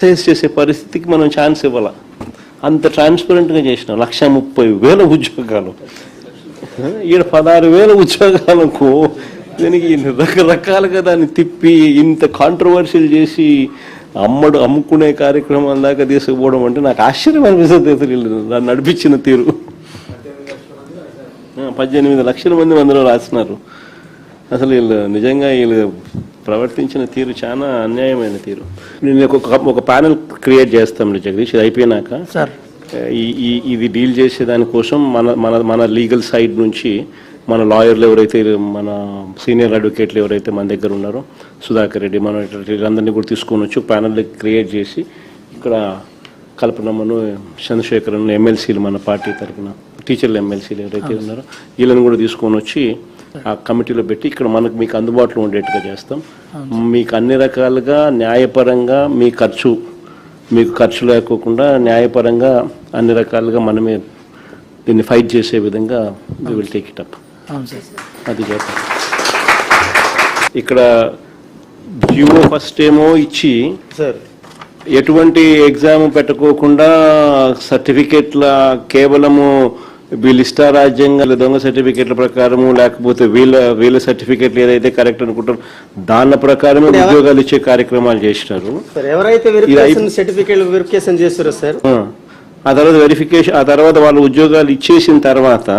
Face చేసే పరిస్థితికి మనం ఛాన్స్ ఇవ్వాల. అంత ట్రాన్స్పరెంట్గా చేసినాం. 1,30,000 ఉద్యోగాలు, ఈడ 16,000 ఉద్యోగాలకు దీనికి రకరకాలుగా దాన్ని తిప్పి ఇంత కాంట్రవర్షియల్ చేసి అమ్ముకునే కార్యక్రమం దాకా తీసుకుపోవడం అంటే నాకు ఆశ్చర్యం అనిపిస్తుంది. దాన్ని నడిపించిన తీరు. 18 లక్షల మంది అందులో రాసినారు. అసలు వీళ్ళు నిజంగా వీళ్ళు ప్రవర్తించిన తీరు చాలా అన్యాయమైన తీరు. నేను ఒక ప్యానెల్ క్రియేట్ చేస్తాం జగదీష్, ఇది అయిపోయినాక ఇది డీల్ చేసే దానికోసం మన లీగల్ సైడ్ నుంచి మన లాయర్లు ఎవరైతే, మన సీనియర్ అడ్వకేట్లు ఎవరైతే మన దగ్గర ఉన్నారో, సుధాకర్ రెడ్డి, మన వీళ్ళందరినీ కూడా తీసుకొని వచ్చి ప్యానెల్ క్రియేట్ చేసి ఇక్కడ కల్పనమ్మను, చంద్రశేఖరన్, ఎమ్మెల్సీలు మన పార్టీ తరఫున టీచర్లు ఎమ్మెల్సీలు ఎవరైతే ఉన్నారో వీళ్ళని కూడా తీసుకొని వచ్చి ఆ కమిటీలో పెట్టి ఇక్కడ మీకు అందుబాటులో ఉండేట్టుగా చేస్తాం. మీకు అన్ని రకాలుగా న్యాయపరంగా మీకు ఖర్చు లేకోకుండా న్యాయపరంగా అన్ని రకాలుగా మనమే దీన్ని ఫైట్ చేసే విధంగా we will take it up. అది చేద్దాం. ఇక్కడ జియో ఫస్ట్ ఏమో ఇచ్చి ఎటువంటి ఎగ్జామ్ పెట్టుకోకుండా సర్టిఫికేట్ల కేవలము వీళ్ళ ఇష్టారాజ్యంగా దొంగ సర్టిఫికేట్ల ప్రకారము, లేకపోతే వీళ్ళ సర్టిఫికేట్లు ఏదైతే కరెక్ట్ అనుకుంటారో దాని ప్రకారమే ఉద్యోగాలు ఇచ్చే కార్యక్రమాలు చేసినారు. ఆ తర్వాత వాళ్ళు ఉద్యోగాలు ఇచ్చేసిన తర్వాత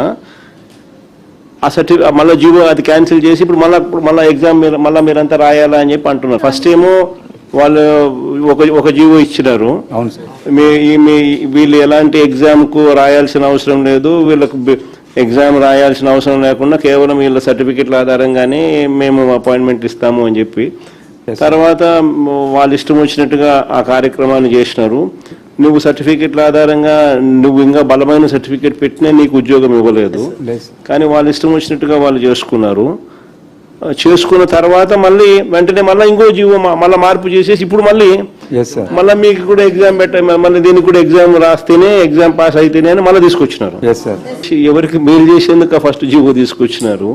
ఆ మళ్ళీ జీవో అది క్యాన్సిల్ చేసి ఇప్పుడు మళ్ళీ ఎగ్జామ్ మళ్ళీ మీరంతా రాయాలా అని చెప్పి అంటున్నారు. ఫస్ట్ ఏమో వాళ్ళు ఒక జీవో ఇచ్చినారు, వీళ్ళు ఎలాంటి ఎగ్జామ్కు రాయాల్సిన అవసరం లేదు, వీళ్ళకు ఎగ్జామ్ రాయాల్సిన అవసరం లేకుండా కేవలం వీళ్ళ సర్టిఫికెట్ల ఆధారంగానే మేము అపాయింట్మెంట్ ఇస్తాము అని చెప్పి తర్వాత వాళ్ళు ఇష్టం వచ్చినట్టుగా ఆ కార్యక్రమాన్ని చేసినారు. నువ్వు సర్టిఫికెట్ల ఆధారంగా నువ్వు ఇంకా బలమైన సర్టిఫికెట్ పెట్టినా నీకు ఉద్యోగం ఇవ్వలేదు. కానీ వాళ్ళు ఇష్టం వచ్చినట్టుగా వాళ్ళు చేసుకున్న తర్వాత మళ్ళీ వెంటనే మళ్ళీ ఇంకో జీవో మళ్ళీ మార్పు చేసేసి ఇప్పుడు మళ్ళీ మీకు కూడా ఎగ్జామ్ మళ్ళీ దీనికి కూడా ఎగ్జామ్ రాస్తేనే, ఎగ్జామ్ పాస్ అయితేనే అని మళ్ళీ తీసుకొచ్చినారు. ఎవరికి మేలు చేసేందుకు ఫస్ట్ జీవో తీసుకొచ్చినారు.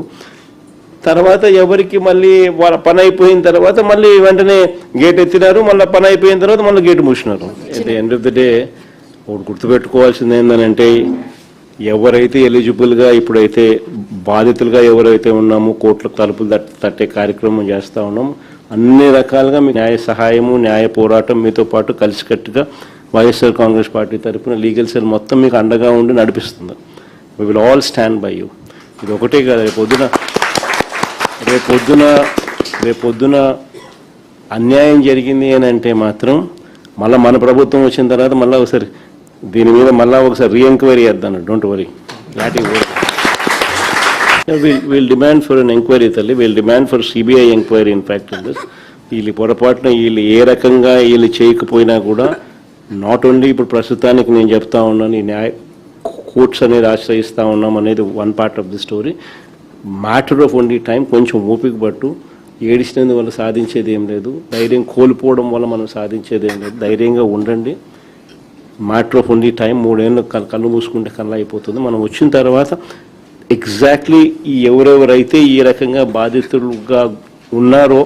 తర్వాత ఎవరికి మళ్ళీ వాళ్ళ పని అయిపోయిన తర్వాత మళ్ళీ వెంటనే గేట్ ఎత్తినారు. మళ్ళీ పని అయిపోయిన తర్వాత మళ్ళీ గేట్ మూసినారు. At the end of the day ఒకటి గుర్తుపెట్టుకోవాల్సింది ఏంటంటే, ఎవరైతే ఎలిజిబుల్గా ఇప్పుడైతే బాధితులుగా ఎవరైతే ఉన్నామో కోర్టులకు తలుపులు తట్టే కార్యక్రమం చేస్తూ ఉన్నాము. అన్ని రకాలుగా మీ న్యాయ సహాయము, న్యాయ పోరాటం మీతో పాటు కలిసికట్టుగా వైఎస్ఆర్ కాంగ్రెస్ పార్టీ తరఫున లీగల్ సెల్ మొత్తం మీకు అండగా ఉండి నడిపిస్తుంది. We will all stand by you. ఇది ఒకటే కాదు, రేపొద్దున అన్యాయం జరిగింది అని అంటే మాత్రం మళ్ళీ మన ప్రభుత్వం వచ్చిన తర్వాత మళ్ళీ ఒకసారి దీని మీద ఒకసారి రీఎంక్వైరీ చేద్దాం. Don't worry, we'll demand for an enquiry తల్లి, we'll demand for CBI enquiry. In fact వీళ్ళు పొరపాటున వీళ్ళు ఏ రకంగా వీళ్ళు చేయకపోయినా కూడా నాట్ ఓన్లీ ఇప్పుడు ప్రస్తుతానికి నేను చెప్తా ఉన్నాను, ఈ న్యాయ కోర్ట్స్ అనేది ఆశ్రయిస్తూ ఉన్నాం అనేది one part of the story. Matter of only time. కొంచెం ఓపిక పట్టు. ఏడిచినందు వల్ల సాధించేది ఏం లేదు, ధైర్యం కోల్పోవడం వల్ల మనం సాధించేది ఏం లేదు. ధైర్యంగా ఉండండి. Matter of only time. 3 ఏళ్ళు కళ్ళు మూసుకుంటే కళ్ళు అయిపోతుంది. మనం వచ్చిన తర్వాత ఎగ్జాక్ట్లీ ఎవరెవరైతే ఈ రకంగా బాధితులుగా ఉన్నారో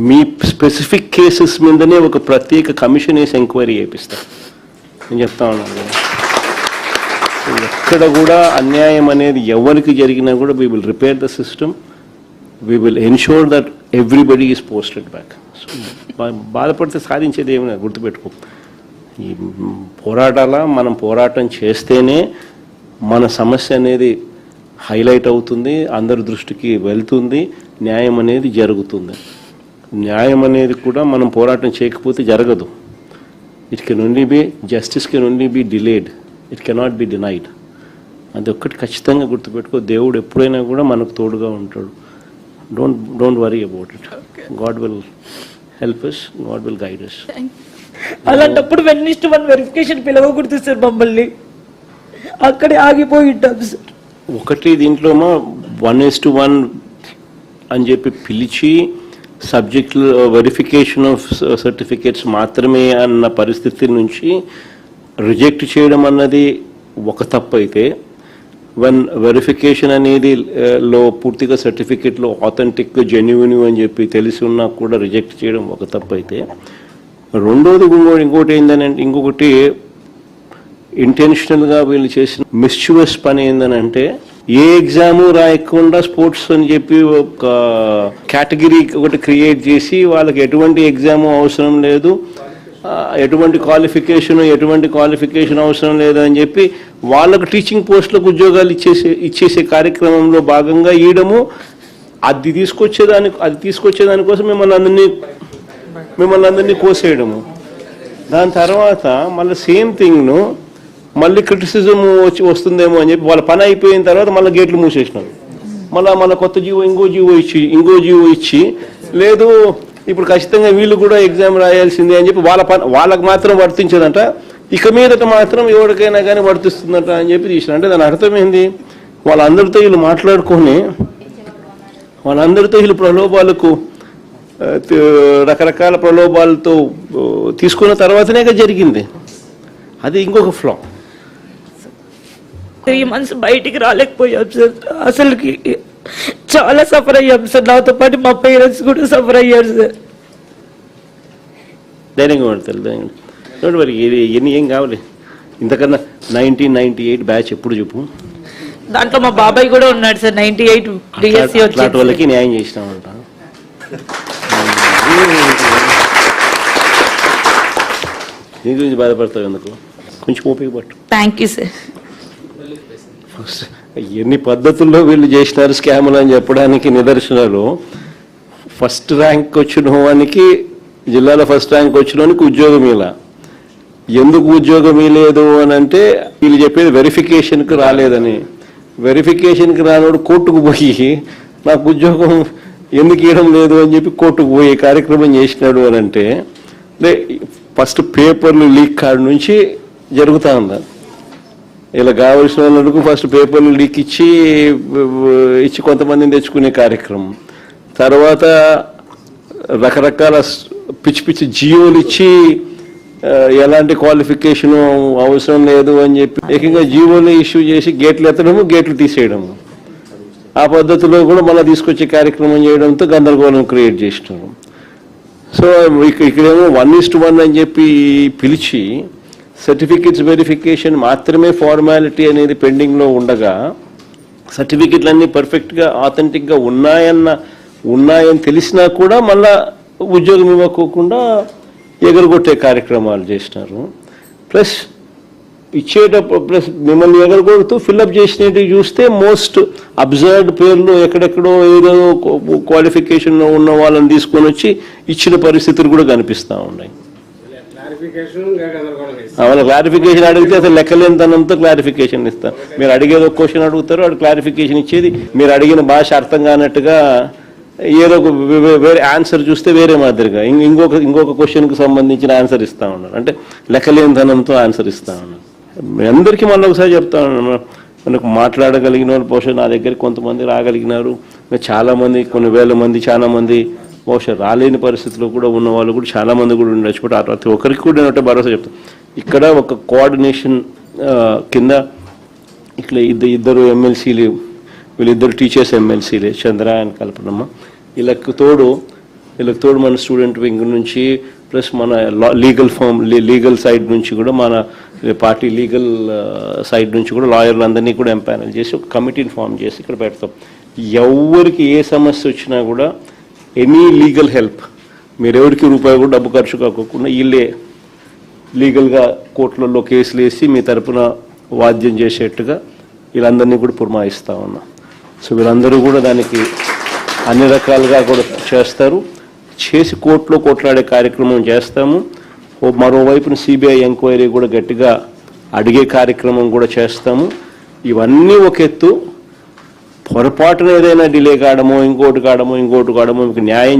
మీ స్పెసిఫిక్ కేసెస్ మీదనే ఒక ప్రత్యేక కమిషన్ వేసి ఎంక్వైరీ చేపిస్తారు. నేను చెప్తా ఉన్నాను, ఎక్కడ కూడా అన్యాయం అనేది ఎవరికి జరిగినా కూడా we will repair the system. We will ensure that everybody is posted back. So బాధపడితే సాధించేది ఏమైనా గుర్తుపెట్టుకో. ఈ మనం పోరాటం చేస్తేనే మన సమస్య అనేది హైలైట్ అవుతుంది, అందరి దృష్టికి వెళ్తుంది, న్యాయం అనేది జరుగుతుంది. న్యాయం అనేది కూడా మనం పోరాటం చేయకపోతే జరగదు. It can only be justice can only be delayed, it cannot be denied. అది ఒక్కటి ఖచ్చితంగా గుర్తుపెట్టుకో. దేవుడు ఎప్పుడైనా కూడా మనకు తోడుగా ఉంటాడు. Don't worry about it. God will help us, God will guide us. అలాంటప్పుడు 1:1 వెరిఫికేషన్ పిలవకూడదు సార్, మమ్మల్ని అక్కడే ఆగిపోయి ఉంటాం సార్. ఒకటి దీంట్లోమో 1:1 అని చెప్పి పిలిచి సబ్జెక్ట్ వెరిఫికేషన్ ఆఫ్ సర్టిఫికేట్స్ మాత్రమే అన్న పరిస్థితి నుంచి రిజెక్ట్ చేయడం అన్నది ఒక తప్పు అయితే, వెరిఫికేషన్ అనేది లో పూర్తిగా సర్టిఫికేట్లో ఆథెంటిక్ జెన్యున్ అని చెప్పి తెలిసి ఉన్నా కూడా రిజెక్ట్ చేయడం ఒక తప్పు అయితే, రెండోది ఇంకోటి ఏంటంటే, ఇంకొకటి ఇంటెన్షనల్గా వీళ్ళు చేసిన మిస్చ్యూవస్ పని ఏంటంటే, ఏ ఎగ్జాము రాయకుండా స్పోర్ట్స్ అని చెప్పి ఒక కేటగిరీ ఒకటి క్రియేట్ చేసి వాళ్ళకి ఎటువంటి ఎగ్జాము అవసరం లేదు, ఎటువంటి క్వాలిఫికేషన్ అవసరం లేదు అని చెప్పి వాళ్ళకు టీచింగ్ పోస్టులకు ఉద్యోగాలు ఇచ్చేసే కార్యక్రమంలో భాగంగా ఇయడము, అది తీసుకొచ్చేదానికోసం మిమ్మల్ని అందరినీ కోసేయడము. దాని తర్వాత మళ్ళీ సేమ్ థింగ్ను మళ్ళీ క్రిటిసిజం వస్తుందేమో అని చెప్పి వాళ్ళ పని అయిపోయిన తర్వాత మళ్ళీ గేట్లు మూసేసినారు. మళ్ళీ కొత్త ఇంకో జీవో ఇచ్చి లేదు ఇప్పుడు ఖచ్చితంగా వీళ్ళు కూడా ఎగ్జామ్ రాయాల్సిందే అని చెప్పి వాళ్ళకి మాత్రం వర్తించదంట, ఇక మీదట మాత్రం ఎవరికైనా కానీ వర్తిస్తుందట అని చెప్పి తీసిన. అంటే దాని అర్థం ఏంది, వాళ్ళందరితో వీళ్ళు మాట్లాడుకొని వీళ్ళు ప్రలోభాలకు రకరకాల ప్రలోభాలతో తీసుకున్న తర్వాతనే జరిగింది. అది ఇంకొక ఫ్లా. 3 months బయటికి రాలేకపోయాం సార్. అసలుకి చాలా సఫర్ అయ్యాం సార్. నాతో పాటు మా పేరెంట్స్ కూడా సఫర్ అయ్యారు సార్. ధైర్యంగా పడతారు. మరి ఎన్ని ఏం కావాలి ఇంతకన్నా. 1998 బ్యాచ్ ఎప్పుడు చెప్పు. దాంట్లో మా బాబాయ్ కూడా ఉన్నాడు సార్. 98 BSc వచ్చి వాళ్ళకి న్యాయం చేసినామంట. దీని గురించి బాధపడతావు ఎందుకు, కొంచెం ఓపిక పట్టు. Thank you sir. ఎన్ని పద్ధతుల్లో వీళ్ళు చేసినారు స్కాములు అని చెప్పడానికి నిదర్శనాలు, ఫస్ట్ ర్యాంక్ వచ్చిన వానికి, జిల్లాలో ఫస్ట్ ర్యాంక్ వచ్చిన వానికి ఉద్యోగం ఇలా. ఎందుకు ఉద్యోగం ఇవ్వలేదు అని అంటే వీళ్ళు చెప్పేది వెరిఫికేషన్కి రాలేదని. వెరిఫికేషన్కి రానోడు కోర్టుకు పోయి నాకు ఉద్యోగం ఎందుకు ఇవ్వడం లేదు అని చెప్పి కోర్టుకు పోయి కార్యక్రమం చేసినాడు అని అంటే, ఫస్ట్ పేపర్లు లీక్ కాడి నుంచి జరుగుతూ ఉందా. ఇలా కావలసిన వాళ్ళకు ఫస్ట్ పేపర్లు లీక్ ఇచ్చి కొంతమందిని తెచ్చుకునే కార్యక్రమం, తర్వాత రకరకాల పిచ్చి జియోలు ఇచ్చి ఎలాంటి క్వాలిఫికేషన్ అవసరం లేదు అని చెప్పి ఏకంగా జియోని ఇష్యూ చేసి గేట్లు ఎత్తడము, గేట్లు తీసేయడము, ఆ పద్ధతిలో కూడా మళ్ళీ తీసుకొచ్చే కార్యక్రమం చేయడంతో గందరగోళం క్రియేట్ చేసినారు. సో ఇక్కడేమో 1:1 అని చెప్పి పిలిచి సర్టిఫికెట్స్ వెరిఫికేషన్ మాత్రమే ఫార్మాలిటీ అనేది పెండింగ్లో ఉండగా, సర్టిఫికెట్లన్నీ పర్ఫెక్ట్గా ఆథెంటిక్గా ఉన్నాయని తెలిసినా కూడా మళ్ళా ఉద్యోగం ఇవ్వకోకుండా ఎగరగొట్టే కార్యక్రమాలు చేసినారు. ప్లస్ ప్లస్ మిమ్మల్ని ఎగరగొడుతూ ఫిల్అప్ చేసినట్టు చూస్తే మోస్ట్ అబ్జర్వ్డ్ పేర్లు ఎక్కడెక్కడో ఏదో క్వాలిఫికేషన్లో ఉన్న వాళ్ళని తీసుకొని వచ్చి ఇచ్చిన పరిస్థితులు కూడా కనిపిస్తూ ఉన్నాయి. వాళ్ళ క్లారిఫికేషన్ అడిగితే అసలు లెక్కలేనితనంతో క్లారిఫికేషన్ ఇస్తారు. మీరు అడిగేది ఒక క్వశ్చన్ అడుగుతారు, వాడు క్లారిఫికేషన్ ఇచ్చేది మీరు అడిగిన భాష అర్థం కానట్టుగా ఏదో ఒక వేరే ఆన్సర్ చూస్తే వేరే మాదిరిగా ఇంకొక క్వశ్చన్కి సంబంధించిన ఆన్సర్ ఇస్తూ ఉన్నారు. అంటే లెక్కలేనితనంతో ఆన్సర్ ఇస్తూ ఉన్నారు. మీ అందరికీ మళ్ళీ ఒకసారి చెప్తా ఉన్నాను, మనకు మాట్లాడగలిగిన వాళ్ళు బహుశా నా దగ్గరికి కొంతమంది రాగలిగినారు, చాలామంది కొన్ని వేల మంది చాలామంది బహుశా రాలేని పరిస్థితిలో కూడా ఉన్న వాళ్ళు కూడా చాలామంది కూడా ఉండొచ్చు. బట్ ప్రతి ఒక్కరికి కూడా నేను భరోసా చెప్తాను. ఇక్కడ ఒక కోఆర్డినేషన్ కింద ఇక్కడ ఇద్దరు ఎమ్మెల్సీలు, వీళ్ళిద్దరు టీచర్స్ ఎమ్మెల్సీలే, చంద్ర అండ్ కల్పనమ్మ. వీళ్ళకి తోడు మన స్టూడెంట్ వింగ్ నుంచి ప్లస్ మన లీగల్ సైడ్ నుంచి కూడా మన పార్టీ లీగల్ సైడ్ నుంచి కూడా లాయర్లందరినీ కూడా ఎంపానల్ చేసి ఒక కమిటీని ఫామ్ చేసి ఇక్కడ పెడతాం. ఎవరికి ఏ సమస్య వచ్చినా కూడా ఎనీ లీగల్ హెల్ప్, మీరు ఎవరికి రూపాయి కూడా డబ్బు ఖర్చు కాకుండా వీళ్ళే లీగల్గా కోర్టులలో కేసులు వేసి మీ తరపున వాద్యం చేసేట్టుగా వీళ్ళందరినీ కూడా పురమాయిస్తూ ఉన్నాం. సో వీళ్ళందరూ కూడా దానికి అన్ని రకాలుగా కూడా చేస్తారు, చేసి కోర్టులో కొట్లాడే కార్యక్రమం చేస్తాము. మరోవైపున సిబిఐ ఎంక్వైరీ కూడా గట్టిగా అడిగే కార్యక్రమం కూడా చేస్తాము. ఇవన్నీ ఒక ఎత్తు, పొరపాటున ఏదైనా డిలే కావడమో ఇంకోటి కావడమో మీకు న్యాయం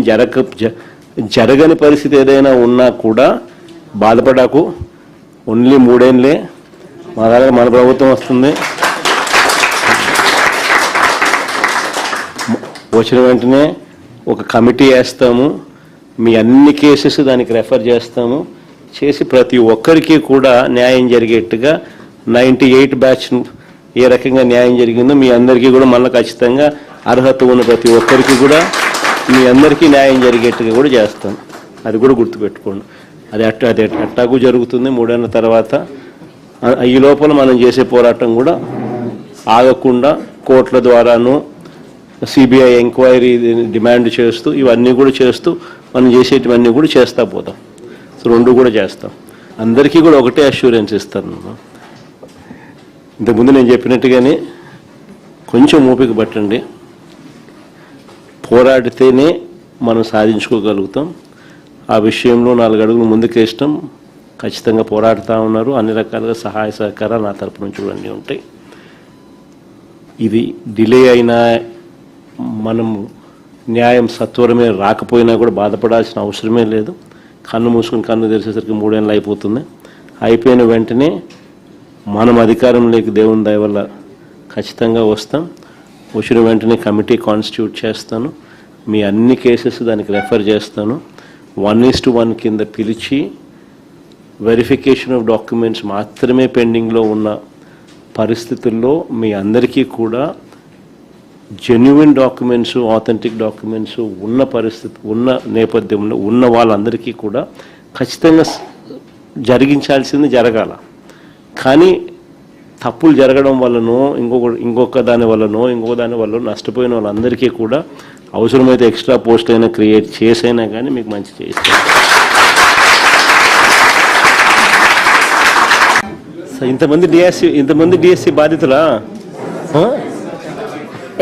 జరగని పరిస్థితి ఏదైనా ఉన్నా కూడా బాధపడకు. ఓన్లీ 3 ఏళ్ళే మన ప్రభుత్వం వస్తుంది. వచ్చిన వెంటనే ఒక కమిటీ వేస్తాము, మీ అన్ని కేసెస్ దానికి రెఫర్ చేస్తాము, చేసి ప్రతి ఒక్కరికి కూడా న్యాయం జరిగేట్టుగా 98 బ్యాచ్ ఏ రకంగా న్యాయం జరిగిందో మీ అందరికీ కూడా మళ్ళీ ఖచ్చితంగా అర్హత ఉన్న ప్రతి ఒక్కరికి కూడా మీ అందరికీ న్యాయం జరిగేట్టుగా కూడా చేస్తాం. అది కూడా గుర్తుపెట్టుకోండి. అది అట్టాగు జరుగుతుంది 3 ఏళ్ళ తర్వాత. ఈ లోపల మనం చేసే పోరాటం కూడా ఆగకుండా కోర్టుల ద్వారాను సిబిఐ ఎంక్వైరీ డిమాండ్ చేస్తూ ఇవన్నీ కూడా చేస్తూ మనం చేసేటివన్నీ కూడా చేస్తా పోతాం. సో 2 కూడా చేస్తాం. అందరికీ కూడా ఒకటే అష్యూరెన్స్ ఇస్తాను. ఇంతకుముందు నేను చెప్పినట్టుగానే కొంచెం ఓపిక పట్టండి. పోరాడితేనే మనం సాధించుకోగలుగుతాం. ఆ విషయంలో 4 అడుగులు ముందుకేస్తాం. ఖచ్చితంగా పోరాడుతూ ఉన్నారు. అన్ని రకాలుగా సహాయ సహకారాలు నా తరపు నుంచి కూడా అన్నీ ఉంటాయి. ఇది డిలే అయినా మనము న్యాయం సత్వరమే రాకపోయినా కూడా బాధపడాల్సిన అవసరమే లేదు. కన్ను మూసుకుని కన్ను తెరిచేసరికి 3 ఏళ్ళు అయిపోతుంది. అయిపోయిన వెంటనే మనం అధికారంలోకి దేవుని దయ వల్ల ఖచ్చితంగా వస్తాం. వచ్చిన వెంటనే కమిటీ కాన్స్టిట్యూట్ చేస్తాను. మీ అన్ని కేసెస్ దానికి రెఫర్ చేస్తాను. 1:1 కింద పిలిచి వెరిఫికేషన్ ఆఫ్ డాక్యుమెంట్స్ మాత్రమే పెండింగ్లో ఉన్న పరిస్థితుల్లో మీ అందరికీ కూడా జెన్యున్ డాక్యుమెంట్స్, ఆథెంటిక్ డాక్యుమెంట్స్ ఉన్న పరిస్థితి ఉన్న నేపథ్యంలో ఉన్న వాళ్ళందరికీ కూడా ఖచ్చితంగా జరిగించాల్సింది జరగాల. కానీ తప్పులు జరగడం వల్లనో ఇంకొక దాని వల్లనో నష్టపోయిన వాళ్ళందరికీ కూడా అవసరమైతే ఎక్స్ట్రా పోస్ట్ అయినా క్రియేట్ చేసైనా కానీ మీకు మంచి చేస్తాను. ఇంతమంది డిఎస్సి బాధితులా?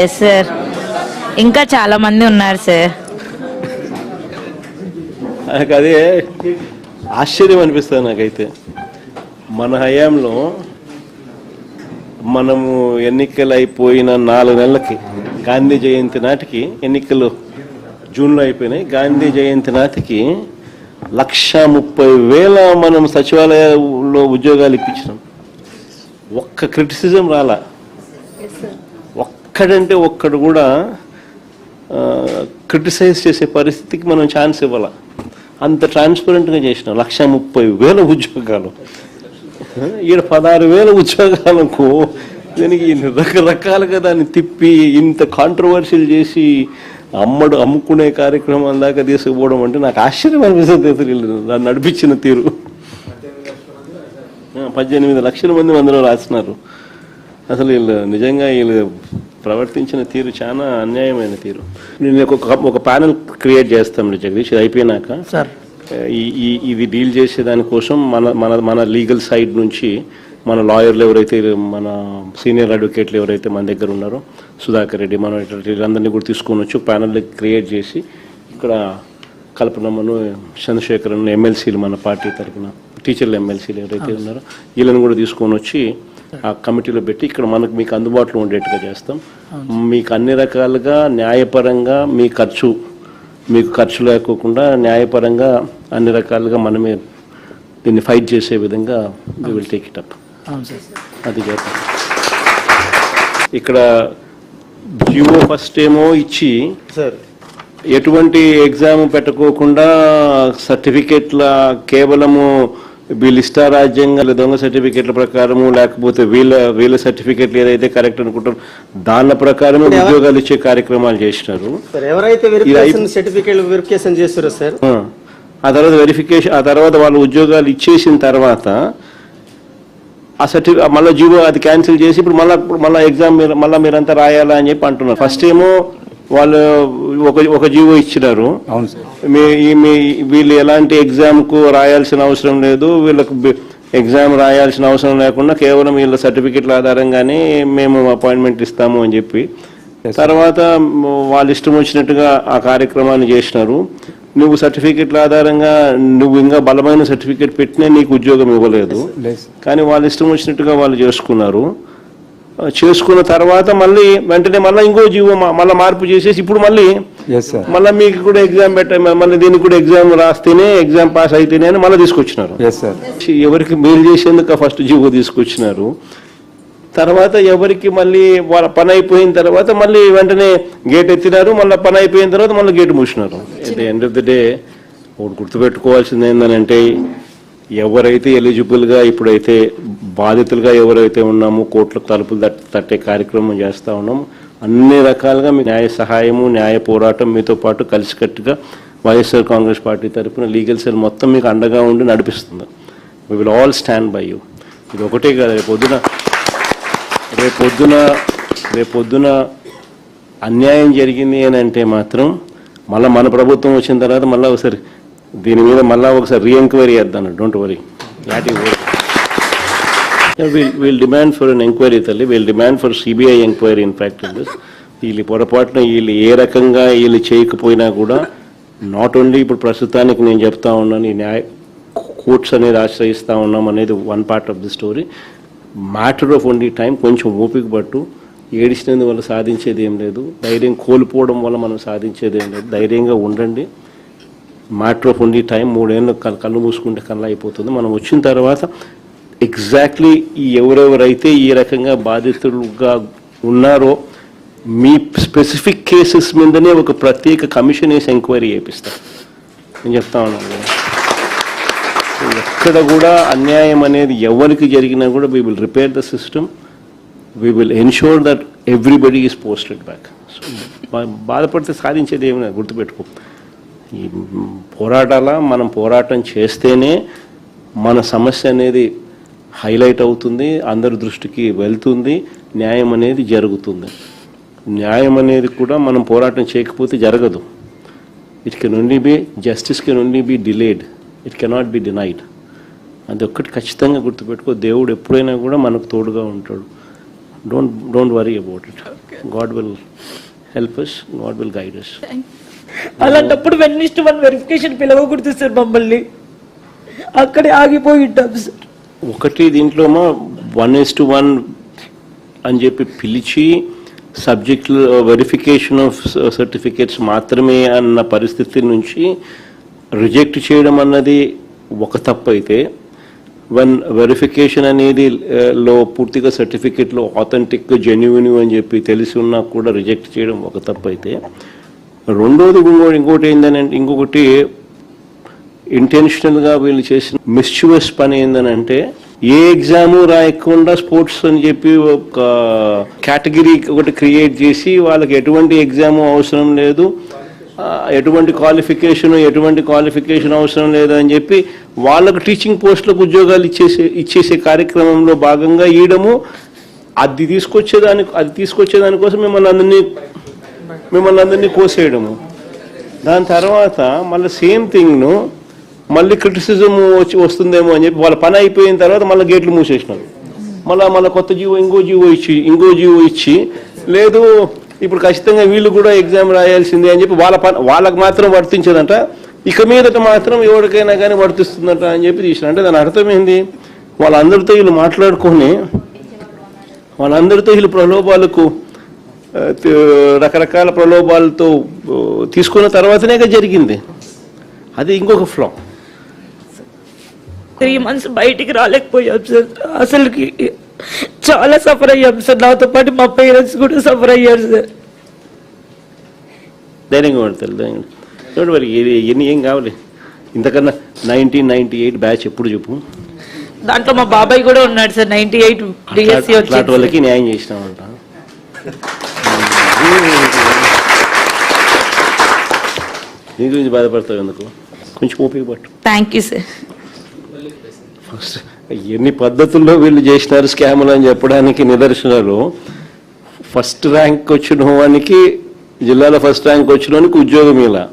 ఎస్ సార్, ఇంకా చాలా మంది ఉన్నారు సార్. నాకు అదే ఆశ్చర్యం అనిపిస్తుంది నాకైతే. మన హయాంలో మనము ఎన్నికలు అయిపోయిన 4 నెలలకి గాంధీ జయంతి నాటికి ఎన్నికలు జూన్లో అయిపోయినాయి. గాంధీ జయంతి నాటికి 1,30,000 మనం సచివాలయంలో ఉద్యోగాలు ఇప్పించినాం. ఒక్క క్రిటిసిజం రాలా. ఒక్కడంటే ఒక్కడు కూడా క్రిటిసైజ్ చేసే పరిస్థితికి మనం ఛాన్స్ ఇవ్వాల. అంత ట్రాన్స్పరెంట్గా చేసినాం. 1,30,000 ఉద్యోగాలు. ఈడ 16,000 ఉద్యోగాలకు దీనికి రకరకాలుగా దాన్ని తిప్పి ఇంత కాంట్రవర్షియల్ చేసి అమ్ముకునే కార్యక్రమాల దాకా తీసుకుపోవడం అంటే నాకు ఆశ్చర్యం అనిపిస్తుంది. దాన్ని నడిపించిన తీరు. 18 లక్షల మంది అందులో రాస్తున్నారు. అసలు నిజంగా వీళ్ళు ప్రవర్తించిన తీరు చాలా అన్యాయమైన తీరు. నేను ఒక ప్యానెల్ క్రియేట్ చేస్తాం జగదీష్. ఇది అయిపోయినాక ఇది డీల్ చేసే దానికోసం మన లీగల్ సైడ్ నుంచి మన లాయర్లు ఎవరైతే, మన సీనియర్ అడ్వకేట్లు ఎవరైతే మన దగ్గర ఉన్నారో, సుధాకర్ రెడ్డి, మన వీళ్ళందరినీ కూడా తీసుకొని వచ్చి ప్యానెల్ క్రియేట్ చేసి ఇక్కడ కల్పనమ్మను, చంద్రశేఖరన్ ఎమ్మెల్సీలు, మన పార్టీ తరఫున టీచర్లు ఎమ్మెల్సీలు ఎవరైతే ఉన్నారో వీళ్ళని కూడా తీసుకొని వచ్చి ఆ కమిటీలో పెట్టి ఇక్కడ మీకు అందుబాటులో ఉండేట్టుగా చేస్తాం. మీకు అన్ని రకాలుగా న్యాయపరంగా మీకు ఖర్చు లేకోకుండా న్యాయపరంగా అన్ని రకాలుగా మనమే దీన్ని ఫైట్ చేసే విధంగా we will take it up. అది చేద్దాం. ఇక్కడ జియో ఫస్ట్ ఏమో ఇచ్చి ఎటువంటి ఎగ్జామ్ పెట్టుకోకుండా సర్టిఫికేట్ల కేవలము వీళ్ళు ఇష్టారాజ్యంగా దొంగ సర్టిఫికేట్ల ప్రకారము లేకపోతే వీళ్ళ సర్టిఫికేట్లు ఏదైతే కరెక్ట్ అనుకుంటారో దాని ప్రకారమే ఉద్యోగాలు ఇచ్చే కార్యక్రమాలు చేసినారు. ఆ తర్వాత వాళ్ళు ఉద్యోగాలు ఇచ్చేసిన తర్వాత ఆ సర్టిఫికేట్ మళ్ళీ జీవో అది క్యాన్సిల్ చేసి ఇప్పుడు మళ్ళీ ఎగ్జామ్ మళ్ళీ మీరంతా రాయాలా అని చెప్పి అంటున్నారు. ఫస్ట్ ఏమో వాళ్ళు ఒక జీవో ఇచ్చినారు. వీళ్ళు ఎలాంటి ఎగ్జామ్కు రాయాల్సిన అవసరం లేదు, వీళ్ళకు ఎగ్జామ్ రాయాల్సిన అవసరం లేకుండా కేవలం వీళ్ళ సర్టిఫికెట్ల ఆధారంగానే మేము అపాయింట్మెంట్ ఇస్తాము అని చెప్పి తర్వాత వాళ్ళు ఇష్టం వచ్చినట్టుగా ఆ కార్యక్రమాన్ని చేసినారు. నువ్వు సర్టిఫికెట్ల ఆధారంగా నువ్వు ఇంకా బలమైన సర్టిఫికెట్ పెట్టినా నీకు ఉద్యోగం ఇవ్వలేదు. కానీ వాళ్ళు ఇష్టం వచ్చినట్టుగా వాళ్ళు చేసుకున్న తర్వాత మళ్ళీ వెంటనే మళ్ళీ ఇంకో జీవో మళ్ళీ మార్పు చేసేసి ఇప్పుడు మళ్ళీ మీకు కూడా ఎగ్జామ్ మళ్ళీ దీనికి కూడా ఎగ్జామ్ రాస్తేనే ఎగ్జామ్ పాస్ అయితేనే అని మళ్ళీ తీసుకొచ్చినారు. ఎవరికి మేలు చేసేందుకు ఫస్ట్ జీవో తీసుకొచ్చినారు. తర్వాత ఎవరికి మళ్ళీ వాళ్ళ పని అయిపోయిన తర్వాత మళ్ళీ వెంటనే గేట్ ఎత్తినారు. మళ్ళీ పని అయిపోయిన తర్వాత మళ్ళీ గేట్ మూసినారు. At the end of the day ఒకటి గుర్తుపెట్టుకోవాల్సింది ఏంటంటే ఎవరైతే ఎలిజిబుల్గా ఇప్పుడైతే బాధితులుగా ఎవరైతే ఉన్నామో కోర్టులకు తలుపులు తట్టే కార్యక్రమం చేస్తూ ఉన్నాము. అన్ని రకాలుగా మీ న్యాయ సహాయము, న్యాయ పోరాటం మీతో పాటు కలిసికట్టుగా వైఎస్ఆర్ కాంగ్రెస్ పార్టీ తరఫున లీగల్ సెల్ మొత్తం మీకు అండగా ఉండి నడిపిస్తుంది. We will all stand by you. ఇది ఒకటే కాదు, రేపొద్దున అన్యాయం జరిగింది అని అంటే మాత్రం మళ్ళీ మన ప్రభుత్వం వచ్చిన తర్వాత మళ్ళీ ఒకసారి దీని మీద ఒకసారి రీఎంక్వైరీ చేద్దాం. Don't worry, we'll demand for an enquiry తల్లి, we'll demand for CBI enquiry. In fact వీళ్ళు పొరపాటున వీళ్ళు ఏ రకంగా వీళ్ళు చేయకపోయినా కూడా నాట్ ఓన్లీ ఇప్పుడు ప్రస్తుతానికి నేను చెప్తా ఉన్నాను, ఈ కోర్ట్స్ అనేది ఆశ్రయిస్తూ ఉన్నాం అనేది one part of the story. Matter of only time. కొంచెం ఓపిక పట్టు. ఏడిచినందు వల్ల సాధించేది ఏం లేదు, ధైర్యం కోల్పోవడం వల్ల మనం సాధించేది ఏం లేదు. ధైర్యంగా ఉండండి. Matter of only time. 3 ఏళ్ళు కళ్ళు మూసుకుంటే కళ్ళు అయిపోతుంది. మనం వచ్చిన తర్వాత ఎగ్జాక్ట్లీ ఎవరెవరైతే ఈ రకంగా బాధితులుగా ఉన్నారో మీ స్పెసిఫిక్ కేసెస్ మీదనే ఒక ప్రత్యేక కమిషన్ వేసి ఎంక్వైరీ చేపిస్తాం. నేను చెప్తా ఉన్నాను, ఎక్కడ కూడా అన్యాయం అనేది ఎవరికి జరిగినా కూడా we will repair the system. We will ensure that everybody is posted back. So బాధపడితే సాధించేది ఏమి లేదు, గుర్తుపెట్టుకో. ఈ మనం పోరాటం చేస్తేనే మన సమస్య అనేది హైలైట్ అవుతుంది, అందరి దృష్టికి వెళ్తుంది, న్యాయం అనేది జరుగుతుంది. న్యాయం అనేది కూడా మనం పోరాటం చేయకపోతే జరగదు. It can only be justice can only be delayed, it cannot be denied. అది ఒక్కటి ఖచ్చితంగా గుర్తుపెట్టుకో. దేవుడు ఎప్పుడైనా కూడా మనకు తోడుగా ఉంటాడు. Don't worry about it. God will help us, God will guide us. అలాంటప్పుడు 1:1 వెరిఫికేషన్ పిలవకూడదు సార్, మమ్మల్ని అక్కడే ఆగిపోయి ఉంటాం సార్. ఒకటి దీంట్లో 1:1 అని చెప్పి పిలిచి సబ్జెక్ట్ వెరిఫికేషన్ ఆఫ్ సర్టిఫికేట్స్ మాత్రమే అన్న పరిస్థితి నుంచి రిజెక్ట్ చేయడం అన్నది ఒక తప్పు అయితే, వెరిఫికేషన్ అనేది లో పూర్తిగా సర్టిఫికేట్లో ఆథెంటిక్ జెన్యున్ అని చెప్పి తెలిసి ఉన్నా కూడా రిజెక్ట్ చేయడం ఒక తప్పు అయితే, రెండోది ఇంకోటి ఏంటంటే, ఇంకొకటి ఇంటెన్షనల్గా వీళ్ళు చేసిన మిస్చివస్ పని ఏంటంటే, ఏ ఎగ్జాము రాయకుండా స్పోర్ట్స్ అని చెప్పి ఒక కేటగిరీ ఒకటి క్రియేట్ చేసి వాళ్ళకి ఎటువంటి ఎగ్జాము అవసరం లేదు, ఎటువంటి క్వాలిఫికేషన్ అవసరం లేదు అని చెప్పి వాళ్ళకు టీచింగ్ పోస్టులకు ఉద్యోగాలు ఇచ్చేసే కార్యక్రమంలో భాగంగా ఇయడము, అది తీసుకొచ్చేదానికోసం మిమ్మల్ని అందరినీ కోసేయడము. దాని తర్వాత మళ్ళీ సేమ్ థింగ్ను మళ్ళీ క్రిటిసిజం వస్తుందేమో అని చెప్పి వాళ్ళ పని అయిపోయిన తర్వాత మళ్ళీ గేట్లు మూసేసినారు. మళ్ళీ కొత్త ఇంకో జీవో ఇచ్చి లేదు ఇప్పుడు ఖచ్చితంగా వీళ్ళు కూడా ఎగ్జామ్ రాయాల్సిందే అని చెప్పి వాళ్ళకు మాత్రం వర్తించదంట, ఇక మీదట మాత్రం ఎవరికైనా కానీ వర్తిస్తుందంట అని చెప్పి తీసిన. అంటే దాని అర్థమైంది, వాళ్ళందరితో వీళ్ళు మాట్లాడుకొని వీళ్ళు ప్రలోభాలకు రకరకాల ప్రలోభాలతో తీసుకున్న తర్వాతనే జరిగింది. అది ఇంకొక ఫ్లా. 3 months బయటికి రాలేకపోయాం సార్. అసలుకి చాలా సఫర్ అయ్యాం సార్. నాతో పాటు మా పేరెంట్స్ కూడా సఫర్ అయ్యారు సార్. ధైర్యంగా పడతారు. చూడండి మరి ఏం కావాలి ఇంతకన్నా. 1998 బ్యాచ్ ఎప్పుడు చెప్పు. దాంట్లో మా బాబాయ్ కూడా ఉన్నాడు సార్. 98 డిఎస్సి అట్లాంటి వాళ్ళకి న్యాయం చేసినామంట. దీని గురించి బాధపడతావు ఎందుకు, కొంచెం ఓపిక పట్టు. Thank you sir. ఫస్ట్ ఎన్ని పద్ధతుల్లో వీళ్ళు చేసినారు స్కాములు అని చెప్పడానికి నిదర్శనాలు, ఫస్ట్ ర్యాంక్ వచ్చిన వానికి, జిల్లాలో ఫస్ట్ ర్యాంక్ వచ్చిన వానికి ఉద్యోగం ఇలా.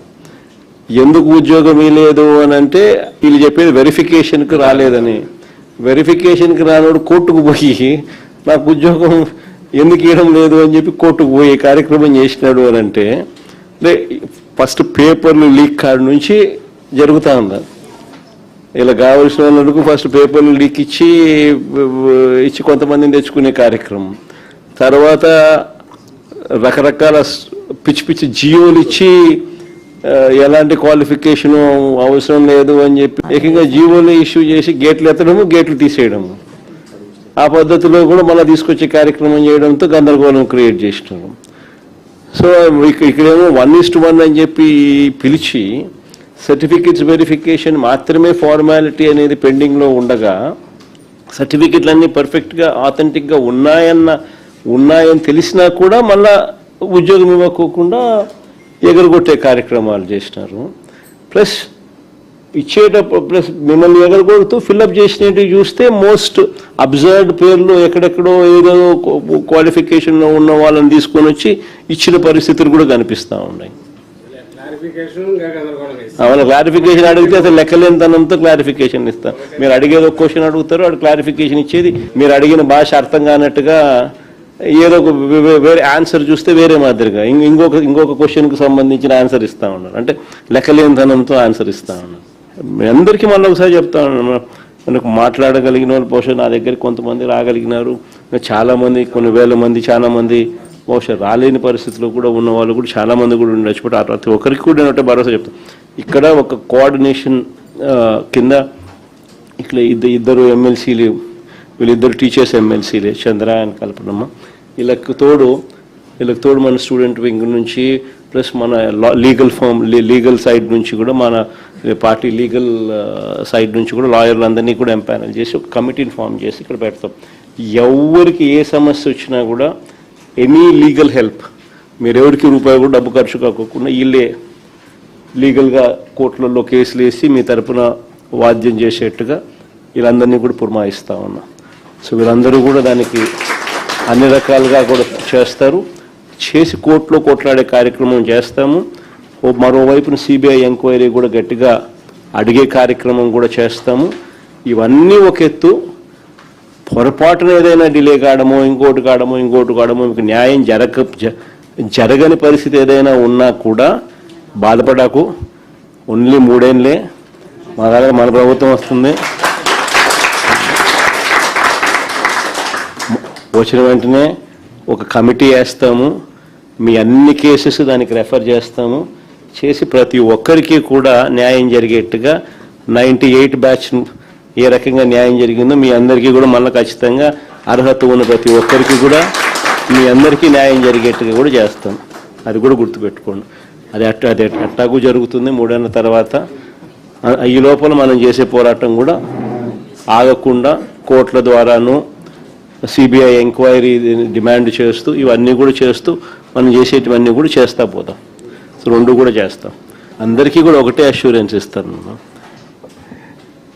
ఎందుకు ఉద్యోగం ఇవ్వలేదు అని అంటే వీళ్ళు చెప్పేది వెరిఫికేషన్కి రాలేదని. వెరిఫికేషన్కి రానోడు కోర్టుకు పోయి నాకు ఉద్యోగం ఎందుకు ఇవ్వడం లేదు అని చెప్పి కోర్టుకు పోయి కార్యక్రమం చేసినాడు అని అంటే, ఫస్ట్ పేపర్లు లీక్ కాడ నుంచి జరుగుతూ ఉంది. ఇలా కావలసిన వాళ్ళకు ఫస్ట్ పేపర్లు లీక్ ఇచ్చి కొంతమందిని తెచ్చుకునే కార్యక్రమం, తర్వాత రకరకాల పిచ్చి జియోలు ఇచ్చి ఎలాంటి క్వాలిఫికేషను అవసరం లేదు అని చెప్పి ఏకంగా జియోలు ఇష్యూ చేసి గేట్లు ఎత్తడము, గేట్లు తీసేయడము, ఆ పద్ధతిలో కూడా మళ్ళీ తీసుకొచ్చే కార్యక్రమం చేయడంతో గందరగోళం క్రియేట్ చేసినారు. సో ఇక్కడేమో 1:1 అని చెప్పి పిలిచి సర్టిఫికెట్స్ వెరిఫికేషన్ మాత్రమే ఫార్మాలిటీ అనేది పెండింగ్లో ఉండగా, సర్టిఫికెట్లన్నీ పర్ఫెక్ట్గా ఆథెంటిక్గా ఉన్నాయని తెలిసినా కూడా మళ్ళా ఉద్యోగం ఇవ్వకోకుండా ఎగరగొట్టే కార్యక్రమాలు చేసినారు. ప్లస్ ఇచ్చేటప్పుడు ప్లస్ మిమ్మల్ని ఎగరగొడుతూ ఫిల్అప్ చేసినట్టు చూస్తే మోస్ట్ అబ్జర్వ్డ్ పేర్లు ఎక్కడెక్కడో ఏదో క్వాలిఫికేషన్లో ఉన్న వాళ్ళని తీసుకొని వచ్చి ఇచ్చిన పరిస్థితులు కూడా కనిపిస్తూ ఉన్నాయి. వాళ్ళ క్లారిఫికేషన్ అడిగితే అసలు లెక్కలేనితనంతో క్లారిఫికేషన్ ఇస్తారు. మీరు అడిగేది ఒక క్వశ్చన్ అడుగుతారు, వాడు క్లారిఫికేషన్ ఇచ్చేది మీరు అడిగిన భాష అర్థం కానట్టుగా ఏదో ఒక వేరే ఆన్సర్ చూస్తే వేరే మాదిరిగా ఇంకొక క్వశ్చన్కి సంబంధించిన ఆన్సర్ ఇస్తా ఉన్నారు. అంటే లెక్కలేనితనంతో ఆన్సర్ ఇస్తా ఉన్నారు. మీ అందరికీ మళ్ళీ ఒకసారి చెప్తా ఉన్నాను, మనకు మాట్లాడగలిగిన వాళ్ళు బహుశా నా దగ్గరికి కొంతమంది రాగలిగినారు, చాలామంది కొన్ని వేల మంది చాలా మంది బహుశా రాలేని పరిస్థితిలో కూడా ఉన్న వాళ్ళు కూడా చాలా మంది కూడా ఉండొచ్చు. బట్ ప్రతి ఒక్కరికి కూడా నేను భరోసా చెప్తాను. ఇక్కడ ఒక కోఆర్డినేషన్ కింద ఇట్లా ఇద్దరు ఎమ్మెల్సీలు, వీళ్ళిద్దరు టీచర్స్ ఎమ్మెల్సీలే, చంద్ర అండ్ కల్పనమ్మ. వీళ్ళకి తోడు మన స్టూడెంట్ వింగ్ నుంచి ప్లస్ మన లీగల్ సైడ్ నుంచి కూడా మన పార్టీ లీగల్ సైడ్ నుంచి కూడా లాయర్లందరినీ కూడా ఎంపానల్ చేసి ఒక కమిటీని ఫామ్ చేసి ఇక్కడ పెడతాం. ఎవరికి ఏ సమస్య వచ్చినా కూడా ఎనీ లీగల్ హెల్ప్, మీరు ఎవరికి రూపాయి కూడా డబ్బు ఖర్చు కాకుండా వీళ్ళే లీగల్గా కోర్టులలో కేసులు వేసి మీ తరపున వాద్యం చేసేట్టుగా వీళ్ళందరినీ కూడా పురమాయిస్తూ ఉన్నా. సో వీళ్ళందరూ కూడా దానికి అన్ని రకాలుగా కూడా చేస్తారు. చేసి కోర్టులో కొట్లాడే కార్యక్రమం చేస్తాము. మరోవైపున సిబిఐ ఎంక్వైరీ కూడా గట్టిగా అడిగే కార్యక్రమం కూడా చేస్తాము. ఇవన్నీ ఒక ఎత్తు. పొరపాటున ఏదైనా డిలే కావడమో ఇంకోటి కావడమో మీకు న్యాయం జరగని పరిస్థితి ఏదైనా ఉన్నా కూడా బాధపడకు. ఓన్లీ 3 ఏళ్ళే మన ప్రభుత్వం వస్తుంది. వచ్చిన వెంటనే ఒక కమిటీ వేస్తాము, మీ అన్ని కేసెస్ దానికి రెఫర్ చేస్తాము, చేసి ప్రతి ఒక్కరికి కూడా న్యాయం జరిగేట్టుగా 98 బ్యాచ్ ఏ రకంగా న్యాయం జరిగిందో మీ అందరికీ కూడా మళ్ళీ ఖచ్చితంగా అర్హత ఉన్న ప్రతి ఒక్కరికి కూడా మీ అందరికీ న్యాయం జరిగేట్టుగా కూడా చేస్తాం. అది కూడా గుర్తుపెట్టుకోండి. అది అట్టాగు జరుగుతుంది 3 ఏళ్ళ తర్వాత. ఈ లోపల మనం చేసే పోరాటం కూడా ఆగకుండా కోర్టుల ద్వారాను సిబిఐ ఎంక్వైరీ డిమాండ్ చేస్తూ ఇవన్నీ కూడా చేస్తూ మనం చేసేటివన్నీ కూడా చేస్తా పోతాం. సో 2 కూడా చేస్తాం. అందరికీ కూడా ఒకటే అష్యూరెన్స్ ఇస్తాను.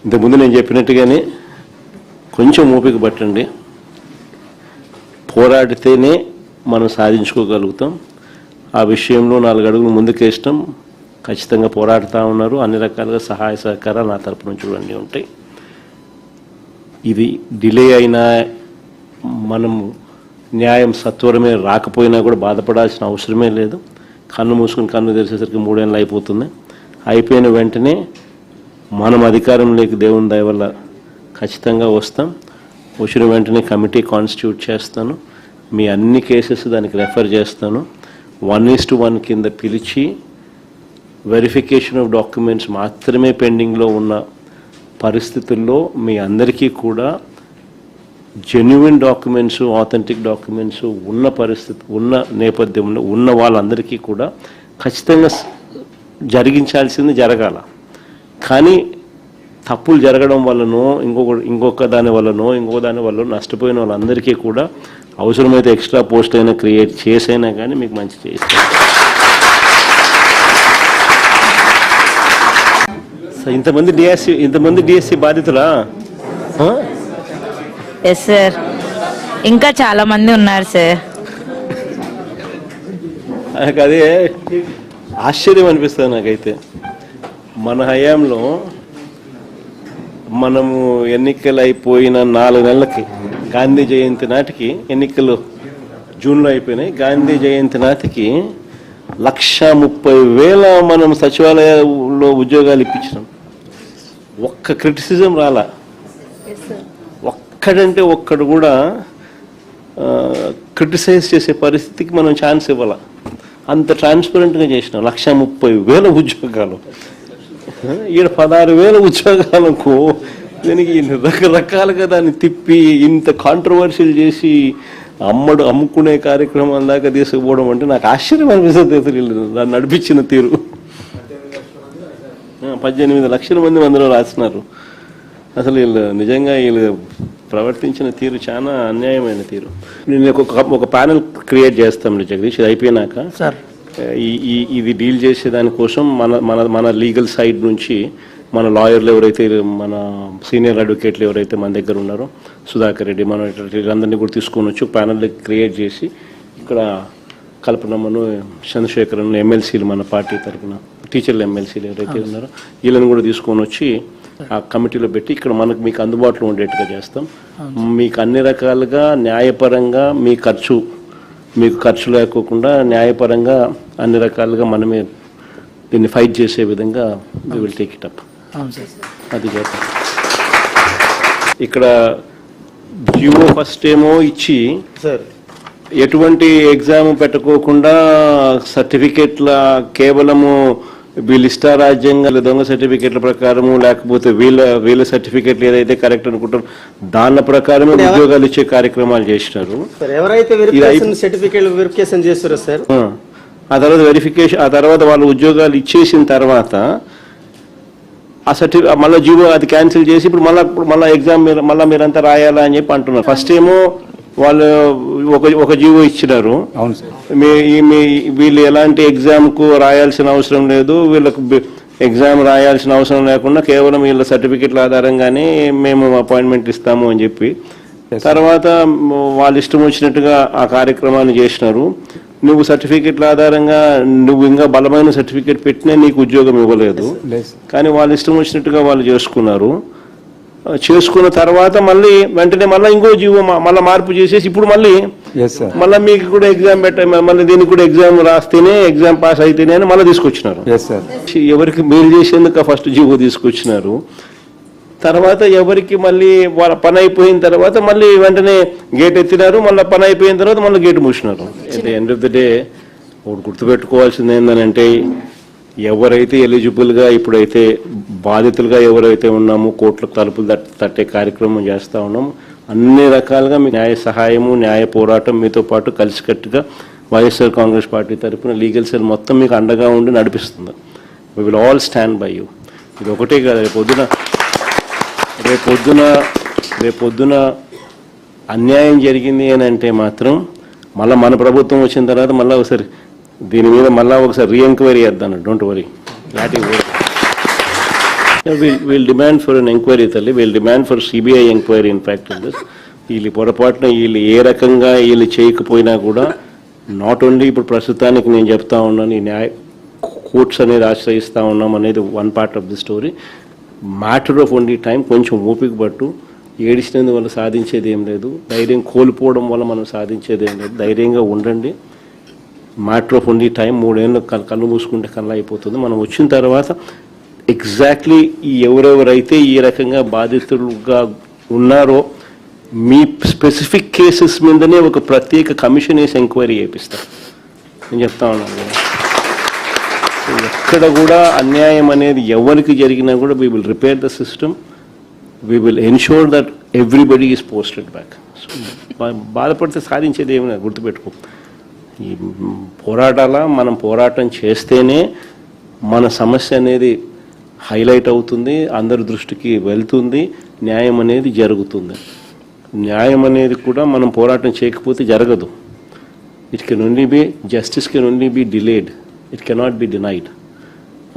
ఇంతకుముందు నేను చెప్పినట్టుగానే కొంచెం ఓపిక పట్టండి. పోరాడితేనే మనం సాధించుకోగలుగుతాం. ఆ విషయంలో 4 అడుగులు ముందుకేస్తాం. ఖచ్చితంగా పోరాడుతూ ఉన్నారు. అన్ని రకాలుగా సహాయ సహకారాలు నా తరపు నుంచి కూడా ఉంటాయి. ఇది డిలే అయినా మనం న్యాయం సత్వరమే రాకపోయినా కూడా బాధపడాల్సిన అవసరమే లేదు. కన్ను మూసుకుని కన్ను తెరిచేసరికి 3 ఏళ్ళు అయిపోతుంది. అయిపోయిన వెంటనే మనం అధికారంలోకి దేవుని దయ వల్ల ఖచ్చితంగా వస్తాం. వచ్చిన వెంటనే కమిటీ కాన్స్టిట్యూట్ చేస్తాను. మీ అన్ని కేసెస్ దానికి రెఫర్ చేస్తాను. 1:1 కింద పిలిచి వెరిఫికేషన్ ఆఫ్ డాక్యుమెంట్స్ మాత్రమే పెండింగ్లో ఉన్న పరిస్థితుల్లో మీ అందరికీ కూడా జెన్యున్ డాక్యుమెంట్స్, ఆథెంటిక్ డాక్యుమెంట్స్ ఉన్న పరిస్థితి ఉన్న నేపథ్యంలో ఉన్న వాళ్ళందరికీ కూడా ఖచ్చితంగా జరిగించాల్సింది జరగాల. కానీ తప్పులు జరగడం వల్లనో ఇంకొక దాని వల్లనో నష్టపోయిన వాళ్ళందరికీ కూడా అవసరమైతే ఎక్స్ట్రా పోస్ట్ అయినా క్రియేట్ చేసైనా కానీ మీకు మంచి చేస్తాం. ఇంతమంది డిఎస్సి బాధితులా? ఎస్ సార్, ఇంకా చాలా మంది ఉన్నారు సార్. అదే ఆశ్చర్యం అనిపిస్తుంది నాకైతే. మన హయాంలో మనము ఎన్నికలు అయిపోయిన 4 నెలలకి గాంధీ జయంతి నాటికి, ఎన్నికలు జూన్లో అయిపోయినాయి, గాంధీ జయంతి నాటికి 130,000 మనం సచివాలయంలో ఉద్యోగాలు ఇప్పించినాం. ఒక్క క్రిటిసిజం రాలా. ఒక్కడంటే ఒక్కడు కూడా క్రిటిసైజ్ చేసే పరిస్థితికి మనం ఛాన్స్ ఇవ్వాల. అంత ట్రాన్స్పరెంట్గా చేసినాం. 130,000 ఉద్యోగాలు. ఈడ 16,000 ఉద్యోగాలకు దీనికి రకరకాలుగా దాన్ని తిప్పి ఇంత కాంట్రవర్షియల్ చేసి అమ్ముకునే కార్యక్రమం దాకా తీసుకుపోవడం అంటే నాకు ఆశ్చర్యం అనిపిస్తుంది. దాన్ని నడిపించిన తీరు. 18 లక్షల మంది అందులో రాస్తున్నారు. అసలు నిజంగా వీళ్ళు ప్రవర్తించిన తీరు చాలా అన్యాయమైన తీరు. నేను ఒక ప్యానెల్ క్రియేట్ చేస్తాం జగదీష్. ఇది అయిపోయినాక ఇది డీల్ చేసే దానికోసం మన లీగల్ సైడ్ నుంచి మన లాయర్లు ఎవరైతే, మన సీనియర్ అడ్వకేట్లు ఎవరైతే మన దగ్గర ఉన్నారో, సుధాకర్ రెడ్డి, మన వీళ్ళందరినీ కూడా తీసుకొని వచ్చి ప్యానల్ క్రియేట్ చేసి ఇక్కడ కల్పనమ్మను, చంద్రశేఖరన్ ఎమ్మెల్సీలు, మన పార్టీ తరఫున టీచర్లు ఎమ్మెల్సీలు ఎవరైతే ఉన్నారో వీళ్ళని కూడా తీసుకొని వచ్చి ఆ కమిటీలో పెట్టి ఇక్కడ మీకు అందుబాటులో ఉండేట్టుగా చేస్తాం. మీకు అన్ని రకాలుగా న్యాయపరంగా మీకు ఖర్చు లేకోకుండా న్యాయపరంగా అన్ని రకాలుగా మనమే దీన్ని ఫైట్ చేసే విధంగా we will take it up. అది చేస్తాం. ఇక్కడ జియో ఫస్ట్ ఏమో ఇచ్చి సార్ ఎటువంటి ఎగ్జామ్ పెట్టుకోకుండా సర్టిఫికేట్ల కేవలము వీళ్ళ ఇష్టారాజ్యంగా దొంగ సర్టిఫికేట్ల ప్రకారము, లేకపోతే వీళ్ళ సర్టిఫికేట్లు ఏదైతే కరెక్ట్ అనుకుంటారో దాని ప్రకారమే ఉద్యోగాలు ఇచ్చే కార్యక్రమాలు చేసినారు. ఎవరైతే సర్టిఫికేట్ వెరిఫికేషన్ చేస్తారో సార్, ఆ తర్వాత వాళ్ళు ఉద్యోగాలు ఇచ్చేసిన తర్వాత ఆ సర్టిఫికేట్ మళ్ళీ జీవో అది క్యాన్సిల్ చేసి ఇప్పుడు మళ్ళీ ఎగ్జామ్ మీరంతా రాయాలా అని చెప్పి అంటున్నారు. ఫస్ట్ ఏమో వాళ్ళు ఒక జీవో ఇచ్చినారు, వీళ్ళు ఎలాంటి ఎగ్జామ్కు రాయాల్సిన అవసరం లేదు, వీళ్ళకు ఎగ్జామ్ రాయాల్సిన అవసరం లేకుండా కేవలం వీళ్ళ సర్టిఫికెట్ల ఆధారంగానే మేము అపాయింట్మెంట్ ఇస్తాము అని చెప్పి తర్వాత వాళ్ళు ఇష్టం వచ్చినట్టుగా ఆ కార్యక్రమాన్ని చేసినారు. నువ్వు సర్టిఫికెట్ల ఆధారంగా నువ్వు ఇంకా బలమైన సర్టిఫికెట్ పెట్టినా నీకు ఉద్యోగం ఇవ్వలేదు, కానీ వాళ్ళు ఇష్టం వచ్చినట్టుగా వాళ్ళు చేసుకున్న తర్వాత మళ్ళీ వెంటనే మళ్ళీ ఇంకో జీవో మళ్ళీ మార్పు చేసేసి ఇప్పుడు మళ్ళీ మీకు కూడా ఎగ్జామ్ మళ్ళీ దీనికి కూడా ఎగ్జామ్ రాస్తేనే, ఎగ్జామ్ పాస్ అయితేనే అని మళ్ళీ తీసుకొచ్చినారు. ఎవరికి మేలు చేసేందుకు ఫస్ట్ జీవో తీసుకొచ్చినారు. తర్వాత ఎవరికి మళ్ళీ వాళ్ళ పని అయిపోయిన తర్వాత మళ్ళీ వెంటనే గేట్ ఎత్తినారు, మళ్ళీ పని అయిపోయిన తర్వాత మళ్ళీ గేట్ మూసినారు. At the end of the day ఒకటి గుర్తుపెట్టుకోవాల్సింది ఏంటంటే, ఎవరైతే ఎలిజిబుల్గా ఇప్పుడైతే బాధితులుగా ఎవరైతే ఉన్నామో కోర్టుల తలుపులు తట్టే కార్యక్రమం చేస్తూ ఉన్నాము, అన్ని రకాలుగా మీ న్యాయ సహాయము, న్యాయ పోరాటం మీతో పాటు కలిసికట్టుగా వైఎస్ఆర్ కాంగ్రెస్ పార్టీ తరఫున లీగల్ సెల్ మొత్తం మీకు అండగా ఉండి నడిపిస్తుంది. We will all stand by you. ఇది ఒకటే కాదు, రేపొద్దున అన్యాయం జరిగింది అని అంటే మాత్రం మళ్ళీ మన ప్రభుత్వం వచ్చిన తర్వాత మళ్ళీ ఒకసారి దీని మీద మళ్ళీ ఒకసారి రీఎంక్వైరీ చేద్దాం. Don't worry, we'll demand for an enquiry తల్లి, we'll demand for CBI enquiry. In fact వీళ్ళు పొరపాటున వీళ్ళు ఏ రకంగా వీళ్ళు చేయకపోయినా కూడా నాట్ ఓన్లీ ఇప్పుడు ప్రస్తుతానికి నేను చెప్తా ఉన్నాను, ఈ న్యాయ కోర్ట్స్ అనేది ఆశ్రయిస్తూ ఉన్నాం అనేది one part of the story. Matter of only time. కొంచెం ఓపిక పట్టు, ఏడిచినందువల్ల సాధించేది ఏం లేదు, ధైర్యం కోల్పోవడం వల్ల మనం సాధించేది ఏం లేదు. ధైర్యంగా ఉండండి. Matter of only time. 3 ఏళ్ళు కళ్ళు మూసుకుంటే కళ్ళ అయిపోతుంది. మనం వచ్చిన తర్వాత ఎగ్జాక్ట్లీ ఎవరెవరైతే ఈ రకంగా బాధితులుగా ఉన్నారో మీ స్పెసిఫిక్ కేసెస్ మీదనే ఒక ప్రత్యేక కమిషన్ వేసి ఎంక్వైరీ చేపిస్తారు. నేను చెప్తా ఉన్నాను, ఎక్కడ కూడా అన్యాయం అనేది ఎవరికి జరిగినా కూడా we will repair the system, we will ensure that everybody is posted back. బాధపడితే సాధించేది ఏమైనా గుర్తుపెట్టుకో. ఈ మనం పోరాటం చేస్తేనే మన సమస్య అనేది హైలైట్ అవుతుంది, అందరి దృష్టికి వెళ్తుంది, న్యాయం అనేది జరుగుతుంది. న్యాయం అనేది కూడా మనం పోరాటం చేయకపోతే జరగదు. It can only be, justice can only be delayed, it cannot be denied.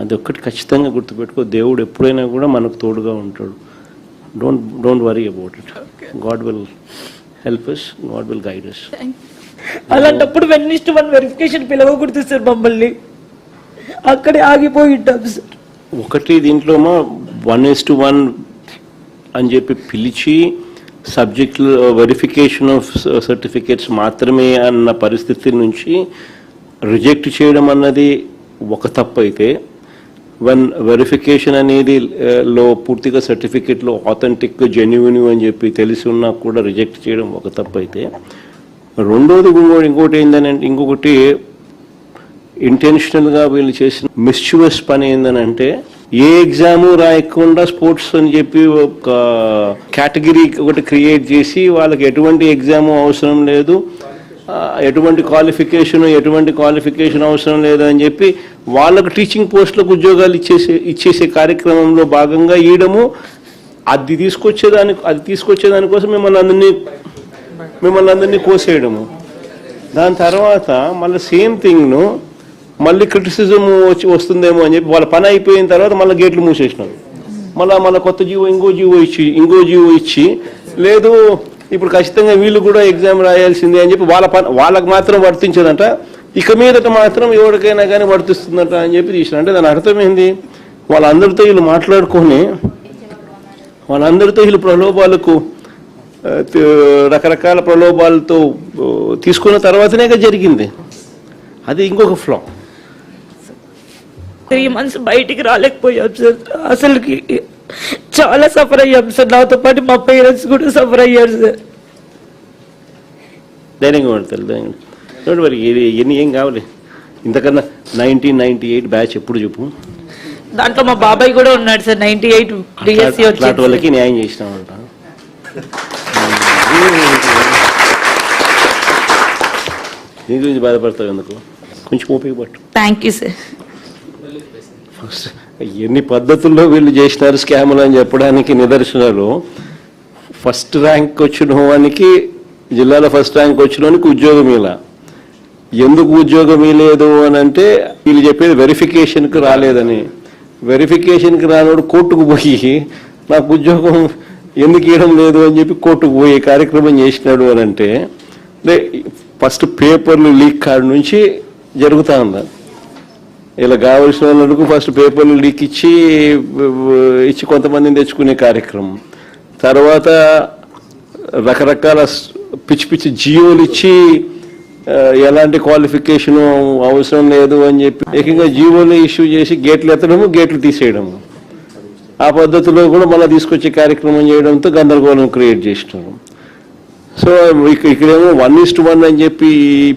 అది ఒక్కటి ఖచ్చితంగా గుర్తుపెట్టుకో. దేవుడు ఎప్పుడైనా కూడా మనకు తోడుగా ఉంటాడు. Don't worry about it. God will help us, God will guide us. అలాంటప్పుడు 1:1 వెరిఫికేషన్ పిలవకూడదు సార్, మమ్మల్ని అక్కడే ఆగిపోయి ఉంటాం సార్. ఒకటి దీంట్లో 1:1 అని చెప్పి పిలిచి సబ్జెక్ట్ వెరిఫికేషన్ ఆఫ్ సర్టిఫికేట్స్ మాత్రమే అన్న పరిస్థితి నుంచి రిజెక్ట్ చేయడం అన్నది ఒక తప్పు అయితే, వెరిఫికేషన్ అనేది లో పూర్తిగా సర్టిఫికేట్లో ఆథెంటిక్ జెన్యున్ అని చెప్పి తెలిసి ఉన్నా కూడా రిజెక్ట్ చేయడం ఒక తప్పు అయితే, రెండోది ఇంకోటి ఏంటంటే, ఇంకొకటి ఇంటెన్షనల్గా వీళ్ళు చేసిన మిస్చ్యూవస్ పని ఏంటంటే, ఏ ఎగ్జాము రాయకుండా స్పోర్ట్స్ అని చెప్పి ఒక కేటగిరీ ఒకటి క్రియేట్ చేసి వాళ్ళకి ఎటువంటి ఎగ్జాము అవసరం లేదు, ఎటువంటి క్వాలిఫికేషన్ అవసరం లేదు అని చెప్పి వాళ్ళకు టీచింగ్ పోస్టులకు ఉద్యోగాలు ఇచ్చేసే కార్యక్రమంలో భాగంగా ఇయడము, అది తీసుకొచ్చేదానికోసం మిమ్మల్ని అందరినీ కోసేయడము. దాని తర్వాత మళ్ళీ సేమ్ థింగ్ను మళ్ళీ క్రిటిసిజం వస్తుందేమో అని చెప్పి వాళ్ళ పని అయిపోయిన తర్వాత మళ్ళీ గేట్లు మూసేసినారు. మళ్ళీ కొత్త జీవో ఇంకో జీవో ఇచ్చి లేదు ఇప్పుడు ఖచ్చితంగా వీళ్ళు కూడా ఎగ్జామ్ రాయాల్సిందే అని చెప్పి వాళ్ళకి మాత్రం వర్తించదంట, ఇక మీదట మాత్రం ఎవరికైనా కానీ వర్తిస్తుందట అని చెప్పి తీసిన. అంటే దాని అర్థం ఏంది? వాళ్ళందరితో వీళ్ళు మాట్లాడుకొని వాళ్ళందరితో వీళ్ళు ప్రలోభాలకు రకరకాల ప్రలోభాలతో తీసుకున్న తర్వాతనే జరిగింది. అది ఇంకొక ఫ్లా. 3 months బయటికి రాలేకపోయాం సార్. అసలుకి చాలా సఫర్ అయ్యాం సార్. నాతో పాటు మా పేరెంట్స్ కూడా సఫర్ అయ్యారు సార్. ధైర్యంగా పడతారు, ధైర్యంగా. చూడండి మరి ఎన్ని ఏం కావాలి ఇంతకన్నా. 1998 బ్యాచ్ ఎప్పుడు చెప్పు. దాంట్లో మా బాబాయ్ కూడా ఉన్నాడు సార్. 98 డిఎస్సి అట్లాంటి వాళ్ళకి న్యాయం చేసినామంట. దీని గురించి బాధపడతావు ఎందుకు? కొంచెం ఓపిక పట్టు. Thank you sir. ఎన్ని పద్ధతుల్లో వీళ్ళు చేసినారు స్కాములు అని చెప్పడానికి నిదర్శనాలు. ఫస్ట్ ర్యాంక్ వచ్చిన వానికి, జిల్లాలో ఫస్ట్ ర్యాంక్ వచ్చిన వానికి ఉద్యోగం ఇలా. ఎందుకు ఉద్యోగం ఇవ్వలేదు అని అంటే వీళ్ళు చెప్పేది వెరిఫికేషన్కి రాలేదని. వెరిఫికేషన్కి రానోడు కోర్టుకు పోయి నాకు ఉద్యోగం ఎందుకు ఇవ్వడం లేదు అని చెప్పి కోర్టుకు పోయే కార్యక్రమం చేసినాడు అని అంటే ఫస్ట్ పేపర్లు లీక్ కాడి నుంచి జరుగుతూ ఉంది. ఇలా కావలసిన వాళ్ళకు ఫస్ట్ పేపర్లు లీక్ ఇచ్చి కొంతమందిని తెచ్చుకునే కార్యక్రమం, తర్వాత రకరకాల పిచ్చి జియోలు ఇచ్చి ఎలాంటి క్వాలిఫికేషన్ అవసరం లేదు అని చెప్పి ఏకంగా జీవోలు ఇష్యూ చేసి గేట్లు ఎత్తడము, గేట్లు తీసేయడము. ఆ పద్ధతిలో కూడా మళ్ళీ తీసుకొచ్చే కార్యక్రమం చేయడంతో గందరగోళం క్రియేట్ చేసినారు. సో ఇక్కడేమో 1:1 అని చెప్పి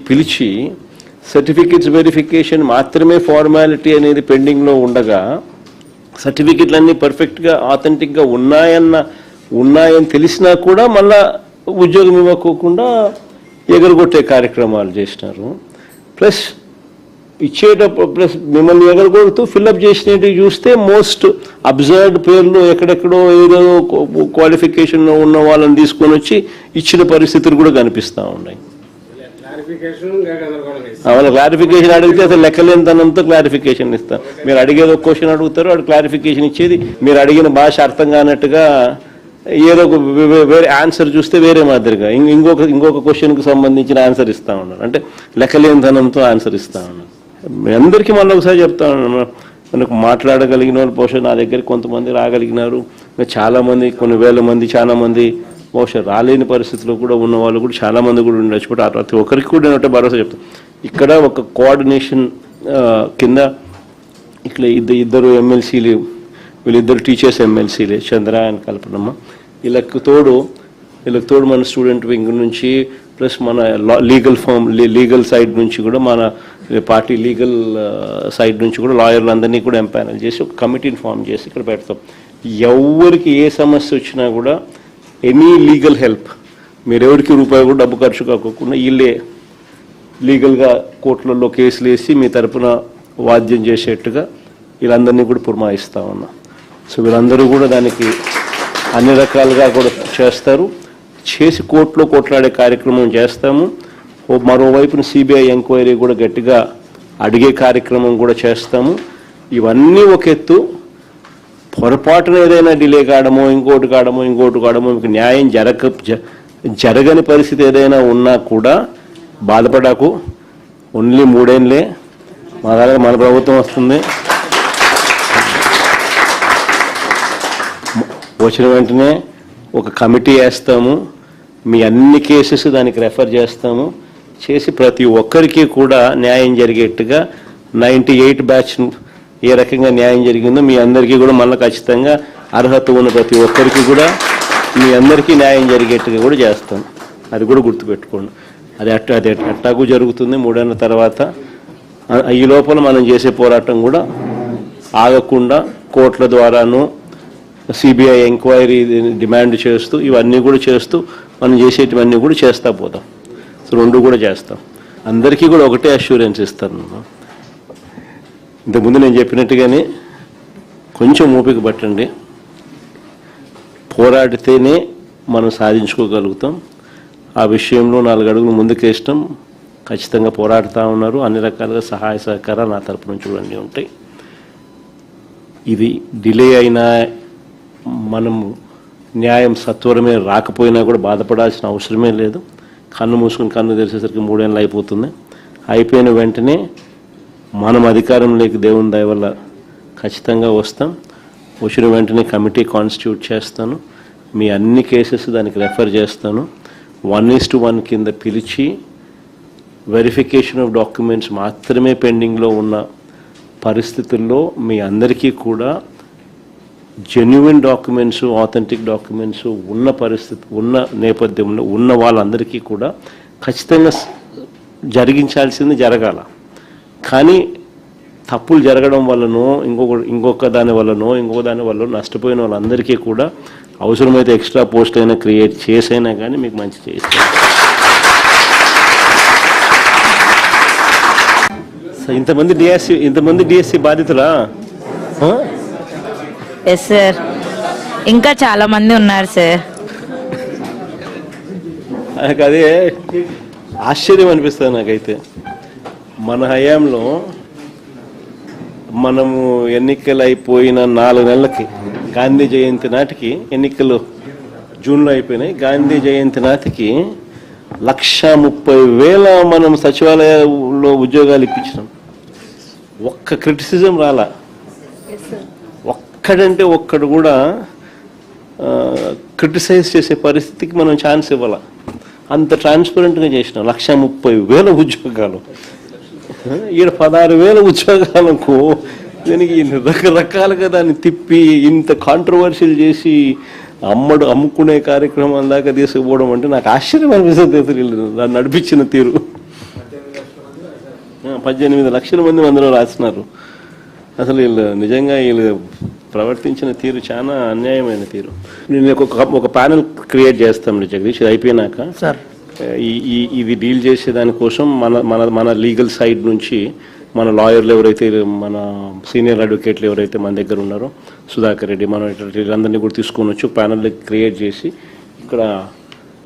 పిలిచి సర్టిఫికెట్స్ వెరిఫికేషన్ మాత్రమే ఫార్మాలిటీ అనేది పెండింగ్లో ఉండగా సర్టిఫికెట్లు అన్నీ పర్ఫెక్ట్గా ఆథెంటిక్గా ఉన్నాయని తెలిసినా కూడా మళ్ళా ఉద్యోగం ఇవ్వకోకుండా ఎగరగొట్టే కార్యక్రమాలు చేసినారు. ప్లస్ మిమ్మల్ని ఎగరగొడుతూ ఫిల్అప్ చేసినట్టు చూస్తే మోస్ట్ అబ్జర్వ్డ్ పేర్లు ఎక్కడెక్కడో ఏదో క్వాలిఫికేషన్ ఉన్న వాళ్ళని తీసుకొని వచ్చి ఇచ్చిన పరిస్థితులు కూడా కనిపిస్తూ ఉన్నాయి. వాళ్ళ క్లారిఫికేషన్ అడిగితే అసలు లెక్కలేనితనంతో క్లారిఫికేషన్ ఇస్తారు. మీరు అడిగేది ఒక క్వశ్చన్ అడుగుతారు, వాడు క్లారిఫికేషన్ ఇచ్చేది మీరు అడిగిన భాష అర్థం కానట్టుగా ఏదో ఒక వేరే ఆన్సర్ చూస్తే వేరే మాదిరిగా ఇంకొక క్వశ్చన్కి సంబంధించిన ఆన్సర్ ఇస్తా ఉన్నారు. అంటే లెక్కలేనితనంతో ఆన్సర్ ఇస్తా ఉన్నారు. మీ అందరికీ మళ్ళీ ఒకసారి చెప్తా ఉన్నాను, మనకు మాట్లాడగలిగిన వాళ్ళు బహుశా నా దగ్గరికి కొంతమంది రాగలిగినారు, చాలామంది కొన్ని వేల మంది చాలా మంది బహుశా రాలేని పరిస్థితిలో కూడా ఉన్న వాళ్ళు కూడా చాలామంది కూడా ఉండొచ్చు. బట్ ప్రతి ఒక్కరికి కూడా నేను భరోసా చెప్తాను. ఇక్కడ ఒక కోఆర్డినేషన్ కింద ఇక్కడ ఇద్దరు ఎమ్మెల్సీలు, వీళ్ళిద్దరు టీచర్స్ ఎమ్మెల్సీలే, చంద్ర అండ్ కల్పనమ్మ. వీళ్ళకి తోడు మన స్టూడెంట్ వింగ్ నుంచి ప్లస్ మన లీగల్ సైడ్ నుంచి కూడా మన పార్టీ లీగల్ సైడ్ నుంచి కూడా లాయర్లు అందరినీ కూడా ఎంపానల్ చేసి ఒక కమిటీని ఫామ్ చేసి ఇక్కడ పెడతాం. ఎవరికి ఏ సమస్య వచ్చినా కూడా ఎనీ లీగల్ హెల్ప్, మీరు ఎవరికి రూపాయి కూడా డబ్బు ఖర్చు కాకుండా వీళ్ళే లీగల్గా కోర్టులలో కేసులు వేసి మీ తరపున వాద్యం చేసేట్టుగా వీళ్ళందరినీ కూడా పురమాయిస్తూ ఉన్నాం. సో వీళ్ళందరూ కూడా దానికి అన్ని రకాలుగా కూడా చేస్తారు. చేసి కోర్టులో కొట్లాడే కార్యక్రమం చేస్తాము. మరోవైపున సిబిఐ ఎంక్వైరీ కూడా గట్టిగా అడిగే కార్యక్రమం కూడా చేస్తాము. ఇవన్నీ ఒక ఎత్తు. పొరపాటున ఏదైనా డిలే కావడమో ఇంకోటి కావడమో మీకు న్యాయం జరగని పరిస్థితి ఏదైనా ఉన్నా కూడా బాధపడకు. ఓన్లీ 3 ఏళ్ళే మన ప్రభుత్వం వస్తుంది. వచ్చిన వెంటనే ఒక కమిటీ వేస్తాము, మీ అన్ని కేసెస్ దానికి రెఫర్ చేస్తాము, చేసి ప్రతి ఒక్కరికి కూడా న్యాయం జరిగేట్టుగా 98 బ్యాచ్ ఏ రకంగా న్యాయం జరిగిందో మీ అందరికీ కూడా మళ్ళీ ఖచ్చితంగా అర్హత ఉన్న ప్రతి ఒక్కరికి కూడా మీ అందరికీ న్యాయం జరిగేట్టుగా కూడా చేస్తాం. అది కూడా గుర్తుపెట్టుకోండి. అది అట్టాಗೂ జరుగుతుంది 3 ఏళ్ళ తర్వాత. ఈ లోపల మనం చేసే పోరాటం కూడా ఆగకుండా కోర్టుల ద్వారాను సిబిఐ ఎంక్వైరీ డిమాండ్ చేస్తూ ఇవన్నీ కూడా చేస్తూ మనం చేసేటివన్నీ కూడా చేస్తూ పోతాం. సో 2 కూడా చేస్తాం. అందరికీ కూడా ఒకటే అష్యూరెన్స్ ఇస్తాను. ఇంతకుముందు నేను చెప్పినట్టుగానే కొంచెం ఓపిక పట్టండి. పోరాడితేనే మనం సాధించుకోగలుగుతాం. ఆ విషయంలో 4 అడుగులు ముందుకేస్తాం. ఖచ్చితంగా పోరాడుతూ ఉన్నారు. అన్ని రకాలుగా సహాయ సహకారాలు నా తరపు నుంచి కూడా అన్నీ ఉంటాయి. ఇది డిలే అయినా మనము న్యాయం సత్వరమే రాకపోయినా కూడా బాధపడాల్సిన అవసరమే లేదు. కన్ను మూసుకుని కన్ను తెరిచేసరికి 3 ఏళ్ళు అయిపోతుంది. అయిపోయిన వెంటనే మనం అధికారంలోకి దేవుని దయ వల్ల ఖచ్చితంగా వస్తాం. వచ్చిన వెంటనే కమిటీ కాన్స్టిట్యూట్ చేస్తాను. మీ అన్ని కేసెస్ దానికి రెఫర్ చేస్తాను. 1:1 కింద పిలిచి వెరిఫికేషన్ ఆఫ్ డాక్యుమెంట్స్ మాత్రమే పెండింగ్లో ఉన్న పరిస్థితుల్లో మీ అందరికీ కూడా జెన్యున్ డాక్యుమెంట్స్, ఆథెంటిక్ డాక్యుమెంట్స్ ఉన్న పరిస్థితి ఉన్న నేపథ్యంలో ఉన్న వాళ్ళందరికీ కూడా ఖచ్చితంగా జరిగించాల్సింది జరగాల. కానీ తప్పులు జరగడం వల్లనో ఇంకొక దాని వల్ల నష్టపోయిన వాళ్ళందరికీ కూడా అవసరమైతే ఎక్స్ట్రా పోస్ట్ అయినా క్రియేట్ చేసైనా కానీ మీకు మంచి చేస్తాను. ఇంతమంది డిఎస్సి బాధితులా? ఎస్ సార్, ఇంకా చాలా మంది ఉన్నారు సార్. నాకు అదే ఆశ్చర్యం అనిపిస్తుంది నాకైతే. మన హయాంలో మనము ఎన్నికలు అయిపోయిన 4 నెలలకి గాంధీ జయంతి నాటికి, ఎన్నికలు జూన్లో అయిపోయినాయి, గాంధీ జయంతి నాటికి 1,30,000 మనం సచివాలయంలో ఉద్యోగాలు ఇప్పించినాం. ఒక్క క్రిటిసిజం రాలా. ఒక్కడంటే ఒక్కడు కూడా క్రిటిసైజ్ చేసే పరిస్థితికి మనం ఛాన్స్ ఇవ్వాల. అంత ట్రాన్స్పరెంట్గా చేసినాం. 1,30,000 ఉద్యోగాలు, ఈడ 16,000 ఉద్యోగాలకు దీనికి రకరకాలుగా దాన్ని తిప్పి ఇంత కాంట్రవర్షియల్ చేసి అమ్ముకునే కార్యక్రమం దాకా తీసుకుపోవడం అంటే నాకు ఆశ్చర్యం అనిపిస్తుంది. దాన్ని నడిపించిన తీరు. 18 లక్షల మంది అందులో రాస్తున్నారు. అసలు నిజంగా వీళ్ళు ప్రవర్తించిన తీరు చాలా అన్యాయమైన తీరు. నేను ఒక ప్యానెల్ క్రియేట్ చేస్తాం జగదీష్, ఇది అయిపోయినాక. ఇది డీల్ చేసే దానికోసం మన లీగల్ సైడ్ నుంచి మన లాయర్లు ఎవరైతే, మన సీనియర్ అడ్వకేట్లు ఎవరైతే మన దగ్గర ఉన్నారో, సుధాకర్ రెడ్డి, మనం వీళ్ళందరినీ కూడా తీసుకొని వచ్చి ప్యానెల్ క్రియేట్ చేసి ఇక్కడ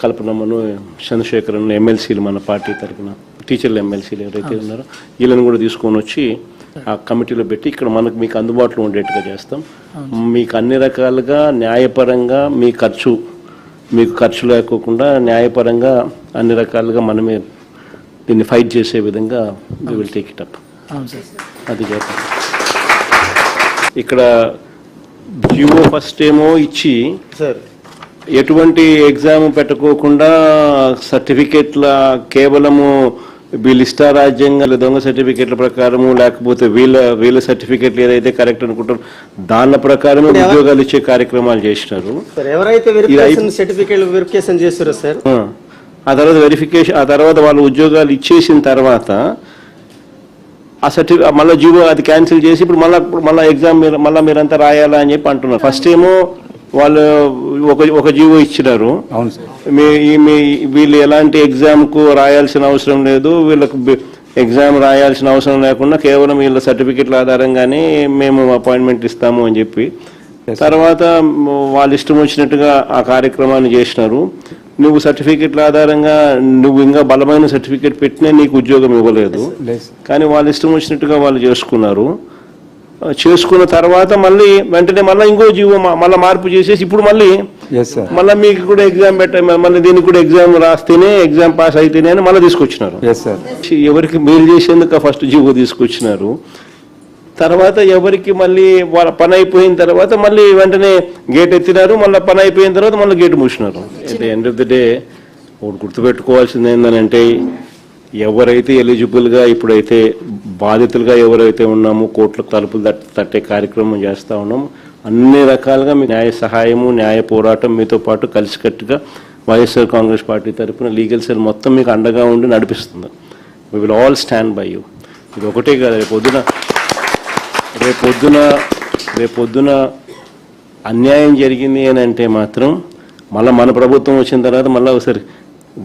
కల్పనమ్మను, చంద్రశేఖరన్, ఎమ్మెల్సీలు మన పార్టీ తరఫున టీచర్లు ఎమ్మెల్సీలు ఎవరైతే ఉన్నారో వీళ్ళని కూడా తీసుకొని వచ్చి ఆ కమిటీలో పెట్టి ఇక్కడ మీకు అందుబాటులో ఉండేట్టుగా చేస్తాం. మీకు అన్ని రకాలుగా న్యాయపరంగా మీకు ఖర్చు లేకోకుండా న్యాయపరంగా అన్ని రకాలుగా మనమే దీన్ని ఫైట్ చేసే విధంగా we will take it up. అది చేద్దాం. ఇక్కడ జియో ఫస్ట్ ఏమో ఇచ్చి ఎటువంటి ఎగ్జామ్ పెట్టుకోకుండా సర్టిఫికెట్ల కేవలము వీళ్ళ ఇష్టారాజ్యంగా దొంగ సర్టిఫికెట్ల ప్రకారము, లేకపోతే వీళ్ళ సర్టిఫికెట్లు ఏదైతే కరెక్ట్ అనుకుంటారో దాని ప్రకారమే ఉద్యోగాలు ఇచ్చే కార్యక్రమాలు చేసినారు. వెరిఫికేషన్ చేస్తారా సార్? ఆ తర్వాత వాళ్ళు ఉద్యోగాలు ఇచ్చేసిన తర్వాత ఆ సర్టిఫికెట్ మళ్ళీ జీవో అది క్యాన్సిల్ చేసి ఇప్పుడు మళ్ళీ ఎగ్జామ్ మీరంతా రాయాలా అని చెప్పి అంటున్నారు. ఫస్ట్ ఏమో వాళ్ళు ఒక జీవో ఇచ్చినారు. వీళ్ళు ఎలాంటి ఎగ్జామ్కు రాయాల్సిన అవసరం లేదు, వీళ్ళకు ఎగ్జామ్ రాయాల్సిన అవసరం లేకుండా కేవలం వీళ్ళ సర్టిఫికెట్ల ఆధారంగానే మేము అపాయింట్మెంట్ ఇస్తాము అని చెప్పి తర్వాత వాళ్ళ ఇష్టం వచ్చినట్టుగా ఆ కార్యక్రమాన్ని చేసినారు. నువ్వు సర్టిఫికెట్ల ఆధారంగా నువ్వు ఇంకా బలమైన సర్టిఫికెట్ పెట్టినా నీకు ఉద్యోగం ఇవ్వలేదు. కానీ వాళ్ళ ఇష్టం వచ్చినట్టుగా వాళ్ళు చేసుకున్న తర్వాత మళ్ళీ వెంటనే మళ్ళీ ఇంకో జీవో మళ్ళీ మార్పు చేసేసి ఇప్పుడు మళ్ళీ మీకు కూడా ఎగ్జామ్ మళ్ళీ దీనికి కూడా ఎగ్జామ్ రాస్తేనే, ఎగ్జామ్ పాస్ అయితేనే అని మళ్ళీ తీసుకొచ్చినారు. ఎవరికి మేలు చేసేందుకు ఫస్ట్ జీవో తీసుకొచ్చినారు. తర్వాత ఎవరికి మళ్ళీ వాళ్ళ పని అయిపోయిన తర్వాత మళ్ళీ వెంటనే గేట్ ఎత్తినారు. మళ్ళీ పని అయిపోయిన తర్వాత మళ్ళీ గేట్ మూసినారు. At the end of the day ఒకటి గుర్తుపెట్టుకోవాల్సింది ఏంటంటే, ఎవరైతే ఎలిజిబుల్గా ఇప్పుడైతే బాధితులుగా ఎవరైతే ఉన్నామో కోర్టులకు తలుపులు తట్టే కార్యక్రమం చేస్తూ ఉన్నాము. అన్ని రకాలుగా మీ న్యాయ సహాయము, న్యాయ పోరాటం మీతో పాటు కలిసికట్టుగా వైఎస్ఆర్ కాంగ్రెస్ పార్టీ తరఫున లీగల్ సెల్ మొత్తం మీకు అండగా ఉండి నడిపిస్తుంది. We will all stand by you. ఇది ఒకటే కాదు, రేపొద్దున అన్యాయం జరిగింది అని అంటే మాత్రం మళ్ళీ మన ప్రభుత్వం వచ్చిన తర్వాత మళ్ళీ ఒకసారి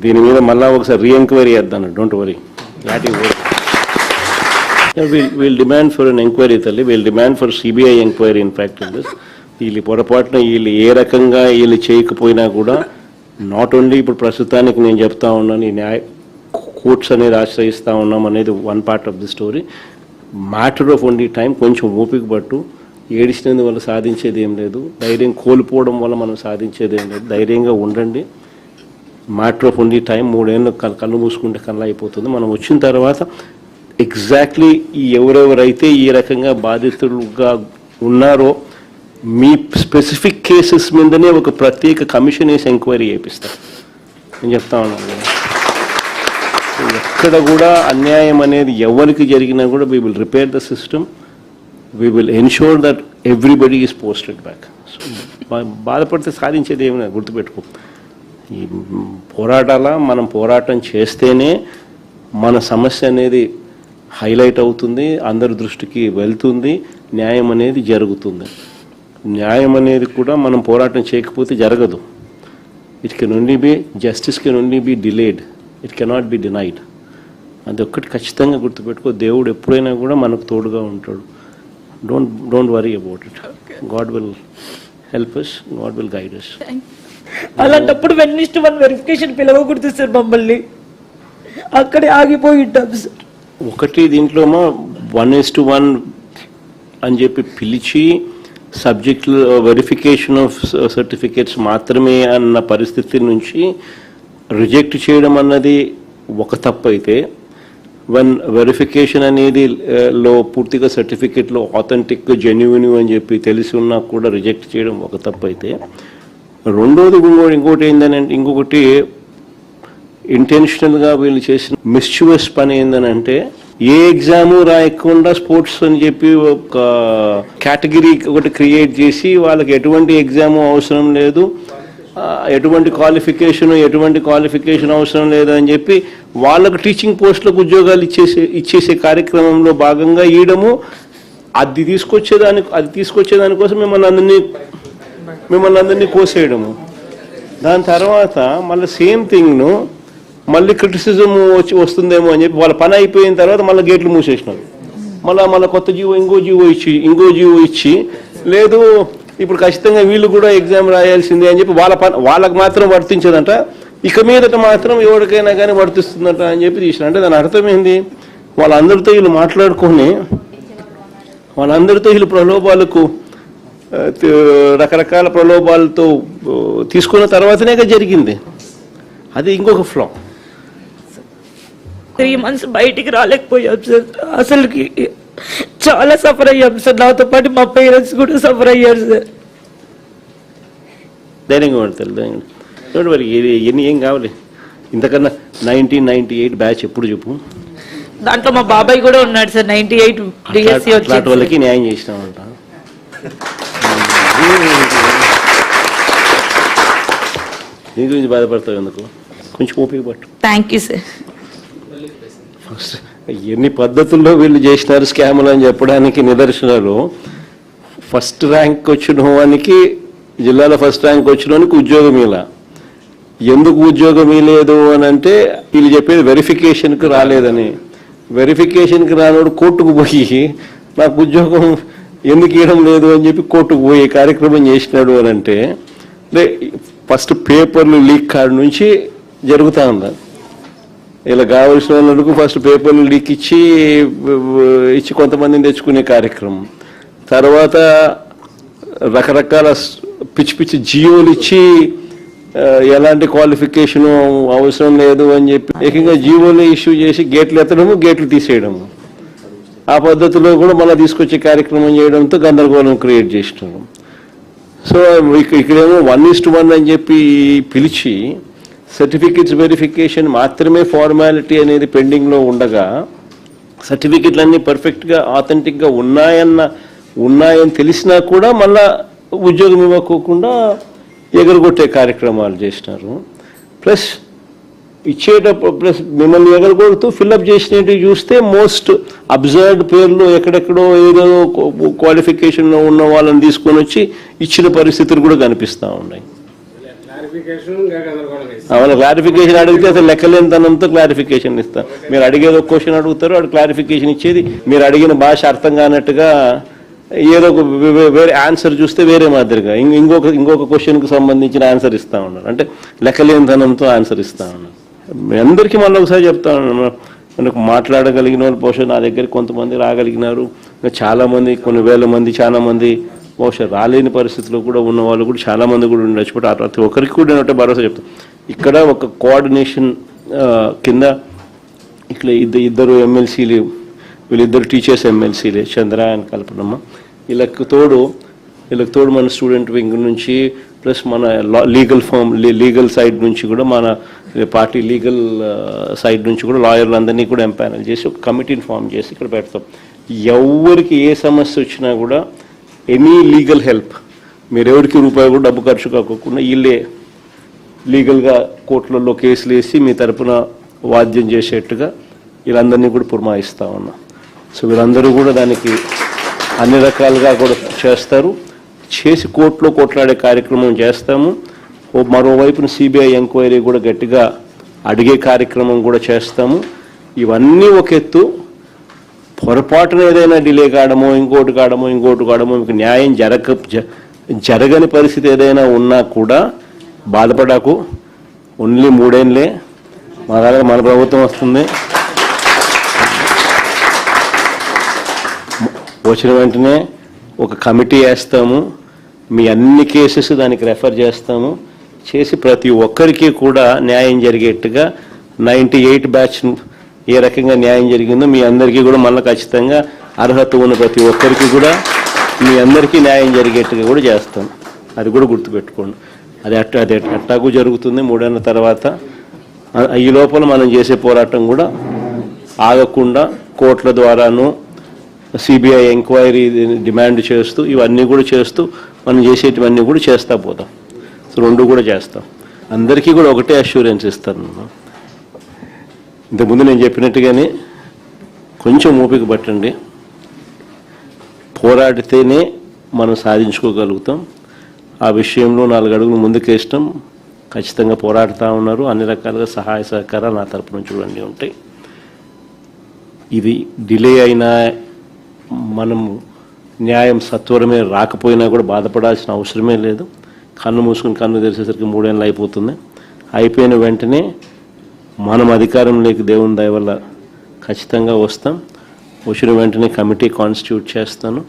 దీని మీద ఒకసారి రీఎంక్వైరీ చేద్దాం. Don't worry, we'll demand for an enquiry తల్లి, we'll demand for CBI enquiry. In fact వీళ్ళు పొరపాటున ఏ రకంగా చేయకపోయినా కూడా నాట్ ఓన్లీ ఇప్పుడు ప్రస్తుతానికి నేను చెప్తా ఉన్నాను, ఈ కోర్ట్స్ అనేది ఆశ్రయిస్తూ ఉన్నాం అనేది one part of the story. Matter of only time. కొంచెం ఓపిక పట్టు. ఏడిచినందువల్ల సాధించేది ఏం లేదు, ధైర్యం కోల్పోవడం వల్ల మనం సాధించేది ఏం లేదు. ధైర్యంగా ఉండండి. Matter of only time. 3 ఏళ్ళు కళ్ళు మూసుకుంటే కళ్ళు అయిపోతుంది. మనం వచ్చిన తర్వాత ఎగ్జాక్ట్లీ ఎవరెవరైతే ఈ రకంగా బాధితులుగా ఉన్నారో మీ స్పెసిఫిక్ కేసెస్ మీదనే ఒక ప్రత్యేక కమిషన్ వేసి ఎంక్వైరీ చేపిస్తారు. నేను చెప్తా ఉన్నాను కదా, ఎక్కడ కూడా అన్యాయం అనేది ఎవరికి జరిగినా కూడా we will repair the system. We will ensure that everybody is posted back. So బాధపడితే సాధించేది ఏమైనా గుర్తుపెట్టుకో. ఈ మనం పోరాటం చేస్తేనే మన సమస్య అనేది హైలైట్ అవుతుంది, అందరి దృష్టికి వెళ్తుంది, న్యాయం అనేది జరుగుతుంది. న్యాయం అనేది కూడా మనం పోరాటం చేయకపోతే జరగదు. It can only be justice can only be delayed, it cannot be denied. అదొక్కటి ఖచ్చితంగా గుర్తుపెట్టుకో. దేవుడు ఎప్పుడైనా కూడా మనకు తోడుగా ఉంటాడు. Don't worry about it. God will help us, God will guide us. అలాంటప్పుడు 1:1 వెరిఫికేషన్ పిలవకూడదు సార్, మమ్మల్ని అక్కడే ఆగిపోయి ఉంటాం సార్. ఒకటి దీంట్లోమో 1:1 అని చెప్పి పిలిచి సబ్జెక్ట్ వెరిఫికేషన్ ఆఫ్ సర్టిఫికేట్స్ మాత్రమే అన్న పరిస్థితి నుంచి రిజెక్ట్ చేయడం అన్నది ఒక తప్పు అయితే, వెరిఫికేషన్ అనేది లో పూర్తిగా సర్టిఫికేట్లో ఆథెంటిక్ జెన్యున్ అని చెప్పి తెలిసి ఉన్నా కూడా రిజెక్ట్ చేయడం ఒక తప్పు అయితే, రెండోది ఇంకోటి ఏంటంటే, ఇంకొకటి ఇంటెన్షనల్గా వీళ్ళు చేసిన మిస్చివస్ పని ఏంటంటే, ఏ ఎగ్జాము రాయకుండా స్పోర్ట్స్ అని చెప్పి ఒక కేటగిరీ ఒకటి క్రియేట్ చేసి వాళ్ళకి ఎటువంటి ఎగ్జాము అవసరం లేదు, ఎటువంటి క్వాలిఫికేషన్ అవసరం లేదు అని చెప్పి వాళ్ళకు టీచింగ్ పోస్టులకు ఉద్యోగాలు ఇచ్చేసే కార్యక్రమంలో భాగంగా ఇయడము, అది తీసుకొచ్చేదానికోసం మిమ్మల్ని అందరినీ కోసేయడము. దాని తర్వాత మళ్ళీ సేమ్ థింగ్ను మళ్ళీ క్రిటిసిజం వస్తుందేమో అని చెప్పి వాళ్ళ పని అయిపోయిన తర్వాత మళ్ళీ గేట్లు మూసేసినారు. మళ్ళీ కొత్త ఇంకో జీవో ఇచ్చి లేదు ఇప్పుడు ఖచ్చితంగా వీళ్ళు కూడా ఎగ్జామ్ రాయాల్సిందే అని చెప్పి వాళ్ళకు మాత్రం వర్తించదంట, ఇక మీదట మాత్రం ఎవరికైనా కానీ వర్తిస్తుందంట అని చెప్పి తీసిన. అంటే దాని అర్థమైంది, వాళ్ళందరితో వీళ్ళు మాట్లాడుకొని వీళ్ళు ప్రలోభాలకు రకరకాల ప్రలోభాలతో తీసుకున్న తర్వాతనే జరిగింది. అది ఇంకొక ఫ్లా. 3 months బయటికి రాలేకపోయాం సార్. అసలుకి చాలా సఫర్ అయ్యాం సార్. నాతో పాటు మా పేరెంట్స్ కూడా సఫర్ అయ్యారు సార్. ధైర్యంగా పడతారు. మరి ఏం కావాలి ఇంతకన్నా? 1998 బ్యాచ్ ఎప్పుడు చెప్పు. దాంట్లో మా బాబాయ్ కూడా ఉన్నాడు సార్. 98 డిఎస్సి అట్లాంటి వాళ్ళకి న్యాయం చేసినామంట. దీని గురించి బాధపడతావు ఎందుకు? కొంచెం ఓపిక పట్టు. Thank you sir. ఫస్ట్ ఎన్ని పద్ధతుల్లో వీళ్ళు చేసినారు స్కాములు అని చెప్పడానికి నిదర్శనాలు, ఫస్ట్ ర్యాంక్ వచ్చిన వానికి, జిల్లాలో ఫస్ట్ ర్యాంక్ వచ్చిన వానికి ఉద్యోగం ఇలా. ఎందుకు ఉద్యోగం ఇవ్వలేదు అని అంటే వీళ్ళు చెప్పేది వెరిఫికేషన్కి రాలేదని. వెరిఫికేషన్కి రానోడు కోర్టుకు పోయి నాకు ఉద్యోగం ఎందుకు ఇవ్వడం లేదు అని చెప్పి కోర్టుకు పోయి కార్యక్రమం చేసినాడు అని అంటే, ఫస్ట్ పేపర్లు లీక్ కాడ నుంచి జరుగుతూ ఉంది. ఇలా కావలసిన వాళ్ళకు ఫస్ట్ పేపర్లు లీక్ ఇచ్చి కొంతమందిని తెచ్చుకునే కార్యక్రమం, తర్వాత రకరకాల పిచ్చి జియోలు ఇచ్చి ఎలాంటి క్వాలిఫికేషను అవసరం లేదు అని చెప్పి ఏకంగా జీవోలు ఇష్యూ చేసి గేట్లు ఎత్తడము, గేట్లు తీసేయడము, ఆ పద్ధతిలో కూడా మళ్ళీ తీసుకొచ్చే కార్యక్రమం చేయడంతో గందరగోళం క్రియేట్ చేసినారు. సో ఇక్కడేమో 1:1 అని చెప్పి పిలిచి సర్టిఫికెట్స్ వెరిఫికేషన్ మాత్రమే ఫార్మాలిటీ అనేది పెండింగ్లో ఉండగా, సర్టిఫికెట్లన్నీ పర్ఫెక్ట్గా ఆథెంటిక్గా ఉన్నాయని తెలిసినా కూడా మళ్ళా ఉద్యోగం ఇవ్వకోకుండా ఎగరగొట్టే కార్యక్రమాలు చేసినారు. ప్లస్ ప్లస్ మిమ్మల్ని ఎగరగొడుతూ ఫిల్అప్ చేసినట్టు చూస్తే మోస్ట్ అబ్జర్వ్డ్ పేర్లు ఎక్కడెక్కడో ఏదో క్వాలిఫికేషన్లో ఉన్న వాళ్ళని తీసుకొని వచ్చి ఇచ్చిన పరిస్థితులు కూడా కనిపిస్తూ ఉన్నాయి. అవును, క్లారిఫికేషన్ అడిగితే అసలు లెక్కలేనితనంతో క్లారిఫికేషన్ ఇస్తాం. మీరు అడిగేది ఒక క్వశ్చన్ అడుగుతారు, వాడు క్లారిఫికేషన్ ఇచ్చేది మీరు అడిగిన భాష అర్థం కానట్టుగా ఏదో ఒక వేరే ఆన్సర్ చూస్తే వేరే మాదిరిగా ఇంకొక క్వశ్చన్కి సంబంధించిన ఆన్సర్ ఇస్తా ఉన్నారు. అంటే లెక్కలేనితనంతో ఆన్సర్ ఇస్తా ఉన్నారు. మీ అందరికీ మళ్ళీ ఒకసారి చెప్తాను, మనకు మాట్లాడగలిగిన వాళ్ళు బహుశా నా దగ్గర కొంతమంది రాగలిగినారు, ఇంకా చాలామంది కొన్ని వేల మంది చాలా మంది బహుశా రాలేని పరిస్థితిలో కూడా ఉన్న వాళ్ళు కూడా చాలామంది కూడా ఉండొచ్చు. బట్ ప్రతి ఒక్కరికి కూడా నేను ఒకటే భరోసా చెప్తాను, ఇక్కడ ఒక కోఆర్డినేషన్ కింద ఇక్కడ ఇద్దరు ఎమ్మెల్సీలు, వీళ్ళిద్దరు టీచర్స్ ఎమ్మెల్సీలే, చంద్ర అండ్ కల్పనమ్మ. వీళ్ళకి తోడు మన స్టూడెంట్ వింగ్ నుంచి ప్లస్ మన లీగల్ సైడ్ నుంచి కూడా మన పార్టీ లీగల్ సైడ్ నుంచి కూడా లాయర్లందరినీ కూడా ఎంపానల్ చేసి ఒక కమిటీని ఫామ్ చేసి ఇక్కడ పెడతాం. ఎవరికి ఏ సమస్య వచ్చినా కూడా ఎనీ లీగల్ హెల్ప్, మీరు ఎవరికి రూపాయి కూడా డబ్బు ఖర్చు కాకుండా వీళ్ళే లీగల్గా కోర్టులలో కేసులు వేసి మీ తరపున వాద్యం చేసేట్టుగా వీళ్ళందరినీ కూడా పురమాయిస్తూ ఉన్నాం. సో వీళ్ళందరూ కూడా దానికి అన్ని రకాలుగా కూడా చేస్తారు, చేసి కోర్టులో కొట్లాడే కార్యక్రమం చేస్తాము. మరోవైపున సిబిఐ ఎంక్వైరీ కూడా గట్టిగా అడిగే కార్యక్రమం కూడా చేస్తాము. ఇవన్నీ ఒక ఎత్తు, పొరపాటున ఏదైనా డిలే కావడమో ఇంకోటి కావడమో మీకు న్యాయం జరగని పరిస్థితి ఏదైనా ఉన్నా కూడా బాధపడకు. ఓన్లీ 3 ఏళ్ళే మన ప్రభుత్వం వస్తుంది, వచ్చిన వెంటనే ఒక కమిటీ వేస్తాము, మీ అన్ని కేసెస్ దానికి రెఫర్ చేస్తాము, చేసి ప్రతి ఒక్కరికి కూడా న్యాయం జరిగేట్టుగా 98 బ్యాచ్ ఏ రకంగా న్యాయం జరిగిందో మీ అందరికీ కూడా మళ్ళీ ఖచ్చితంగా అర్హత ఉన్న ప్రతి ఒక్కరికి కూడా మీ అందరికీ న్యాయం జరిగేట్టుగా కూడా చేస్తాం. అది కూడా గుర్తుపెట్టుకోండి. అది అట్టాగు జరుగుతుంది 3 ఏళ్ళ తర్వాత. ఈ లోపల మనం చేసే పోరాటం కూడా ఆగకుండా కోర్టుల ద్వారాను సిబిఐ ఎంక్వైరీ డిమాండ్ చేస్తూ ఇవన్నీ కూడా చేస్తూ మనం చేసేటివన్నీ కూడా చేస్తా పోతాం. సో 2 కూడా చేస్తాం. అందరికీ కూడా ఒకటే అష్యూరెన్స్ ఇస్తాను. ఇంతకుముందు నేను చెప్పినట్టుగానే కొంచెం ఓపిక పట్టండి, పోరాడితేనే మనం సాధించుకోగలుగుతాం. ఆ విషయంలో 4 అడుగులు ముందుకేస్తాం, ఖచ్చితంగా పోరాడుతూ ఉన్నారు. అన్ని రకాలుగా సహాయ సహకారాలు నా తరపు నుంచి కూడా అన్నీ ఉంటాయి. ఇది డిలే అయినా మనము న్యాయం సత్వరమే రాకపోయినా కూడా బాధపడాల్సిన అవసరమే లేదు. కన్ను మూసుకుని కన్ను తెరిచేసరికి 3 ఏళ్ళు అయిపోతుంది. అయిపోయిన వెంటనే మనం అధికారంలోకి దేవుని దయ వల్ల ఖచ్చితంగా వస్తాం. వచ్చిన వెంటనే కమిటీ కాన్స్టిట్యూట్ చేస్తాను,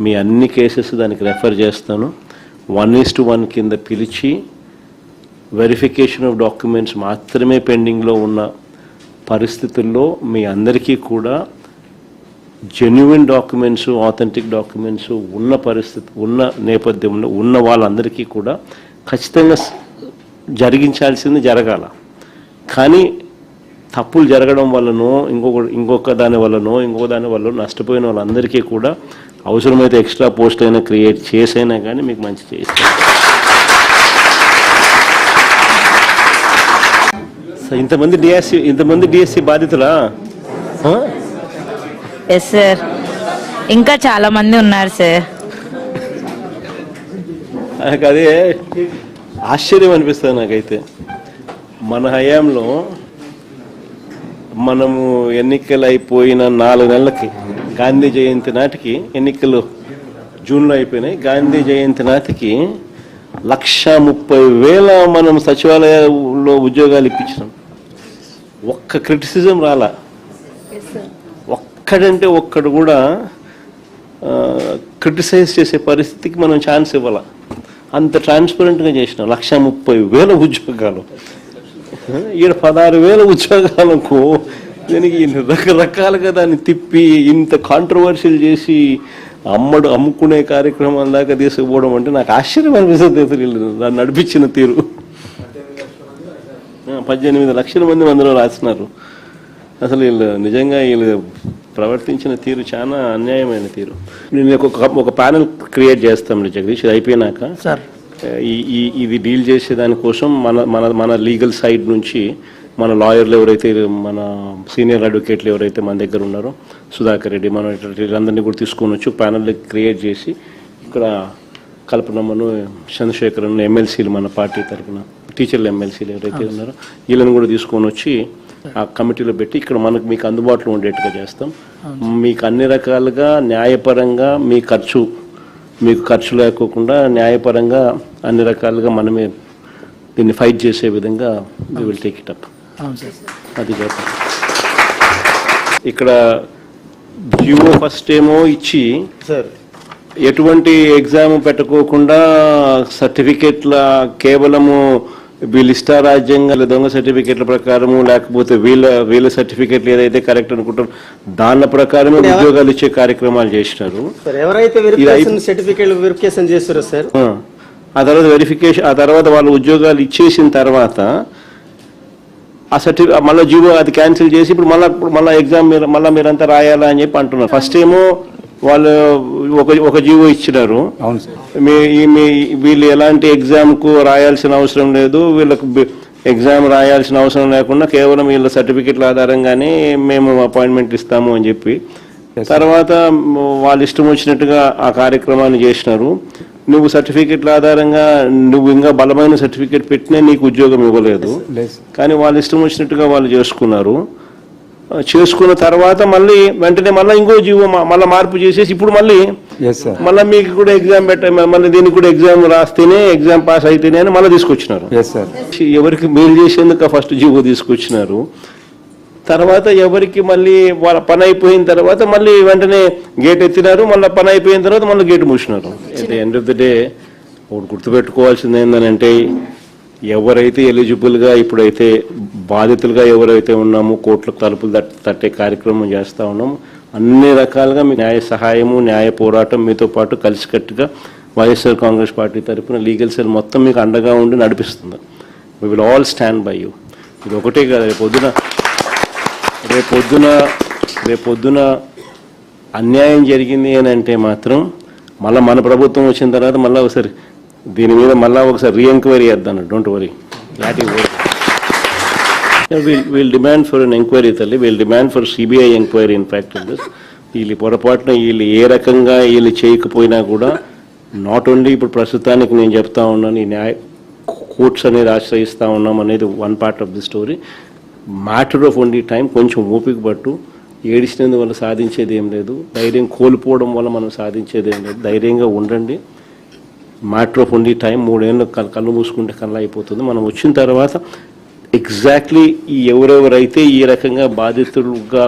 మీ అన్ని కేసెస్ దానికి రెఫర్ చేస్తాను. 1:1 కింద పిలిచి వెరిఫికేషన్ ఆఫ్ డాక్యుమెంట్స్ మాత్రమే పెండింగ్లో ఉన్న పరిస్థితుల్లో మీ అందరికీ కూడా జెన్యున్ డాక్యుమెంట్స్, ఆథెంటిక్ డాక్యుమెంట్స్ ఉన్న పరిస్థితి ఉన్న నేపథ్యంలో ఉన్న వాళ్ళందరికీ కూడా ఖచ్చితంగా జరిగించాల్సింది జరగాల. కానీ తప్పులు జరగడం వల్లనో ఇంకొక దాని వల్లనో నష్టపోయిన వాళ్ళందరికీ కూడా అవసరమైతే ఎక్స్ట్రా పోస్ట్ అయినా క్రియేట్ చేసైనా కానీ మీకు మంచి చేస్తాం. ఇంతమంది డిఎస్సి బాధితులా? ఎస్ సార్, ఇంకా చాలా మంది ఉన్నారు సార్. నాకు అదే ఆశ్చర్యం అనిపిస్తుంది నాకైతే. మన హయాంలో మనము ఎన్నికలు అయిపోయిన 4 నెలలకి గాంధీ జయంతి నాటికి, ఎన్నికలు జూన్లో అయిపోయినాయి, గాంధీ జయంతి నాటికి 130,000 మనం సచివాలయంలో ఉద్యోగాలు ఇప్పించినాం. ఒక్క క్రిటిసిజం రాలా, ఒక్కడంటే ఒక్కడు కూడా క్రిటిసైజ్ చేసే పరిస్థితికి మనం ఛాన్స్ ఇవ్వాల. అంత ట్రాన్స్పరెంట్గా చేసినాం. 130,000 ఉద్యోగాలు, ఈడ 16,000 ఉద్యోగాలకు దీనికి రకరకాలుగా దాన్ని తిప్పి ఇంత కాంట్రవర్షియల్ చేసి అమ్ముకునే కార్యక్రమం దాకా తీసుకుపోవడం అంటే నాకు ఆశ్చర్యం అనిపిస్తుంది. దాన్ని నడిపించిన తీరు. 18 లక్షల మంది అందులో రాసినారు. అసలు నిజంగా ప్రవర్తించిన తీరు చాలా అన్యాయమైన తీరు. నేను ఒక ప్యానెల్ క్రియేట్ చేస్తాం జగదీష్, ఇది అయిపోయినాక ఇది డీల్ చేసే దానికోసం మన లీగల్ సైడ్ నుంచి మన లాయర్లు ఎవరైతే, మన సీనియర్ అడ్వకేట్లు ఎవరైతే మన దగ్గర ఉన్నారో, సుధాకర్ రెడ్డి, మన వీళ్ళందరినీ కూడా తీసుకొని వచ్చి ప్యానెల్ క్రియేట్ చేసి ఇక్కడ కల్పనమ్మను, చంద్రశేఖరన్ ఎమ్మెల్సీలు, మన పార్టీ తరఫున టీచర్లు ఎమ్మెల్సీలు ఎవరైతే ఉన్నారో వీళ్ళని కూడా తీసుకొని వచ్చి ఆ కమిటీలో పెట్టి ఇక్కడ మీకు అందుబాటులో ఉండేట్టుగా చేస్తాం. మీకు అన్ని రకాలుగా న్యాయపరంగా మీకు ఖర్చు లేకోకుండా న్యాయపరంగా అన్ని రకాలుగా మనమే దీన్ని ఫైట్ చేసే విధంగా we will take it up. అవును సార్. అది చెప్పండి. ఇక్కడ జియో ఫస్ట్ ఏమో ఇచ్చి సార్ ఎటువంటి ఎగ్జామ్ పెట్టుకోకుండా సర్టిఫికేట్ల కేవలము వీళ్ళ ఇష్టారాజ్యంగా దొంగ సర్టిఫికేట్ల ప్రకారము లేకపోతే వీళ్ళ సర్టిఫికేట్లు ఏదైతే కరెక్ట్ అనుకుంటారో దాని ప్రకారమే ఉద్యోగాలు ఇచ్చే కార్యక్రమాలు చేసినారు. సార్ ఎవరైతే సర్టిఫికేట్ వెరిఫికేషన్ చేస్తారో సార్ ఆ తర్వాత వెరిఫికేషన్, ఆ తర్వాత వాళ్ళు ఉద్యోగాలు ఇచ్చేసిన తర్వాత ఆ సర్టిఫికేట్ మళ్ళీ జీవో అది క్యాన్సిల్ చేసి ఇప్పుడు మళ్ళీ ఎగ్జామ్ మీరంతా రాయాలా అని చెప్పి అంటున్నారు. ఫస్ట్ ఏమో వాళ్ళు ఒక జీవో ఇచ్చినారు, వీళ్ళు ఎలాంటి ఎగ్జామ్కు రాయాల్సిన అవసరం లేదు, వీళ్ళకు ఎగ్జామ్ రాయాల్సిన అవసరం లేకుండా కేవలం వీళ్ళ సర్టిఫికెట్ల ఆధారంగానే మేము అపాయింట్మెంట్ ఇస్తాము అని చెప్పి తర్వాత వాళ్ళు ఇష్టం వచ్చినట్టుగా ఆ కార్యక్రమాన్ని చేసినారు. నువ్వు సర్టిఫికెట్ల ఆధారంగా నువ్వు ఇంకా బలమైన సర్టిఫికెట్ పెట్టినా నీకు ఉద్యోగం ఇవ్వలేదు, కానీ వాళ్ళు ఇష్టం వచ్చినట్టుగా వాళ్ళు చేసుకున్న తర్వాత మళ్ళీ వెంటనే మళ్ళీ ఇంకో జీవో మళ్ళీ మార్పు చేసేసి ఇప్పుడు మళ్ళీ మీకు కూడా ఎగ్జామ్ మళ్ళీ దీనికి కూడా ఎగ్జామ్ రాస్తేనే ఎగ్జామ్ పాస్ అయితేనే అని మళ్ళీ తీసుకొచ్చినారు. ఎవరికి మేలు చేసేందుకు ఫస్ట్ జీవో తీసుకొచ్చినారు. తర్వాత ఎవరికి మళ్ళీ వాళ్ళ పని అయిపోయిన తర్వాత మళ్ళీ వెంటనే గేట్ ఎత్తినారు, మళ్ళీ పని అయిపోయిన తర్వాత మళ్ళీ గేట్ మూసినారు. At the end of the day ఒకటి గుర్తుపెట్టుకోవాల్సింది ఏంటంటే ఎవరైతే ఎలిజిబుల్గా ఇప్పుడైతే బాధితులుగా ఎవరైతే ఉన్నామో కోర్టులకు తలుపులు తట్టే కార్యక్రమం చేస్తూ ఉన్నాము, అన్ని రకాలుగా మీ న్యాయ సహాయము న్యాయ పోరాటం మీతో పాటు కలిసికట్టుగా వైఎస్ఆర్ కాంగ్రెస్ పార్టీ తరఫున లీగల్ సెల్ మొత్తం మీకు అండగా ఉండి నడిపిస్తుంది. We will all stand by you. ఇది ఒకటే కాదు, రేపొద్దున అన్యాయం జరిగింది అని అంటే మాత్రం మళ్ళీ మన ప్రభుత్వం వచ్చిన తర్వాత మళ్ళీ ఒకసారి దీని మీద మళ్ళీ ఒకసారి రీఎంక్వైరీ చేద్దాం. Don't worry, we'll demand for an enquiry తల్లి, we'll demand for CBI enquiry. In fact వీళ్ళు పొరపాటున వీళ్ళు ఏ రకంగా వీళ్ళు చేయకపోయినా కూడా నాట్ ఓన్లీ ఇప్పుడు ప్రస్తుతానికి నేను చెప్తా ఉన్నాను ఈ న్యాయ కోర్ట్స్ అనేది ఆశ్రయిస్తూ ఉన్నాం అనేది one part of the story. Matter of only time. కొంచెం ఓపిక పట్టు, ఏడిచినందువల్ల సాధించేది ఏం లేదు, ధైర్యం కోల్పోవడం వల్ల మనం సాధించేది ఏం లేదు. ధైర్యంగా ఉండండి. Matter of only time. 3 ఏళ్ళు కళ్ళు మూసుకుంటే కళ్ళు అయిపోతుంది. మనం వచ్చిన తర్వాత ఎగ్జాక్ట్లీ ఎవరెవరైతే ఈ రకంగా బాధితులుగా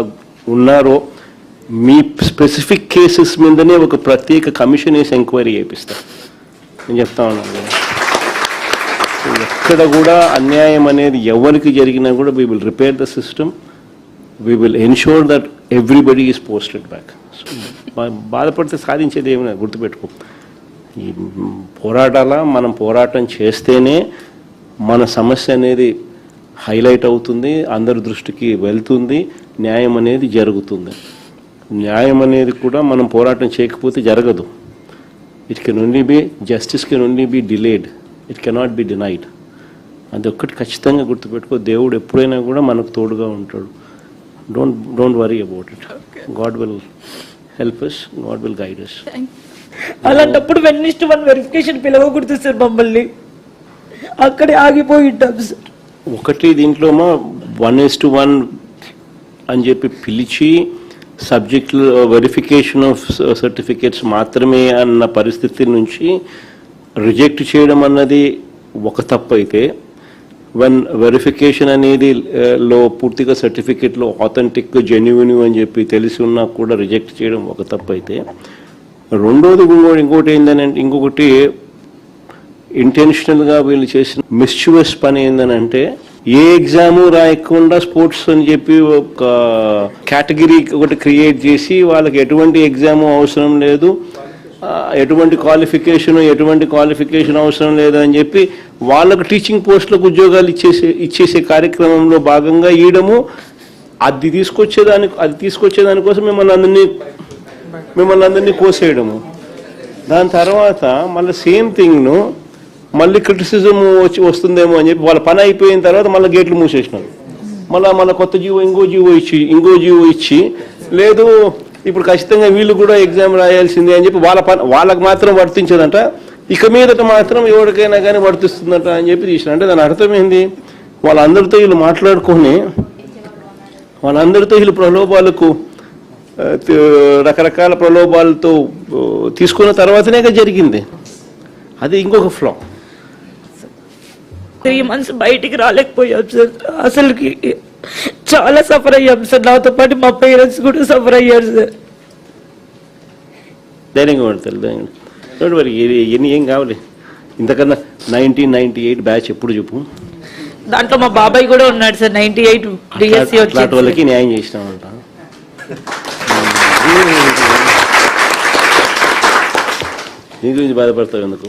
ఉన్నారో మీ స్పెసిఫిక్ కేసెస్ మీదనే ఒక ప్రత్యేక కమిషన్ వేసి ఎంక్వైరీ చేపిస్తారు. నేను చెప్తా ఉన్నాను, ఎక్కడ కూడా అన్యాయం అనేది ఎవరికి జరిగినా కూడా we will repair the system, we will ensure that everybody is posted back. బాధపడితే సాధించేది ఏమైనా గుర్తుపెట్టుకో. ఈ మనం పోరాటం చేస్తేనే మన సమస్య అనేది హైలైట్ అవుతుంది, అందరి దృష్టికి వెళ్తుంది, న్యాయం అనేది జరుగుతుంది. న్యాయం అనేది కూడా మనం పోరాటం చేయకపోతే జరగదు. It can only be justice can only be delayed, it cannot be denied. అది ఒక్కటి ఖచ్చితంగా గుర్తుపెట్టుకో. దేవుడు ఎప్పుడైనా కూడా మనకు తోడుగా ఉంటాడు. Don't worry about it. God will help us, God will guide us. అలాంటప్పుడు 1:1 వెరిఫికేషన్ పిలవకూడదు సార్, మమ్మల్ని అక్కడే ఆగిపోయి ఉంటాం సార్. ఒకటి దీంట్లో 1:1 అని చెప్పి పిలిచి సబ్జెక్ట్ వెరిఫికేషన్ ఆఫ్ సర్టిఫికేట్స్ మాత్రమే అన్న పరిస్థితి నుంచి రిజెక్ట్ చేయడం అన్నది ఒక తప్పు అయితే, వెరిఫికేషన్ అనేది లో పూర్తిగా సర్టిఫికేట్లో ఆథెంటిక్ జెన్యున్ అని చెప్పి తెలిసి ఉన్నా కూడా రిజెక్ట్ చేయడం ఒక తప్పు అయితే, రెండోది ఇంకోటి ఏంటంటే ఇంకొకటి ఇంటెన్షనల్గా వీళ్ళు చేసిన మిస్చ్యూవస్ పని ఏంటంటే ఏ ఎగ్జాము రాయకుండా స్పోర్ట్స్ అని చెప్పి ఒక కేటగిరీ ఒకటి క్రియేట్ చేసి వాళ్ళకి ఎటువంటి ఎగ్జాము అవసరం లేదు, ఎటువంటి క్వాలిఫికేషన్ అవసరం లేదు అని చెప్పి వాళ్ళకు టీచింగ్ పోస్టులకు ఉద్యోగాలు ఇచ్చేసే కార్యక్రమంలో భాగంగా ఇయడము, అది తీసుకొచ్చేదానికోసం మిమ్మల్ని అందరినీ కోసేయడము. దాని తర్వాత మళ్ళీ సేమ్ థింగ్ను మళ్ళీ క్రిటిసిజం వస్తుందేమో అని చెప్పి వాళ్ళ పని అయిపోయిన తర్వాత మళ్ళీ గేట్లు మూసేసినారు. మళ్ళీ కొత్త ఇంకో జీవో ఇచ్చి లేదు ఇప్పుడు ఖచ్చితంగా వీళ్ళు కూడా ఎగ్జామ్ రాయాల్సిందే అని చెప్పి వాళ్ళకి మాత్రం వర్తించదంట, ఇక మీదట మాత్రం ఎవరికైనా కానీ వర్తిస్తుందట అని చెప్పి తీసిన. అంటే దాని అర్థం ఏంది? వాళ్ళందరితో వీళ్ళు మాట్లాడుకొని వీళ్ళు ప్రలోభాలకు రకరకాల ప్రలోభాలతో తీసుకున్న తర్వాతనే జరిగింది. అది ఇంకొక ఫ్లా. 3 months బయటికి రాలేకపోయాం సార్. అసలుకి చాలా సఫర్ అయ్యాం సార్. నాతో పాటు మా పేరెంట్స్ కూడా సఫర్ అయ్యారు సార్. ధైర్యంగా పడతారు, ధైర్యంగా. చూడండి మరి ఎన్ని ఏం కావాలి ఇంతకన్నా. 1998 బ్యాచ్ ఎప్పుడు చెప్పు. దాంట్లో మా బాబాయ్ కూడా ఉన్నాడు సార్. 98 డిఎస్సి అట్లాంటి వాళ్ళకి న్యాయం చేసినామంట. నీ గురించి బాధపడతావు ఎందుకు,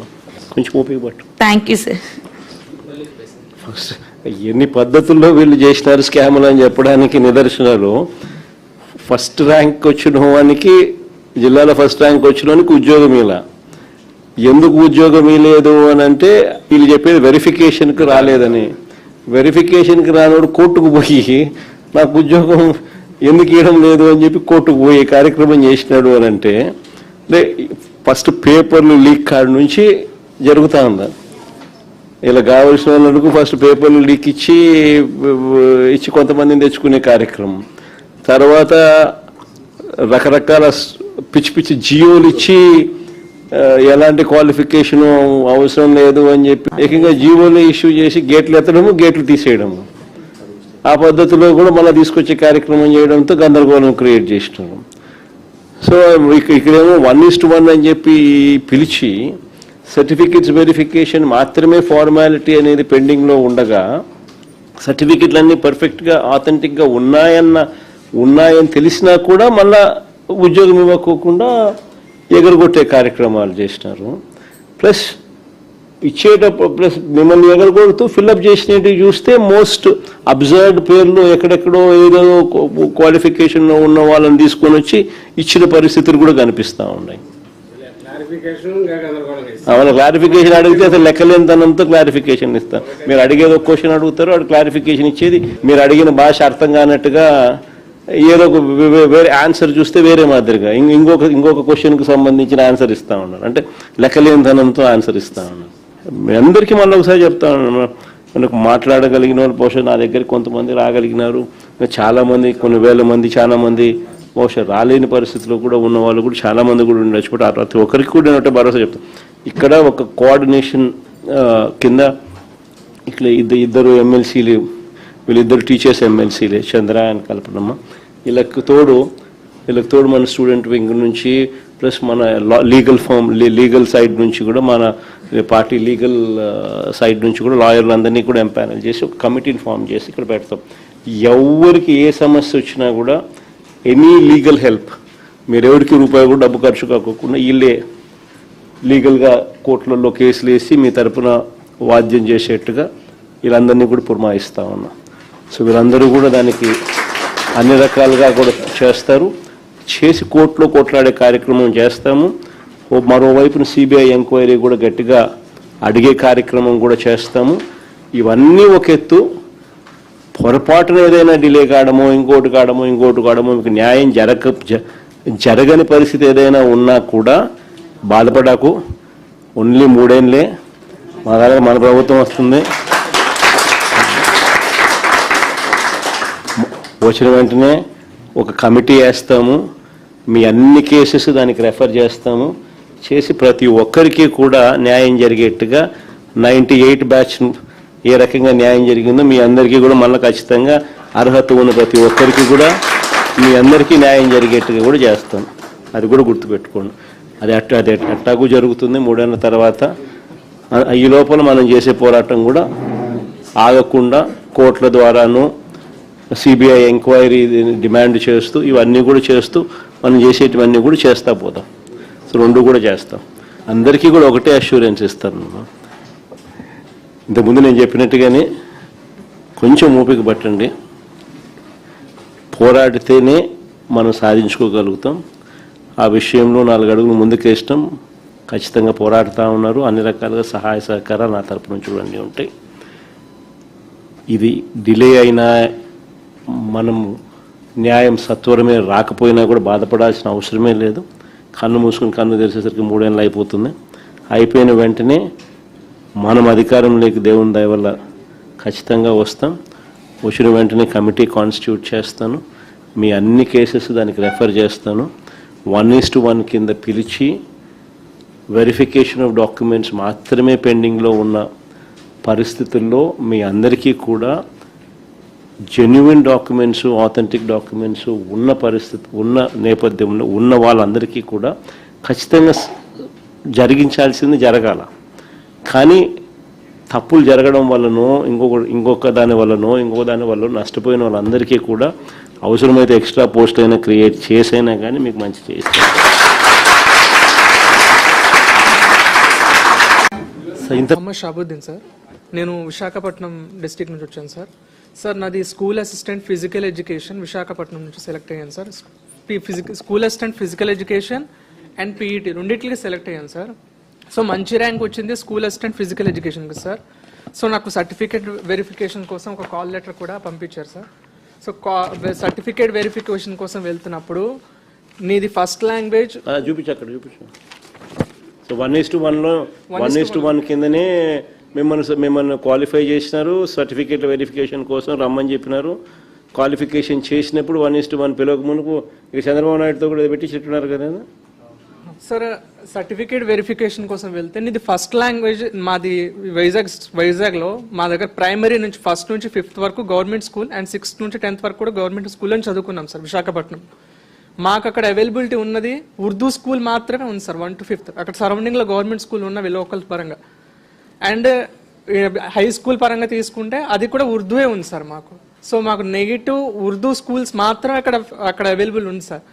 కొంచెం ఓపిక పట్టు. Thank you sir. ఫస్ట్ ఎన్ని పద్ధతుల్లో వీళ్ళు చేసినారు స్కాములు అని చెప్పడానికి నిదర్శనాలు. ఫస్ట్ ర్యాంక్ వచ్చిన వానికి, జిల్లాలో ఫస్ట్ ర్యాంక్ వచ్చిన వానికి ఉద్యోగం ఇలా. ఎందుకు ఉద్యోగం ఇవ్వలేదు అని అంటే వీళ్ళు చెప్పేది వెరిఫికేషన్కి రాలేదని. వెరిఫికేషన్కి రానోడు కోర్టుకు పోయి నాకు ఉద్యోగం ఎందుకు ఇవ్వడం లేదు అని చెప్పి కోర్టుకు పోయి కార్యక్రమం చేసినాడు అని అంటే ఫస్ట్ పేపర్లు లీక్ కాడి నుంచి జరుగుతూ ఉంది. ఇలా కావలసిన వాళ్ళకు ఫస్ట్ పేపర్లు లీక్ ఇచ్చి కొంతమందిని తెచ్చుకునే కార్యక్రమం. తర్వాత రకరకాల పిచ్చి పిచ్చి జియోలు ఇచ్చి ఎలాంటి క్వాలిఫికేషన్ అవసరం లేదు అని చెప్పి ఏకంగా జీవోలు ఇష్యూ చేసి గేట్లు ఎత్తడము, గేట్లు తీసేయడము. ఆ పద్ధతిలో కూడా మళ్ళీ తీసుకొచ్చే కార్యక్రమం చేయడంతో గందరగోళం క్రియేట్ చేసినారు. సో ఇక్కడేమో 1:1 అని చెప్పి పిలిచి సర్టిఫికెట్స్ వెరిఫికేషన్ మాత్రమే ఫార్మాలిటీ అనేది పెండింగ్లో ఉండగా సర్టిఫికెట్లు అన్నీ పర్ఫెక్ట్గా ఆథెంటిక్గా ఉన్నాయని తెలిసినా కూడా మళ్ళా ఉద్యోగం ఇవ్వకోకుండా ఎగరగొట్టే కార్యక్రమాలు చేసినారు. ప్లస్ ఇచ్చేటప్పుడు ప్లస్ మిమ్మల్ని ఎగరగొడుతూ ఫిల్అప్ చేసినవి చూస్తే మోస్ట్ అబ్జర్వ్డ్ పేర్లు ఎక్కడెక్కడో ఏదో క్వాలిఫికేషన్లో ఉన్న వాళ్ళని తీసుకొని వచ్చి ఇచ్చిన పరిస్థితులు కూడా కనిపిస్తూ ఉన్నాయి. వాళ్ళ క్లారిఫికేషన్ అడిగితే అసలు లెక్కలేనితనంతో క్లారిఫికేషన్ ఇస్తాను. మీరు అడిగేది ఒక క్వశ్చన్ అడుగుతారు, వాడు క్లారిఫికేషన్ ఇచ్చేది మీరు అడిగిన భాష అర్థం కానట్టుగా ఏదో ఒక వేరే ఆన్సర్ చూస్తే వేరే మాదిరిగా ఇంకొక క్వశ్చన్కి సంబంధించిన ఆన్సర్ ఇస్తా ఉన్నారు. అంటే లెక్కలేనితనంతో ఆన్సర్ ఇస్తా ఉన్నారు. మీ అందరికీ మళ్ళీ ఒకసారి చెప్తా ఉన్నాను, మనకు మాట్లాడగలిగిన వాళ్ళు బహుశా నా దగ్గరికి కొంతమంది రాగలిగినారు. చాలామంది కొన్ని వేల మంది చాలా మంది బహుశా రాలేని పరిస్థితిలో కూడా ఉన్న వాళ్ళు కూడా చాలామంది కూడా ఉండొచ్చు. బట్ ప్రతి ఒక్కరికి కూడా నేను భరోసా చెప్తాను. ఇక్కడ ఒక కోఆర్డినేషన్ కింద ఇక్కడ ఇద్దరు ఎమ్మెల్సీలు, వీళ్ళిద్దరు టీచర్స్ ఎమ్మెల్సీలే, చంద్ర అండ్ కల్పనమ్మ. వీళ్ళకి తోడు మన స్టూడెంట్ వింగ్ నుంచి ప్లస్ మన లీగల్ సైడ్ నుంచి కూడా మన పార్టీ లీగల్ సైడ్ నుంచి కూడా లాయర్లు అందరినీ కూడా ఎంపానల్ చేసి ఒక కమిటీని ఫామ్ చేసి ఇక్కడ పెడతాం. ఎవరికి ఏ సమస్య వచ్చినా కూడా ఎనీ లీగల్ హెల్ప్, మీరు ఎవరికి రూపాయి కూడా డబ్బు ఖర్చు కాకుండా వీళ్ళే లీగల్గా కోర్టులలో కేసులు వేసి మీ తరపున వాద్యం చేసేట్టుగా వీళ్ళందరినీ కూడా పురమాయిస్తూ ఉన్నాం. సో వీళ్ళందరూ కూడా దానికి అన్ని రకాలుగా కూడా చేస్తారు. చేసి కోర్టులో కొట్లాడే కార్యక్రమం చేస్తాము. మరోవైపున సిబిఐ ఎంక్వైరీ కూడా గట్టిగా అడిగే కార్యక్రమం కూడా చేస్తాము. ఇవన్నీ ఒక ఎత్తు. పొరపాటున ఏదైనా డిలే కావడమో ఇంకోటి కావడమో మీకు న్యాయం జరగని పరిస్థితి ఏదైనా ఉన్నా కూడా బాధపడకు. ఓన్లీ 3 ఏళ్ళే మన ప్రభుత్వం వస్తుంది. వచ్చిన వెంటనే ఒక కమిటీ వేస్తాము. మీ అన్ని కేసెస్ దానికి రెఫర్ చేస్తాము. చేసి ప్రతి ఒక్కరికి కూడా న్యాయం జరిగేట్టుగా 98 బ్యాచ్ ఏ రకంగా న్యాయం జరిగిందో మీ అందరికీ కూడా మళ్ళీ ఖచ్చితంగా అర్హత ఉన్న ప్రతి ఒక్కరికి కూడా మీ అందరికీ న్యాయం జరిగేట్టుగా కూడా చేస్తాం. అది కూడా గుర్తుపెట్టుకోండి. అది అట్టాಗೂ జరుగుతుంది 3 ఏళ్ళ తర్వాత. ఈ లోపల మనం చేసే పోరాటం కూడా ఆగకుండా కోర్టుల ద్వారాను సిబిఐ ఎంక్వైరీ డిమాండ్ చేస్తూ ఇవన్నీ కూడా చేస్తూ మనం చేసేటివన్నీ కూడా చేస్తా పోతాం. సో 2 కూడా చేస్తాం. అందరికీ కూడా ఒకటే అష్యూరెన్స్ ఇస్తాను. ఇంతకుముందు నేను చెప్పినట్టుగానే కొంచెం ఓపిక పట్టండి. పోరాడితేనే మనం సాధించుకోగలుగుతాం. ఆ విషయంలో 4 అడుగులు ముందుకేస్తాం. ఖచ్చితంగా పోరాడుతూ ఉన్నారు. అన్ని రకాలుగా సహాయ సహకారాలు నా తరపు నుంచి కూడా అన్నీ ఉంటాయి. ఇది డిలే అయినా మనము న్యాయం సత్వరమే రాకపోయినా కూడా బాధపడాల్సిన అవసరమే లేదు. కన్ను మూసుకుని కన్ను తెరిచేసరికి 3 ఏళ్ళు అయిపోతుంది. అయిపోయిన వెంటనే మనం అధికారంలోకి దేవుని దయ వల్ల ఖచ్చితంగా వస్తాం. వచ్చిన వెంటనే కమిటీ కాన్స్టిట్యూట్ చేస్తాను. మీ అన్ని కేసెస్ దానికి రెఫర్ చేస్తాను. 1:1 కింద పిలిచి వెరిఫికేషన్ ఆఫ్ డాక్యుమెంట్స్ మాత్రమే పెండింగ్లో ఉన్న పరిస్థితుల్లో మీ అందరికీ కూడా జెన్యున్ డాక్యుమెంట్స్, ఆథెంటిక్ డాక్యుమెంట్స్ ఉన్న పరిస్థితి, ఉన్న నేపథ్యంలో ఉన్న వాళ్ళందరికీ కూడా ఖచ్చితంగా జరిగించాల్సింది జరగాల. కానీ తప్పులు జరగడం వల్లనో ఇంకొక దాని వల్లనో నష్టపోయిన వాళ్ళందరికీ కూడా అవసరమైతే ఎక్స్ట్రా పోస్ట్ అయినా క్రియేట్ చేసైనా కానీ మీకు మంచి చేస్తారు. మొహమ్మద్ షాబుద్దీన్ సార్, నేను విశాఖపట్నం డిస్టిక్ నుంచి వచ్చాను సార్. సార్ నాది school assistant physical education Visakhapatnam నుంచి సెలెక్ట్ అయ్యాను sir. School assistant physical education and PET రెండింటికి సెలెక్ట్ అయ్యాను సార్. సో మంచి ర్యాంక్ వచ్చింది స్కూల్ అసిస్టెంట్ ఫిజికల్ ఎడ్యుకేషన్కి సార్. సో నాకు సర్టిఫికేట్ వెరిఫికేషన్ కోసం ఒక కాల్ లెటర్ కూడా పంపించారు సార్. సో సర్టిఫికేట్ వెరిఫికేషన్ కోసం వెళ్తున్నప్పుడు నీది ఫస్ట్ లాంగ్వేజ్ చూపించు. సో 1:1 కిందనే మిమ్మల్ని క్వాలిఫై చేసినారు. సర్టిఫికేట్ వెరిఫికేషన్ కోసం రమ్మని చెప్పినారు. క్వాలిఫికేషన్ చేసినప్పుడు 1:1 పిలవక మునుపు ఇక చంద్రబాబు నాయుడుతో కూడా పెట్టి చెట్టున్నారు కదా సార్. సర్టిఫికేట్ వెరిఫికేషన్ కోసం వెళ్తే నీది ఫస్ట్ లాంగ్వేజ్ మాది వైజాగ్లో మా దగ్గర ప్రైమరీ నుంచి 1st నుంచి 5th వరకు గవర్నమెంట్ స్కూల్ అండ్ 6th నుంచి 10th వరకు కూడా గవర్నమెంట్ స్కూల్ అని చదువుకున్నాం సార్ విశాఖపట్నం. మాకు అక్కడ అవైలబిలిటీ ఉన్నది ఉర్దూ స్కూల్ మాత్రమే ఉంది సార్ 1 to 5th. అక్కడ సరౌండింగ్లో గవర్నమెంట్ స్కూల్ ఉన్నవి లోకల్ పరంగా. అండ్ హై స్కూల్ పరంగా తీసుకుంటే అది కూడా ఉర్దూయే ఉంది సార్ మాకు. సో మాకు నెగిటివ్ ఉర్దూ స్కూల్స్ మాత్రమే అక్కడ అవైలబుల్ ఉంది సార్.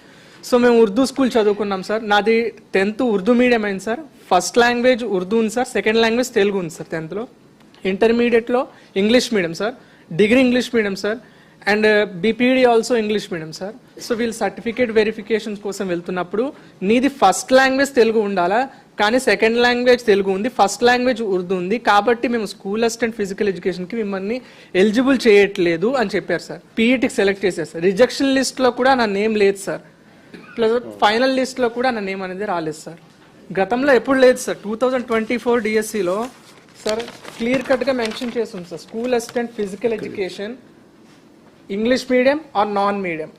సో మేము ఉర్దూ స్కూల్ చదువుకున్నాం సార్. నాది 10th ఉర్దూ మీడియం అయింది సార్. ఫస్ట్ లాంగ్వేజ్ ఉర్దూ ఉంది సార్, సెకండ్ లాంగ్వేజ్ తెలుగు ఉంది సార్ 10th. ఇంటర్మీడియట్లో English medium sir, degree English medium sir, and BPD also English medium sir. So వీళ్ళు సర్టిఫికేట్ వెరిఫికేషన్ కోసం వెళ్తున్నప్పుడు నీది ఫస్ట్ లాంగ్వేజ్ తెలుగు ఉండాలా, కానీ సెకండ్ లాంగ్వేజ్ తెలుగు ఉంది, ఫస్ట్ లాంగ్వేజ్ ఉర్దూ ఉంది, కాబట్టి మేము స్కూల్ అసిస్టెంట్ ఫిజికల్ ఎడ్యుకేషన్కి మిమ్మల్ని ఎలిజిబుల్ చేయట్లేదు అని చెప్పారు సార్. పీఈటీకి సెలెక్ట్ చేశారు సార్. రిజెక్షన్ లిస్ట్లో కూడా నా నేమ్ లేదు సార్. ప్లస్ ఫైనల్ లిస్ట్లో కూడా నా నేమ్ అనేది రాలేదు సార్. గతంలో ఎప్పుడు లేదు సార్. 2024 డిఎస్సిలో సార్ క్లియర్ కట్గా మెన్షన్ చేస్తుంది sir, school assistant physical education English medium are non medium.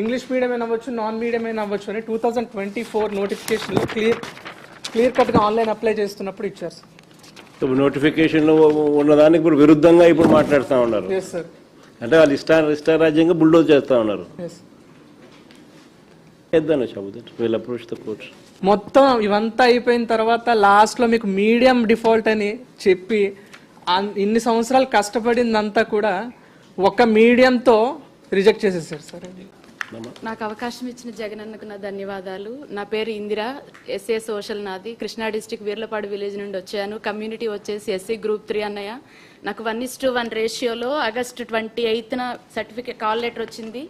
English medium అయినా అవ్వచ్చు, నాన్ మీడియం అయినా అవ్వచ్చు అని 2024 నోటిఫికేషన్లో క్లియర్ కట్గా ఆన్లైన్ అప్లై చేస్తున్నప్పుడు ఇచ్చారు సార్. నోటిఫికేషన్లో ఉన్నదానికి ఇప్పుడు విరుద్ధంగా ఇప్పుడు మాట్లాడుతూ ఉన్నారు. Yes sir. అంటే వాళ్ళు ఇష్టారాజ్యంగా బుల్డోజ్ చేస్తూ ఉన్నారు. ఎస్. మొత్తం ఇవంతా అయిపోయిన తర్వాత లాస్ట్లో మీకు మీడియం డిఫాల్ట్ అని చెప్పి ఇన్ని సంవత్సరాలు కష్టపడిందంతా కూడా ఒక మీడియంతో రిజెక్ట్ చేసేసారు సార్. నాకు అవకాశం ఇచ్చిన జగనన్నకు నా ధన్యవాదాలు. నా పేరు ఇందిరా, ఎస్ఏ సోషల్ నాది. కృష్ణా డిస్టిక్ వీర్లపాడు విలేజ్ నుండి వచ్చాను. కమ్యూనిటీ వచ్చేసి ఎస్సీ గ్రూప్ 3 అన్నయ్య. నాకు 1:1 రేషియోలో ఆగస్టు 28న సర్టిఫికేట్ కాల్ లెటర్ వచ్చింది.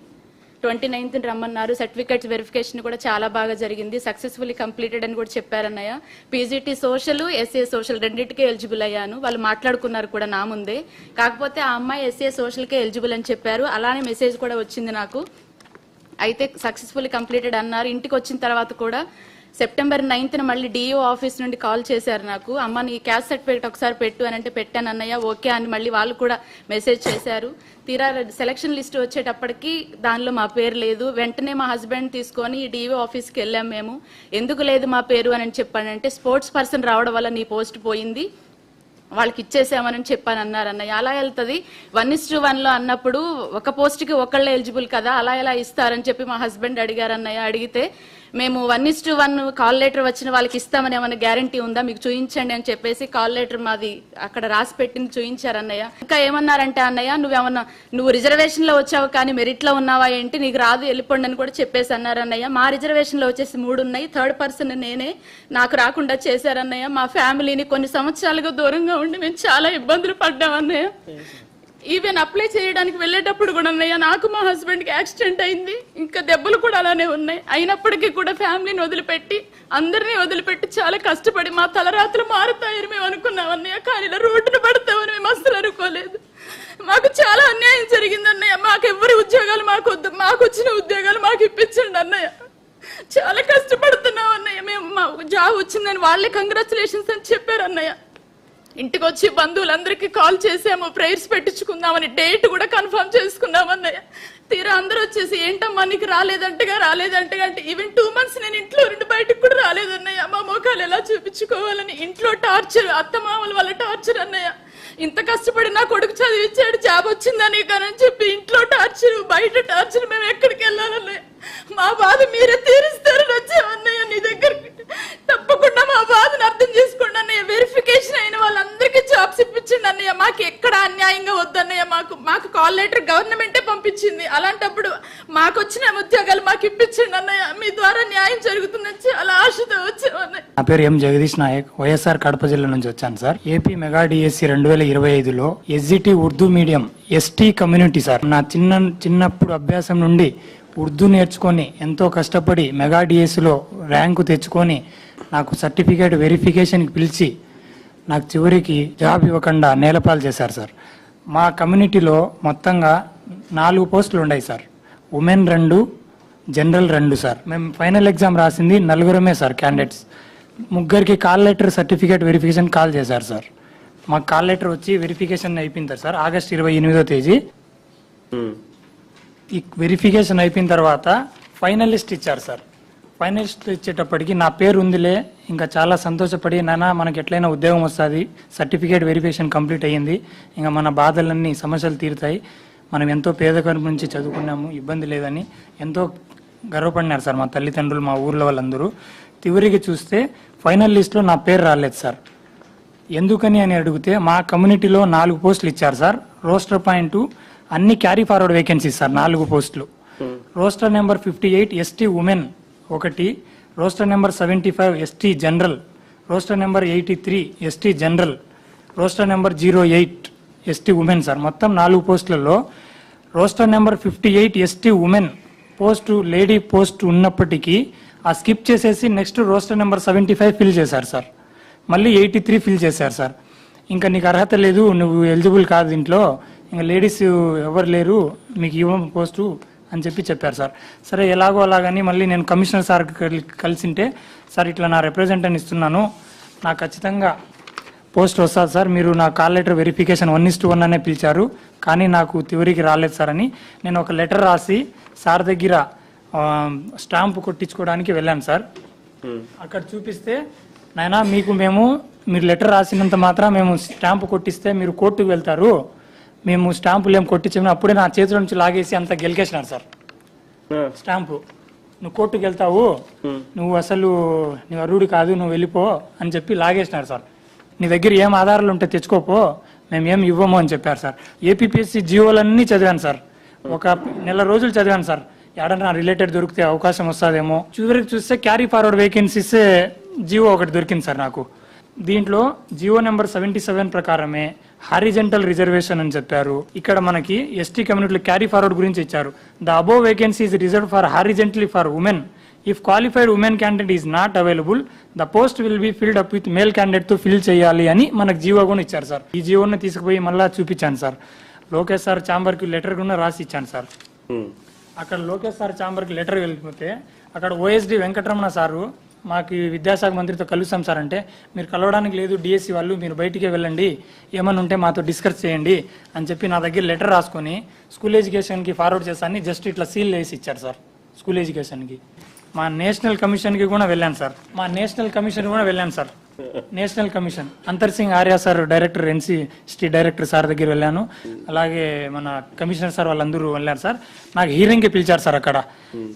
29th రమ్మన్నారు. సర్టిఫికేట్స్ వెరిఫికేషన్ కూడా చాలా బాగా జరిగింది, సక్సెస్ఫుల్లీ కంప్లీటెడ్ అని కూడా చెప్పారన్నయ్య. పీజీటీ సోషల్, ఎస్ఏ సోషల్ రెండింటికే ఎలిజిబుల్ అయ్యాను. వాళ్ళు మాట్లాడుకున్నారు కూడా నా ముందే. కాకపోతే ఆ అమ్మాయి ఎస్ఏ సోషల్కే ఎలిజిబుల్ అని చెప్పారు. అలానే మెసేజ్ కూడా వచ్చింది నాకు. అయితే సక్సెస్ఫుల్లీ కంప్లీటెడ్ అన్నారు. ఇంటికి వచ్చిన తర్వాత కూడా సెప్టెంబర్ 9th మళ్ళీ డిఓ ఆఫీస్ నుండి కాల్ చేశారు నాకు. అమ్మ నీ క్యాస్ట్ సర్టిఫికేట్ ఒకసారి పెట్టు అని అంటే పెట్టాను అన్నయ్య, ఓకే అని మళ్ళీ వాళ్ళు కూడా మెసేజ్ చేశారు. తీరా సెలక్షన్ లిస్ట్ వచ్చేటప్పటికి దానిలో మా పేరు లేదు. వెంటనే మా హస్బెండ్ తీసుకొని డిఓ ఆఫీస్కి వెళ్ళాం మేము. ఎందుకు లేదు మా పేరు అని చెప్పానంటే స్పోర్ట్స్ పర్సన్ రావడం వల్ల నీ పోస్ట్ పోయింది, వాళ్ళకి ఇచ్చేసామని చెప్పాను అన్నారు అన్నయ్య. అలా వెళ్తుంది 1:1లో అన్నప్పుడు ఒక పోస్ట్కి ఒకళ్ళే ఎలిజిబుల్ కదా, అలా ఎలా ఇస్తారని చెప్పి మా హస్బెండ్ అడిగారు అన్నయ్య. అడిగితే మేము 1:1 కాల్ లెటర్ వచ్చిన వాళ్ళకి ఇస్తామని ఏమైనా గ్యారంటీ ఉందా మీకు చూపించండి అని చెప్పేసి కాల్ లెటర్ మాది అక్కడ రాసి పెట్టింది చూపించారు అన్నయ్య. ఇంకా ఏమన్నారంటే అన్నయ్య నువ్వు రిజర్వేషన్ లో వచ్చావు కానీ మెరిట్ లో ఉన్నావా ఏంటి, నీకు రాదు వెళ్ళిపోండి అని కూడా చెప్పేసి అన్నారు అన్నయ్య. మా రిజర్వేషన్ లో వచ్చేసి 3 ఉన్నాయి, 3rd పర్సన్ నేనే, నాకు రాకుండా చేశారన్నయ్య. మా ఫ్యామిలీని కొన్ని సంవత్సరాలుగా దూరంగా ఉండి మేము చాలా ఇబ్బందులు పడ్డాం అన్నయ్య. ఈవెన్ అప్లై చేయడానికి వెళ్ళేటప్పుడు కూడా అన్నయ్య నాకు మా హస్బెండ్కి యాక్సిడెంట్ అయింది, ఇంకా దెబ్బలు కూడా అలానే ఉన్నాయి. అయినప్పటికీ కూడా ఫ్యామిలీని వదిలిపెట్టి అందరినీ వదిలిపెట్టి చాలా కష్టపడి మా తలరాత్రులు మారుతాయని మేము అనుకున్నాం అన్నయ్య. కానీ ఇలా రోడ్డును పడతామని మేము అస్సలు అనుకోలేదు. మాకు చాలా అన్యాయం జరిగింది అన్నయ్య. మాకు ఎవరి ఉద్యోగాలు మాకొద్దు, మాకు వచ్చిన ఉద్యోగాలు మాకు ఇప్పించండి అన్నయ్య. చాలా కష్టపడుతున్నాం అన్నయ్య. మేము మాకు జాబ్ వచ్చిందని వాళ్ళే కంగ్రాచులేషన్స్ అని చెప్పారు అన్నయ్య. ఇంటికి వచ్చి బంధువులందరికీ కాల్ చేసాము, ప్రేయర్స్ పెట్టించుకుందామని, డేట్ కూడా కన్ఫర్మ్ చేసుకున్నాం అన్నయ్య. తీరా అందరూ వచ్చేసి ఏంటమ్మా నీకు రాలేదంటగా అంటే ఈవెన్ 2 months నేను ఇంట్లో నుండి బయటకు కూడా రాలేదన్నయ్య. మా ముఖాలు ఎలా చూపించుకోవాలని ఇంట్లో టార్చర్, అత్తమామల వల్ల టార్చర్ అన్నయ్య. ఇంత కష్టపడి నా కొడుకు చదివించాడు, జాబ్ వచ్చిందని కానీ చెప్పి ఇంట్లో టార్చర్, బయట టార్చర్, మేము ఎక్కడికి వెళ్ళాలన్నయ్య? మా బాధ మీరే తీరుస్తారని వచ్చామన్నయ్య నీ దగ్గరికి. తప్పకుండా మా బాధను అర్థం చేసుకోండి అన్నయ్య. వెరిఫికేషన్ అయిన వాళ్ళందరికీ జాబ్స్ ఇప్పించండి అన్నయ్య. మాకు ఎక్కడ అన్యాయంగా వద్దన్నయ్య. మాకు కాల్ లెటర్ గవర్నమెంటే పంపించింది. అలాంటప్పుడు మాకు వచ్చిన ఉద్యోగాలు మాకు ఇప్పించండి అన్నయ్య. మీ ద్వారా న్యాయం జరుగుతుందని చాలా ఆశతో వచ్చామన్నయ్య. నా పేరు ఎం జగదీష్ నాయక్, వైఎస్ఆర్ కడప జిల్లా నుంచి వచ్చాను సార్. ఏపీ మెగా డిఎస్సి 2025లో SGT Urdu medium ST community sir. నా చిన్నప్పుడు అభ్యాసం నుండి ఉర్దూ నేర్చుకొని ఎంతో కష్టపడి మెగా డిఎస్సిలో ర్యాంకు తెచ్చుకొని నాకు సర్టిఫికేట్ వెరిఫికేషన్కి పిలిచి నాకు చివరికి జాబ్ ఇవ్వకుండా నేలపాలు చేశారు సార్. మా కమ్యూనిటీలో మొత్తంగా 4 పోస్టులు ఉన్నాయి సార్. Women 2, general 2 sir. మేము ఫైనల్ ఎగ్జామ్ రాసింది 4 సార్ క్యాండిడేట్స్. 3కి call letter certificate verification call చేశారు సార్. మాకు కాల్ లెటర్ వచ్చి వెరిఫికేషన్ అయిపోయింది సార్ ఆగస్ట్ 28వ తేదీ. ఈ వెరిఫికేషన్ అయిపోయిన తర్వాత ఫైనలిస్ట్ ఇచ్చారు సార్. ఫైనలిస్ట్ ఇచ్చేటప్పటికి నా పేరు ఉందిలే, ఇంకా చాలా సంతోషపడి నాన్న మనకి ఎట్లయినా ఉద్యోగం వస్తుంది, సర్టిఫికేట్ వెరిఫికేషన్ కంప్లీట్ అయ్యింది, ఇంకా మన బాధలన్నీ సమస్యలు తీరుతాయి, మనం ఎంతో పేదరికం నుంచి చదువుకున్నాము, ఇబ్బంది లేదని ఎంతో గర్వపడినారు సార్ మా తల్లిదండ్రులు, మా ఊర్లో వాళ్ళందరూ. చివరికి చూస్తే ఫైనల్ లిస్ట్లో నా పేరు రాలేదు సార్. ఎందుకని అని అడిగితే మా కమ్యూనిటీలో 4 పోస్టులు ఇచ్చారు సార్. రోస్టర్ పాయింట్ అన్ని క్యారీ ఫార్వర్డ్ వేకెన్సీస్ సార్. 4 పోస్టులు. Roster number 58 ST women 1, roster number 75 ST general, roster number 83 ST general, roster number 08 ST women sir. మొత్తం 4 పోస్టులలో roster number 58 ST women post lady post ఉన్నప్పటికీ ఆ skip చేసేసి next roster number 75 fill చేశారు sir. మళ్ళీ 83 fill చేశారు sir. ఇంకా నీకు అర్హత లేదు, నువ్వు ఎలిజిబుల్ కాదు, దీంట్లో ఇంకా లేడీస్ ఎవరు లేరు, మీకు ఇవ్వం పోస్టు అని చెప్పారు సార్. సరే ఎలాగో అలాగని మళ్ళీ నేను కమిషనర్ సార్ కలిసింటే, సార్ ఇట్లా నా రిప్రజెంటేటివ్ ఇస్తున్నాను, నాకు ఖచ్చితంగా పోస్ట్ వస్తుంది సార్, మీరు నా కాల్ లెటర్ వెరిఫికేషన్ 1:1 అనే పిలిచారు, కానీ నాకు చివరికి రాలేదు సార్ అని నేను ఒక లెటర్ రాసి సార్ దగ్గర స్టాంపు కొట్టించుకోవడానికి వెళ్ళాను సార్. అక్కడ చూపిస్తే నాయనా మీరు లెటర్ రాసినంత మాత్రం మేము స్టాంపు కొట్టిస్తే మీరు కోర్టుకు వెళ్తారు, మేము స్టాంపులు ఏం కొట్టించాము. అప్పుడే నా చేతుల నుంచి లాగేసి అంత గెలికేసినారు సార్. స్టాంపు నువ్వు కోర్టుకు వెళ్తావు, నువ్వు అసలు నువ్వు అర్హుడు కాదు, నువ్వు వెళ్ళిపో అని చెప్పి లాగేసినారు సార్. నీ దగ్గర ఏం ఆధారాలు ఉంటే తెచ్చుకోపో, మేము ఏం ఇవ్వము అని చెప్పారు సార్. ఏపీపీఎస్సీ జీవోలన్నీ చదివాను సార్. 1 నెల రోజులు చదివాను సార్. ఎక్కడన్నా రిలేటెడ్ దొరికితే అవకాశం వస్తుందేమో. చివరికి చూస్తే క్యారీ ఫార్వర్డ్ వేకెన్సీస్ జియో ఒకటి దొరికింది సార్ నాకు. దీంట్లో జియో నెంబర్ 77 ప్రకారమే హారిజెంటల్ రిజర్వేషన్ అని చెప్పారు. ఇక్కడ మనకి ఎస్టీ కమ్యూనిటీలో క్యారీ ఫార్వర్డ్ గురించి ఇచ్చారు. The above vacancy is reserved for horizontally for women. If qualified women candidate is not available, the post will be filled up with male candidate తో fill చేయాలి అని మనకు జియో కూడా ఇచ్చారు సార్. ఈ జియోని తీసుకుపోయి మళ్ళీ చూపించాను సార్. లోకేష్ సార్ ఛాంబర్ కి లెటర్ కూడా రాసి ఇచ్చాను సార్. అక్కడ లోకేష్ సార్ ఛాంబర్ కి లెటర్ వెళ్ళిపోతే అక్కడ ఓఎస్డి వెంకటరమణ సారు మాకు విద్యాశాఖ మంత్రితో కలుస్తాం సార్ అంటే, మీరు కలవడానికి లేదు డిఎస్సి వాళ్ళు, మీరు బయటికే వెళ్ళండి, ఏమన్నా ఉంటే మాతో డిస్కస్ చేయండి అని చెప్పి నా దగ్గర లెటర్ రాసుకొని స్కూల్ ఎడ్యుకేషన్కి ఫార్వర్డ్ చేస్తాను. జస్ట్ ఇట్లా సీల్ వేసి ఇచ్చారు సార్ స్కూల్ ఎడ్యుకేషన్కి. మా నేషనల్ కమిషన్కి కూడా వెళ్ళాను సార్. నేషనల్ కమిషన్ అంతర్ Singh Arya sir director, NCST director sir దగ్గర వెళ్ళాను. అలాగే మన కమిషనర్ సార్ వాళ్ళందరూ వెళ్ళారు సార్. నాకు హీరింగ్కి పిలిచారు సార్. అక్కడ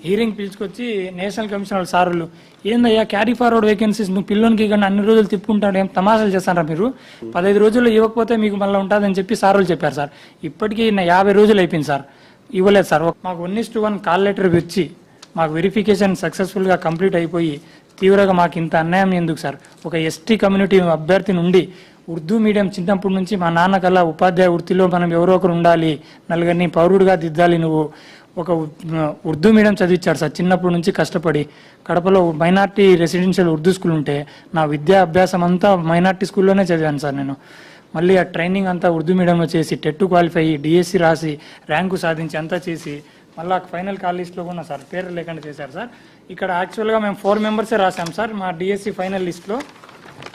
హీరింగ్ పిలుచుకొచ్చి నేషనల్ కమిషన్ వాళ్ళ సార్లు, ఏందయ్యా క్యారీ ఫార్వర్డ్ వేకెన్సీస్ నువ్వు పిల్లోనికి కానీ అన్ని రోజులు తిప్పుకుంటాడు, ఏం తమాషాలు చేస్తారా మీరు, 15 రోజుల్లో ఇవ్వకపోతే మీకు మళ్ళీ ఉంటుందని చెప్పి సార్లు చెప్పారు సార్. ఇప్పటికీ 50 రోజులు అయిపోయింది సార్, ఇవ్వలేదు సార్. మాకు 1:1 కాల్ లెటర్ వచ్చి మాకు వెరిఫికేషన్ సక్సెస్ఫుల్గా కంప్లీట్ అయిపోయి తీవ్రంగా మాకు ఇంత అన్యాయం ఎందుకు సార్? ఒక ఎస్టీ కమ్యూనిటీ అభ్యర్థి నుండి ఉర్దూ మీడియం చిన్నప్పటి నుంచి మా నాన్న కల్లా ఉపాధ్యాయ వృత్తిలో మనం ఎవరో ఒకరు ఉండాలి, నలుగురిని పౌరుడిగా దిద్దాలి, నువ్వు ఒక ఉర్దూ మీడియం చదివించారు సార్. చిన్నప్పటి నుంచి కష్టపడి కడపలో మైనార్టీ రెసిడెన్షియల్ ఉర్దూ స్కూల్ ఉంటే నా విద్యా అభ్యాసం అంతా మైనార్టీ స్కూల్లోనే చదివాను సార్ నేను. మళ్ళీ ఆ ట్రైనింగ్ అంతా ఉర్దూ మీడియంలో చేసి టెట్ క్వాలిఫై అయ్యి డిఎస్సి రాసి ర్యాంకు సాధించి అంతా చేసి మళ్ళీ ఫైనల్ కాల్ లిస్ట్లో కూడా సార్ పేరు లేకుండా చేశారు సార్. ఇక్కడ యాక్చువల్గా మేము 4 మెంబర్సే రాసాం సార్ మా డిఎస్సి ఫైనల్ లిస్ట్లో.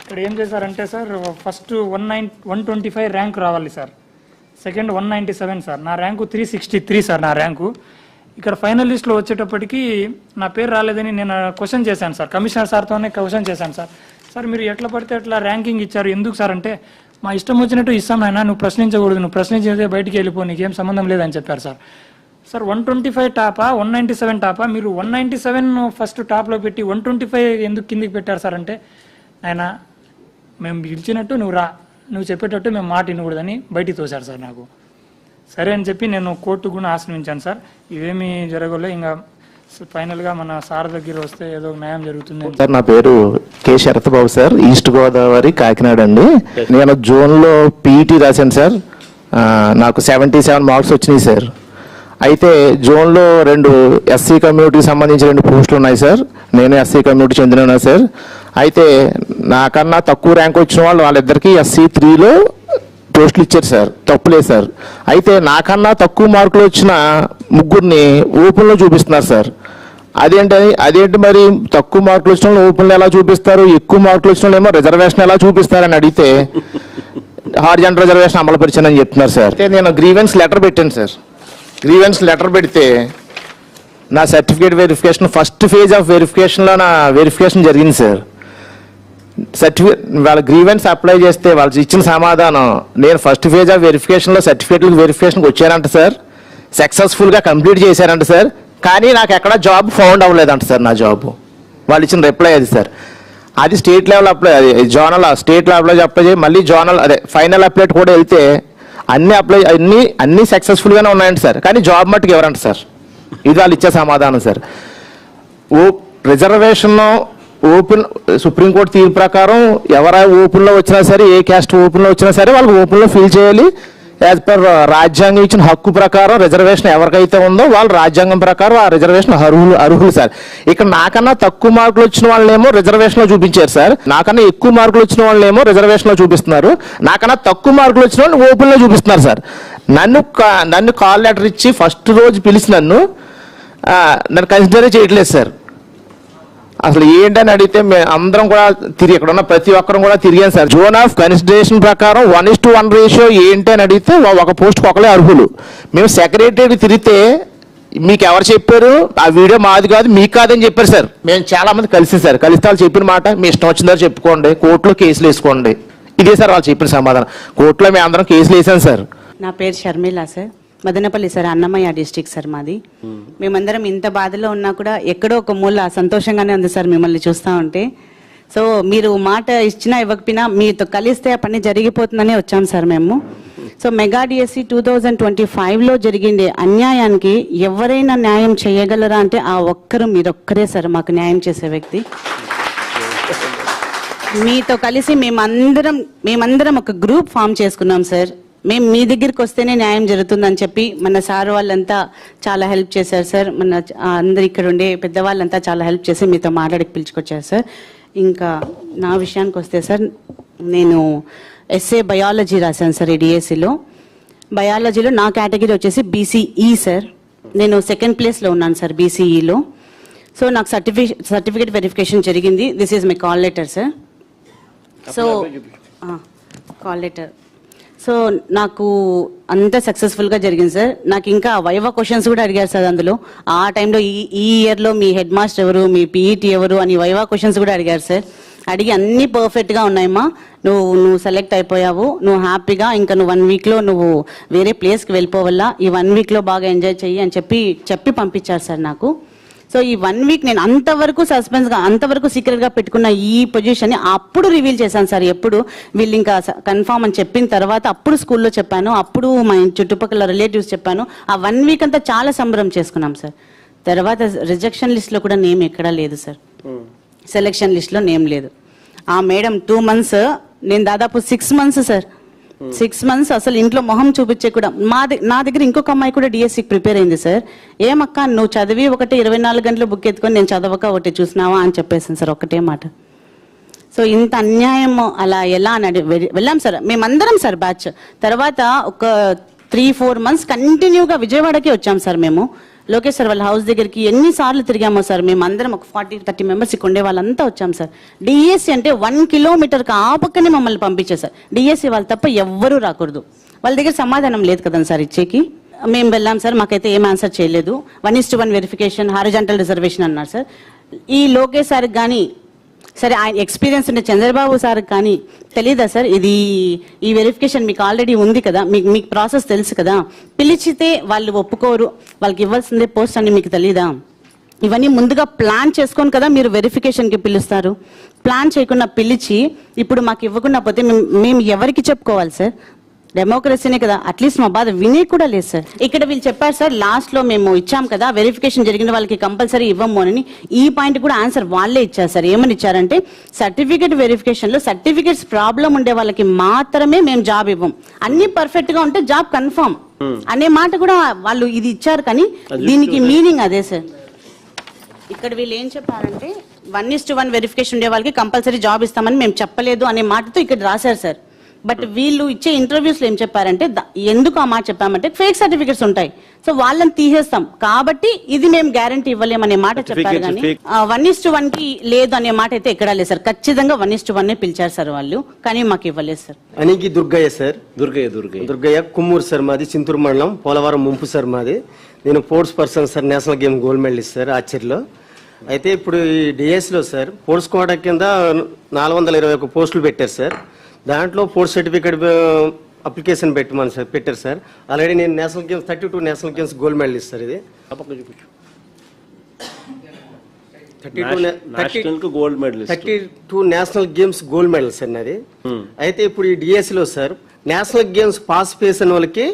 ఇక్కడ ఏం చేశారంటే సార్, ఫస్ట్ 125 ర్యాంక్ రావాలి సార్, సెకండ్ 197 సార్, నా ర్యాంకు 363 సార్ నా ర్యాంకు. ఇక్కడ ఫైనల్ లిస్ట్లో వచ్చేటప్పటికి నా పేరు రాలేదని నేను క్వశ్చన్ చేశాను సార్, కమిషనర్ సార్తోనే క్వశ్చన్ చేశాను సార్. సార్ మీరు ఎట్లా పడితే అట్లా ర్యాంకింగ్ ఇచ్చారు ఎందుకు సార్ అంటే, మా ఇష్టం వచ్చినట్టు ఇస్తాం నాయన, నువ్వు ప్రశ్నించకూడదు, నువ్వు ప్రశ్నించేదే బయటికి వెళ్ళిపో, నీకేం సంబంధం లేదని చెప్పారు సార్. సార్ 125 టాపా 197 టాపా, మీరు 197 ఫస్ట్ టాప్లో పెట్టి 125 ఎందుకు కిందికి పెట్టారు సార్ అంటే, ఆయన మేము పిలిచినట్టు నువ్వు రా, నువ్వు చెప్పేటట్టు మేము మాట వినకూడదని బయటికి తోశారు సార్ నాకు. సరే అని చెప్పి నేను కోర్టు కూడా ఆశ్రయించాను సార్. ఇవేమీ జరగలే. ఇంకా ఫైనల్గా మన సార్ దగ్గర వస్తే ఏదో న్యాయం జరుగుతుంది. సార్ నా పేరు K Sarath Babu sir, east Godavari Kakinada అండి. నేను జూన్లో పీఈటీ రాశాను సార్, నాకు 77 మార్క్స్ వచ్చినాయి సార్. అయితే జూన్లో 2 ఎస్సీ కమ్యూనిటీకి సంబంధించి 2 పోస్టులు ఉన్నాయి సార్. నేను ఎస్సీ కమ్యూనిటీ చెందిన సార్. అయితే నాకన్నా తక్కువ ర్యాంక్ వచ్చిన వాళ్ళిద్దరికీ SC3లో పోస్టులు ఇచ్చారు సార్, తప్పులేదు సార్. అయితే నాకన్నా తక్కువ మార్కులు వచ్చిన 3 ఓపెన్లో చూపిస్తున్నారు సార్. అదేంటి మరి తక్కువ మార్కులు వచ్చిన వాళ్ళు ఓపెన్లో ఎలా చూపిస్తారు, ఎక్కువ మార్కులు వచ్చిన వాళ్ళు ఏమో రిజర్వేషన్ ఎలా చూపిస్తారని అడిగితే హారిజాంటల్ రిజర్వేషన్ అమలు పరిచానని చెప్తున్నారు సార్. అయితే నేను గ్రీవెన్స్ లెటర్ పెట్టాను సార్. గ్రీవెన్స్ లెటర్ పెడితే నా certificate verification first phase of వెరిఫికేషన్లో నా వెరిఫికేషన్ జరిగింది సార్. సర్టిఫికేట్ వాళ్ళ గ్రీవెన్స్ అప్లై చేస్తే వాళ్ళు ఇచ్చిన సమాధానం, నేను ఫస్ట్ ఫేజ్ ఆఫ్ వెరిఫికేషన్లో సర్టిఫికేట్లకు వెరిఫికేషన్కి వచ్చానంట సార్, సక్సెస్ఫుల్గా కంప్లీట్ చేశారంట సార్, కానీ నాకు ఎక్కడ జాబ్ ఫౌండ్ అవ్వలేదంట సార్. నా జాబ్ వాళ్ళు ఇచ్చిన రిప్లై అది సార్. అది స్టేట్ లెవెల్ అప్లై, అది జోనల్ స్టేట్ లెవెల్ అప్లై చేయి, మళ్ళీ జోనల్ అదే ఫైనల్ అప్లైట్ కూడా వెళ్తే అన్ని సక్సెస్ఫుల్గానే ఉన్నాయండి సార్, కానీ జాబ్ మట్టుకు ఎవరంట సార్. ఇది వాళ్ళు ఇచ్చే సమాధానం సార్. రిజర్వేషన్ ఓపెన్ సుప్రీంకోర్టు తీర్పు ప్రకారం ఎవరైనా ఓపెన్లో వచ్చినా సరే, ఏ క్యాస్ట్ ఓపెన్లో వచ్చినా సరే వాళ్ళకి ఓపెన్లో ఫిల్ చేయాలి. యాజ్ పర్ రాజ్యాంగం ఇచ్చిన హక్కు ప్రకారం రిజర్వేషన్ ఎవరికైతే ఉందో వాళ్ళు రాజ్యాంగం ప్రకారం ఆ రిజర్వేషన్ అర్హులు సార్. ఇక్కడ నాకన్నా తక్కువ మార్కులు వచ్చిన వాళ్ళేమో రిజర్వేషన్లో చూపించారు సార్, నాకన్నా ఎక్కువ మార్కులు వచ్చిన వాళ్ళేమో రిజర్వేషన్లో చూపిస్తున్నారు, నాకన్నా తక్కువ మార్కులు వచ్చిన వాళ్ళు ఓపెన్లో చూపిస్తున్నారు సార్. నన్ను కాల్ లెటర్ ఇచ్చి ఫస్ట్ రోజు పిలిచి నన్ను కన్సిడర్ చేయట్లేదు సార్. అసలు ఏంటని అడిగితే మేము అందరం కూడా ఇక్కడ ఉన్న ప్రతి ఒక్కరం కూడా తిరిగాను సార్. జోన్ ఆఫ్ కన్సిడరేషన్ ప్రకారం 1:1 రేషియో ఏంటి అని అడిగితే ఒక పోస్ట్కి ఒకలే అర్హులు. మేము సెక్రటరీ తిరిగితే మీకు ఎవరు చెప్పారు, ఆ వీడియో మాది కాదు మీకు కాదని చెప్పారు సార్. మేము చాలా మంది కలిసి సార్, కలిస్తే వాళ్ళు చెప్పిన మాట మీ ఇష్టం వచ్చిందో చెప్పుకోండి, కోర్టులో కేసులు వేసుకోండి, ఇదే సార్ వాళ్ళు చెప్పిన సమాధానం. కోర్టులో మేము అందరం కేసులు వేసాం సార్. నా పేరు Sharmila sir, Madanapalle sir, Annamayya district sir మాది. మేమందరం ఇంత బాధలో ఉన్నా కూడా ఎక్కడో ఒక మూల సంతోషంగానే ఉంది సార్ మిమ్మల్ని చూస్తూ ఉంటే. సో మీరు మాట ఇచ్చినా ఇవ్వకపోయినా మీతో కలిస్తే ఆ పని జరిగిపోతుందనే వచ్చాం సార్ మేము. సో మెగా డిఎస్సి 2025లో జరిగిండే అన్యాయానికి ఎవరైనా న్యాయం చేయగలరా అంటే ఆ మీరొక్కరే సార్ మాకు న్యాయం చేసే వ్యక్తి. మీతో కలిసి మేమందరం ఒక గ్రూప్ ఫామ్ చేసుకున్నాం సార్. మేము మీ దగ్గరికి వస్తేనే న్యాయం జరుగుతుందని చెప్పి మన సార్ వాళ్ళంతా చాలా హెల్ప్ చేశారు సార్. మన అందరు ఇక్కడ ఉండే పెద్దవాళ్ళంతా చాలా హెల్ప్ చేసి మీతో మాట్లాడికి పిలుచుకొచ్చారు సార్. ఇంకా నా విషయానికి వస్తే సార్, నేను ఎస్ఏ బయాలజీ రాశాను సార్ ఈ డిఎస్సిలో. బయాలజీలో నా కేటగిరీ వచ్చేసి BCE సార్. నేను 2nd ప్లేస్లో ఉన్నాను సార్ BCEలో. సో నాకు సర్టిఫికేట్ వెరిఫికేషన్ జరిగింది. This is my call letter sir. So call letter. So నాకు అంతా సక్సెస్ఫుల్గా జరిగింది సార్. నాకు ఇంకా వైవా క్వశ్చన్స్ కూడా అడిగారు సార్ అందులో. ఆ టైంలో ఈ ఇయర్లో మీ హెడ్ మాస్టర్ ఎవరు, మీ PET ఎవరు అని వైవా క్వశ్చన్స్ కూడా అడిగారు సార్. అడిగి అన్నీ పర్ఫెక్ట్గా ఉన్నాయమ్మా, నువ్వు సెలెక్ట్ అయిపోయావు, నువ్వు హ్యాపీగా ఇంకా నువ్వు 1 వీక్లో నువ్వు వేరే ప్లేస్కి వెళ్ళిపోవల్లా, ఈ 1 వీక్లో బాగా ఎంజాయ్ చెయ్యి అని చెప్పి పంపించారు సార్ నాకు. సో ఈ 1 వీక్ నేను అంతవరకు సస్పెన్స్గా అంతవరకు సీక్రెట్గా పెట్టుకున్న ఈ పొజిషన్ని అప్పుడు రివీల్ చేశాను సార్. ఎప్పుడు వీళ్ళు ఇంకా కన్ఫామ్ అని చెప్పిన తర్వాత అప్పుడు స్కూల్లో చెప్పాను, అప్పుడు మా చుట్టుపక్కల రిలేటివ్స్ చెప్పాను. ఆ 1 వీక్ అంతా చాలా సంబరం చేసుకున్నాం సార్. తర్వాత రిజెక్షన్ లిస్ట్లో కూడా నేమ్ ఎక్కడా లేదు సార్, సెలెక్షన్ లిస్ట్లో నేమ్ లేదు. ఆ మేడం 2 months, నేను దాదాపు 6 months సార్. 6 months అసలు ఇంట్లో మొహం చూపించే కూడా. నా దగ్గర ఇంకొక అమ్మాయి కూడా డిఎస్సికి ప్రిపేర్ అయింది సార్. ఏమక్క నువ్వు చదివి 24 గంటలు బుక్ ఎత్తుకొని నేను చదవక ఒకటి చూసినావా అని చెప్పేసాను సార్, ఒకటే మాట. సో ఇంత అన్యాయం అలా ఎలా అని వెళ్ళాం సార్ మేమందరం సార్ బ్యాచ్. తర్వాత ఒక 3-4 months కంటిన్యూగా విజయవాడకి వచ్చాం సార్ మేము. లోకేష్ సార్ వాళ్ళ హౌస్ దగ్గరికి ఎన్నిసార్లు తిరిగామో సార్. మేము అందరం ఒక 40-30 members ఇక్కడ ఉండే వాళ్ళంతా వచ్చాం సార్. డిఎస్సి అంటే 1 kilometerకి ఆ పక్కనే మమ్మల్ని పంపించారు సార్. డిఎస్సి వాళ్ళు తప్ప ఎవ్వరూ రాకూడదు, వాళ్ళ దగ్గర సమాధానం లేదు కదండి సార్ ఇచ్చేకి. మేము వెళ్ళాం సార్, మాకైతే ఏం ఆన్సర్ చేయలేదు. 1:1 వెరిఫికేషన్, హారిజాంటల్ రిజర్వేషన్ అన్నారు సార్. ఈ లోకేష్ సార్కి కానీ సరే ఆయన ఎక్స్పీరియన్స్ ఉన్న చంద్రబాబు సార్ కానీ తెలీదా సార్ ఇది ఈ వెరిఫికేషన్ మీకు ఆల్రెడీ ఉంది కదా, మీకు ప్రాసెస్ తెలుసు కదా, పిలిచితే వాళ్ళు ఒప్పుకోరు, వాళ్ళకి ఇవ్వాల్సిందే పోస్ట్ అని మీకు తెలీదా? ఇవన్నీ ముందుగా ప్లాన్ చేసుకొని కదా మీరు వెరిఫికేషన్కి పిలుస్తారు. ప్లాన్ చేయకుండా పిలిచి ఇప్పుడు మాకు ఇవ్వకుండా పోతే మేము ఎవరికి చెప్పుకోవాలి సార్? డెమోక్రసీనే కదా, అట్లీస్ట్ మా బాధ వినే కూడా లేదు సార్. ఇక్కడ వీళ్ళు చెప్పారు సార్ లాస్ట్ లో మేము ఇచ్చాం కదా వెరిఫికేషన్ జరిగిన వాళ్ళకి కంపల్సరీ ఇవ్వము అని. ఈ పాయింట్ కూడా ఆన్సర్ వాళ్ళే ఇచ్చారు సార్. ఏమని ఇచ్చారంటే సర్టిఫికేట్ వెరిఫికేషన్ లో సర్టిఫికేట్స్ ప్రాబ్లం ఉండే వాళ్ళకి మాత్రమే మేము జాబ్ ఇవ్వం, అన్ని పర్ఫెక్ట్ గా ఉంటే జాబ్ కన్ఫర్మ్ అనే మాట కూడా వాళ్ళు ఇది ఇచ్చారు. కానీ దీనికి మీనింగ్ అదే సార్. ఇక్కడ వీళ్ళు ఏం చెప్పారంటే 1:1 వెరిఫికేషన్ ఉండే వాళ్ళకి కంపల్సరీ జాబ్ ఇస్తామని మేము చెప్పలేదు అనే మాటతో ఇక్కడ రాశారు సార్. బట్ వీళ్ళు ఇచ్చే ఇంటర్వ్యూస్ లో ఏం చెప్పారంటే ఎందుకు ఆ మాట చెప్పామంటే ఫేక్ సర్టిఫికెట్స్ ఉంటాయి, సో వాళ్ళని తీసేస్తాం కాబట్టి ఇది మేము గ్యారంటీ ఇవ్వలేమనే మాట చెప్పారు. కానీ 1:1 కి లేదు అనే మాట అయితే ఎక్కడా లేదు సార్. ఖచ్చితంగా 1:1 పిలిచారు సార్ వాళ్ళు, కానీ మాకు ఇవ్వలేదు సార్. అనికి దుర్గయ్య సార్, దుర్గయ్య కుమ్మూరు సార్, మాది చింతూరు మండలం పోలవరం ముంపు సార్ మాది. నేను sports person sir, national game gold medalist sir ఆర్చరీలో. అయితే ఇప్పుడు ఈ డిఎస్లో సార్ స్పోర్ట్స్ కోటా కింద 421 పోస్టులు పెట్టారు సార్. దాంట్లో స్పోర్ట్స్ సర్టిఫికేట్ అప్లికేషన్ పెట్టారు సార్. ఆల్రెడీ నేను national games 32 national games gold medalist sir. ఇది 32 national games gold medal sir నాది. అయితే ఇప్పుడు ఈ డిఎస్సిలో సార్ నేషనల్ గేమ్స్ పార్టిసిపేషన్ వాళ్ళకి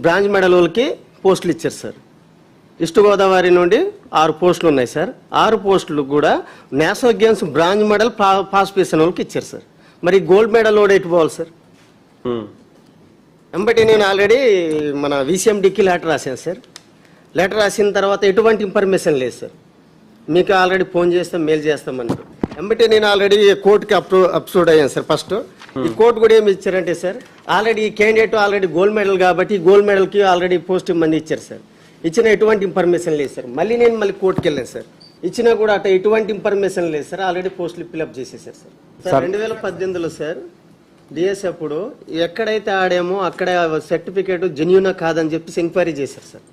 బ్రాంజ్ మెడల్ వాళ్ళకి పోస్టులు ఇచ్చారు సార్. ఈస్ట్ గోదావరి నుండి 6 పోస్టులు ఉన్నాయి సార్. 6 పోస్టులు కూడా national games bronze medal participation వాళ్ళకి ఇచ్చారు సార్. మరి గోల్డ్ మెడల్ కూడా ఎటు పోవాలి సార్? ఎంబటి నేను ఆల్రెడీ మన VCMDకి లెటర్ రాశాను సార్. లెటర్ రాసిన తర్వాత ఎటువంటి ఇన్ఫర్మేషన్ లేదు సార్. మీకు ఆల్రెడీ ఫోన్ చేస్తాం, మెయిల్ చేస్తామన్నారు. ఎంబటి నేను ఆల్రెడీ కోర్టుకి అప్రూవ్ అయ్యాను సార్. ఫస్ట్ ఈ కోర్టు కూడా ఏమి ఇచ్చారంటే సార్ ఆల్రెడీ ఈ క్యాండిడేట్ ఆల్రెడీ గోల్డ్ మెడల్ కాబట్టి గోల్డ్ మెడల్కి ఆల్రెడీ పోస్ట్ మంది ఇచ్చారు సార్. ఇచ్చిన ఎటువంటి ఇన్ఫర్మేషన్ లేదు సార్. మళ్ళీ కోర్టుకి వెళ్ళాను సార్. ఇచ్చినా కూడా అటు ఎటువంటి ఇన్ఫర్మేషన్ లేదు సార్. ఆల్రెడీ పోస్టులు ఫిల్అప్ చేసేసారు సార్. 2018లో సార్ డిఎస్ అప్పుడు ఎక్కడైతే ఆడామో అక్కడ సర్టిఫికేట్ జెన్యూనా కాదని చెప్పేసి ఎంక్వైరీ చేశారు సార్.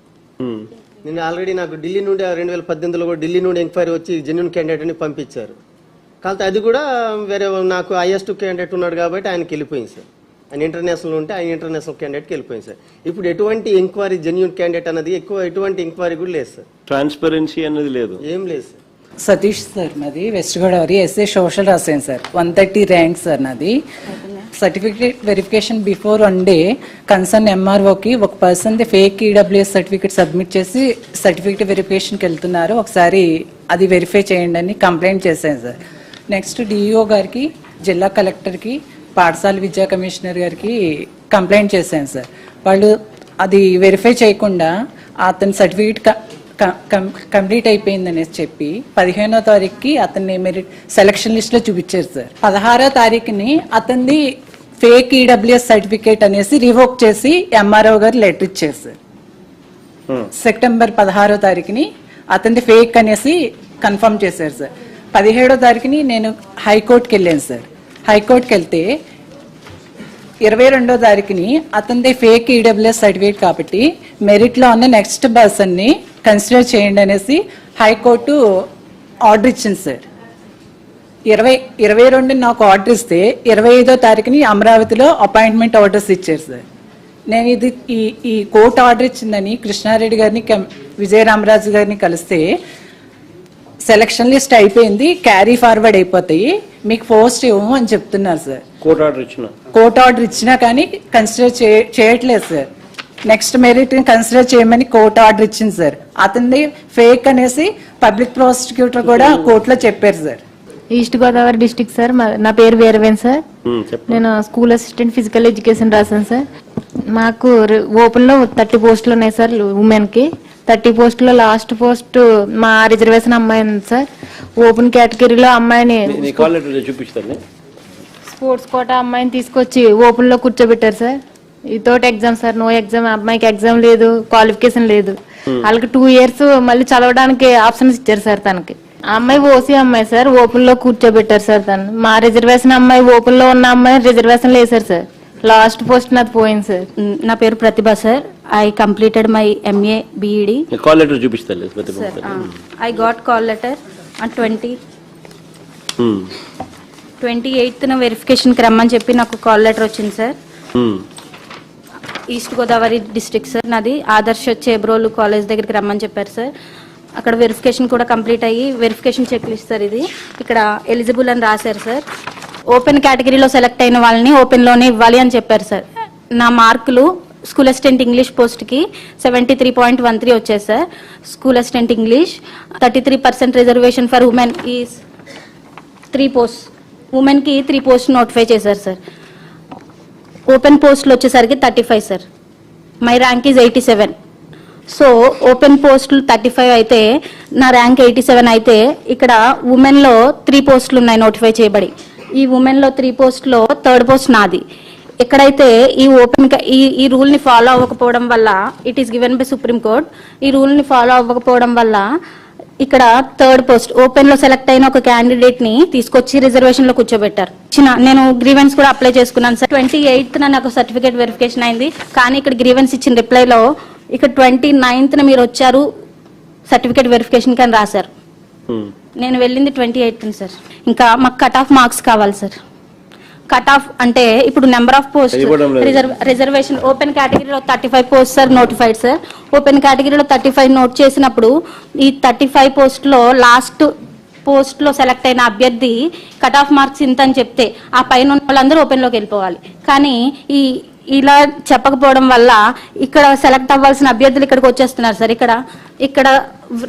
నేను ఆల్రెడీ నాకు ఢిల్లీ నుండి 2018లో కూడా ఢిల్లీ నుండి ఎంక్వైరీ వచ్చి జెన్యూన్ క్యాండిడేట్ అని పంపించారు. కాకపోతే అది కూడా వేరే నాకు హైయెస్ట్ క్యాండిడేట్ ఉన్నాడు కాబట్టి ఆయనకి వెళ్ళిపోయింది సార్. ఆయన ఇంటర్నేషనల్ ఉంటే ఆయన ఇంటర్నేషనల్ క్యాండిడేట్కి వెళ్ళిపోయింది సార్. ఇప్పుడు ఎటువంటి ఎంక్వైరీ జెన్యూన్ క్యాండిడేట్ అన్నది ఎటువంటి ఎంక్వైరీ కూడా లేదు సార్. ట్రాన్స్పరెన్సీ అనేది లేదు, ఏం లేదు సార్. సతీష్ సార్ నాది వెస్ట్ గోదావరి ఎస్ఏ సోషల్ రాసాను సార్. 130 ర్యాంక్ సార్ నాది. Certificate verification before 1 day concern ఎంఆర్ఓకి ఒక person fake EWS certificate submit చేసి సర్టిఫికేట్ వెరిఫికేషన్కి వెళ్తున్నారు, ఒకసారి అది వెరిఫై చేయండి అని కంప్లైంట్ చేశాను సార్. నెక్స్ట్ డిఈఓ గారికి, జిల్లా కలెక్టర్కి, పాఠశాల విద్యా కమిషనర్ గారికి కంప్లైంట్ చేశాను సార్. వాళ్ళు అది వెరిఫై చేయకుండా అతని సర్టిఫికేట్ కంప్లీట్ అయిపోయింది అనేసి చెప్పి 15వ తారీఖుకి అతన్ని మెరిట్ సెలక్షన్ లిస్ట్ లో చూపించారు సార్. 16వ తారీఖుని అతన్ని ఫేక్ ఈడబ్ల్యూఎస్ సర్టిఫికేట్ అనేసి రివోక్ చేసి ఎంఆర్ఓ గారు లెటర్ ఇచ్చారు సార్. సెప్టెంబర్ 16వ తారీఖుని అతన్ని ఫేక్ అనేసి కన్ఫర్మ్ చేశారు సార్. 17వ తారీఖుని నేను హైకోర్టుకి వెళ్ళాను సార్. హైకోర్టుకి వెళ్తే 22వ తారీఖుని అతనిది ఫేక్ ఈడబ్ల్యూఎస్ సర్టిఫికేట్ కాబట్టి మెరిట్లో ఉన్న నెక్స్ట్ పర్సన్ని కన్సిడర్ చేయండి అనేసి హైకోర్టు ఆర్డర్ ఇచ్చింది సార్. 22 నాకు ఆర్డర్ ఇస్తే 25వ తారీఖుని అమరావతిలో అపాయింట్మెంట్ ఆర్డర్స్ ఇచ్చారు సార్. నేను ఇది ఈ కోర్టు ఆర్డర్ ఇచ్చిందని కృష్ణారెడ్డి గారిని విజయరామరాజు గారిని కలిస్తే సెలక్షన్ లిస్ట్ అయిపోయింది, క్యారీ ఫార్వర్డ్ అయిపోతాయి, మీకు పోస్ట్ ఇవ్వము అని చెప్తున్నారు సార్. కోర్టు ఆర్డర్ ఇచ్చినా కానీ కన్సిడర్ చేయట్లేదు సార్. నెక్స్ట్ మెరిట్ కన్సిడర్ చేయమని కోర్టు ఆర్డర్ ఇచ్చింది సార్. అతన్ని ఫేక్ అనేసి పబ్లిక్ ప్రాసిక్యూటర్ కూడా కోర్టులో చెప్పారు sir. East Godavari district sir. నా పేరు వీరవేన్ సార్. నేను స్కూల్ అసిస్టెంట్ ఫిజికల్ ఎడ్యుకేషన్ రాశాను సార్. మాకు ఓపెన్ లో 30 పోస్టులు ఉన్నాయి సార్. ఉమెన్ కి 30 పోస్టులో లాస్ట్ పోస్ట్ మా రిజర్వేషన్ అమ్మాయి ఉంది సార్. ఓపెన్ కేటగిరీలో అమ్మాయిని స్పోర్ట్స్ కోటా అమ్మాయిని తీసుకొచ్చి ఓపెన్ లో కూర్చోబెట్టారు sir. Without exam sir, no exam. అమ్మాయికి ఎగ్జామ్ లేదు, క్వాలిఫికేషన్ లేదు. వాళ్ళకి 2 years మళ్ళీ చదవడానికి ఆప్షన్స్ ఇచ్చారు సార్. తనకి ఆ అమ్మాయి ఓసీ అమ్మాయి సార్, ఓపెన్ లో కూర్చోబెట్టారు సార్. తను మా రిజర్వేషన్ అమ్మాయి ఓపెన్ లో ఉన్న అమ్మాయి రిజర్వేషన్ లేదు సార్. లాస్ట్ పోస్ట్ నాది పోయింది సార్. నా పేరు Pratibha sir. I completed my MA BEd. Call letter చూపిస్తాను. I got call letter on 28న వెరిఫికేషన్కి రమ్మని చెప్పి నాకు కాల్ లెటర్ వచ్చింది sir. East Godavari district sir నాది. ఆదర్శ చేబ్రోలు కాలేజ్ దగ్గరికి రమ్మని చెప్పారు సార్. అక్కడ వెరిఫికేషన్ కూడా కంప్లీట్ అయ్యి వెరిఫికేషన్ చెక్ లిస్ట్ సార్ ఇది. ఇక్కడ ఎలిజిబుల్ అని రాశారు సార్. ఓపెన్ కేటగిరీలో సెలెక్ట్ అయిన వాళ్ళని ఓపెన్లోనే ఇవ్వాలి అని చెప్పారు సార్. నా మార్కులు స్కూల్ అసిస్టెంట్ ఇంగ్లీష్ పోస్ట్కి 73.13 వచ్చాయి sir. School assistant English 33% reservation for women is 3 post. ఉమెన్కి 3 పోస్ట్ నోటిఫై చేశారు సార్. ఓపెన్ పోస్టులు వచ్చేసరికి 35 sir. My rank is 87. So open పోస్టులు 35 అయితే నా ర్యాంక్ 87 అయితే ఇక్కడ ఉమెన్లో 3 పోస్టులు ఉన్నాయి నోటిఫై చేయబడి. ఈ ఉమెన్లో 3 పోస్టులో 3rd పోస్ట్ నాది. ఎక్కడైతే ఈ ఈ రూల్ని ఫాలో అవ్వకపోవడం వల్ల it is given by supreme court. ఈ రూల్ని ఫాలో అవ్వకపోవడం వల్ల ఇక్కడ 3rd పోస్ట్ ఓపెన్ లో సెలెక్ట్ అయిన ఒక క్యాండిడేట్ ని తీసుకొచ్చి రిజర్వేషన్ లో కూర్చోబెట్టారు. నేను గ్రీవెన్స్ కూడా అప్లై చేసుకున్నాను సార్. 28న నాకు సర్టిఫికేట్ వెరిఫికేషన్ అయింది. కానీ ఇక్కడ గ్రీవెన్స్ ఇచ్చిన రిప్లైలో ఇక్కడ 29న మీరు వచ్చారు సర్టిఫికేట్ వెరిఫికేషన్ కి అని రాశారు. నేను వెళ్ళింది 28న సార్. ఇంకా మాకు కట్ ఆఫ్ మార్క్స్ కావాలి సార్. కట్ ఆఫ్ అంటే ఇప్పుడు number of post reservation open కేటగిరీలో 35 post sir notified sir. Open కేటగిరీలో 35 నోట్ చేసినప్పుడు ఈ 35 పోస్ట్లో లాస్ట్ పోస్ట్లో సెలెక్ట్ అయిన అభ్యర్థి కట్ ఆఫ్ మార్క్స్ ఇంత అని చెప్తే ఆ పైన ఉన్న వాళ్ళందరూ ఓపెన్లోకి వెళ్ళిపోవాలి. కానీ ఇలా చెప్పకపోవడం వల్ల ఇక్కడ సెలెక్ట్ అవ్వాల్సిన అభ్యర్థులు ఇక్కడికి వచ్చేస్తున్నారు సార్. ఇక్కడ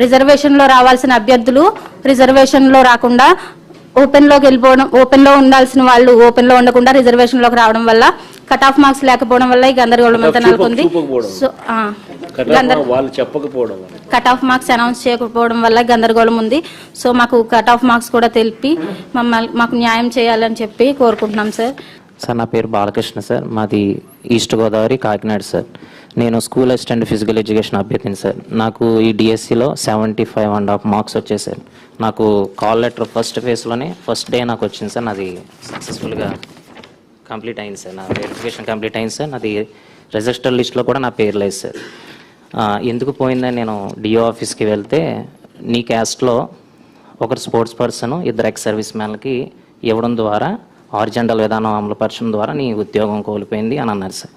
రిజర్వేషన్లో రావాల్సిన అభ్యర్థులు రిజర్వేషన్లో రాకుండా ఓపెన్లోకి వెళ్ళిపోవడం, ఓపెన్లో ఉండాల్సిన వాళ్ళు ఓపెన్లో ఉండకుండా రిజర్వేషన్లోకి రావడం వల్ల కట్ ఆఫ్ మార్క్స్ లేకపోవడం వల్ల ఈ గందరగోళం అంతా నెలకొంది. So cut off marks announce చేయకపోవడం వల్ల గందరగోళం ఉంది. సో మాకు కట్ ఆఫ్ మార్క్స్ కూడా తెలిపి మాకు న్యాయం చేయాలని చెప్పి కోరుకుంటున్నాం సార్. సార్ నా పేరు బాలకృష్ణ సార్. మాది ఈస్ట్ గోదావరి కాకినాడ సార్. నేను స్కూల్ అసిస్టెంట్ ఫిజికల్ ఎడ్యుకేషన్ అభ్యర్థిని సార్. నాకు ఈ డిఎస్సిలో 75.5 మార్క్స్ వచ్చాయి సార్. నాకు కాల్ లెటర్ ఫస్ట్ ఫేజ్లోనే ఫస్ట్ డే నాకు వచ్చింది సార్. నాది సక్సెస్ఫుల్గా కంప్లీట్ అయింది సార్. నా వెరిఫికేషన్ కంప్లీట్ అయింది సార్. నాది రిజిస్టర్ లిస్ట్లో కూడా నా పేరు లేదు సార్. ఎందుకు పోయిందని నేను డిఓ ఆఫీస్కి వెళ్తే నీ క్యాస్ట్లో ఒకరు స్పోర్ట్స్ పర్సన్ 2 ఎక్స్ సర్వీస్ మ్యాన్లకి ఇవ్వడం ద్వారా హారిజాంటల్ విధానం అమలుపరచడం ద్వారా నీ ఉద్యోగం కోల్పోయింది అని అన్నారు సార్.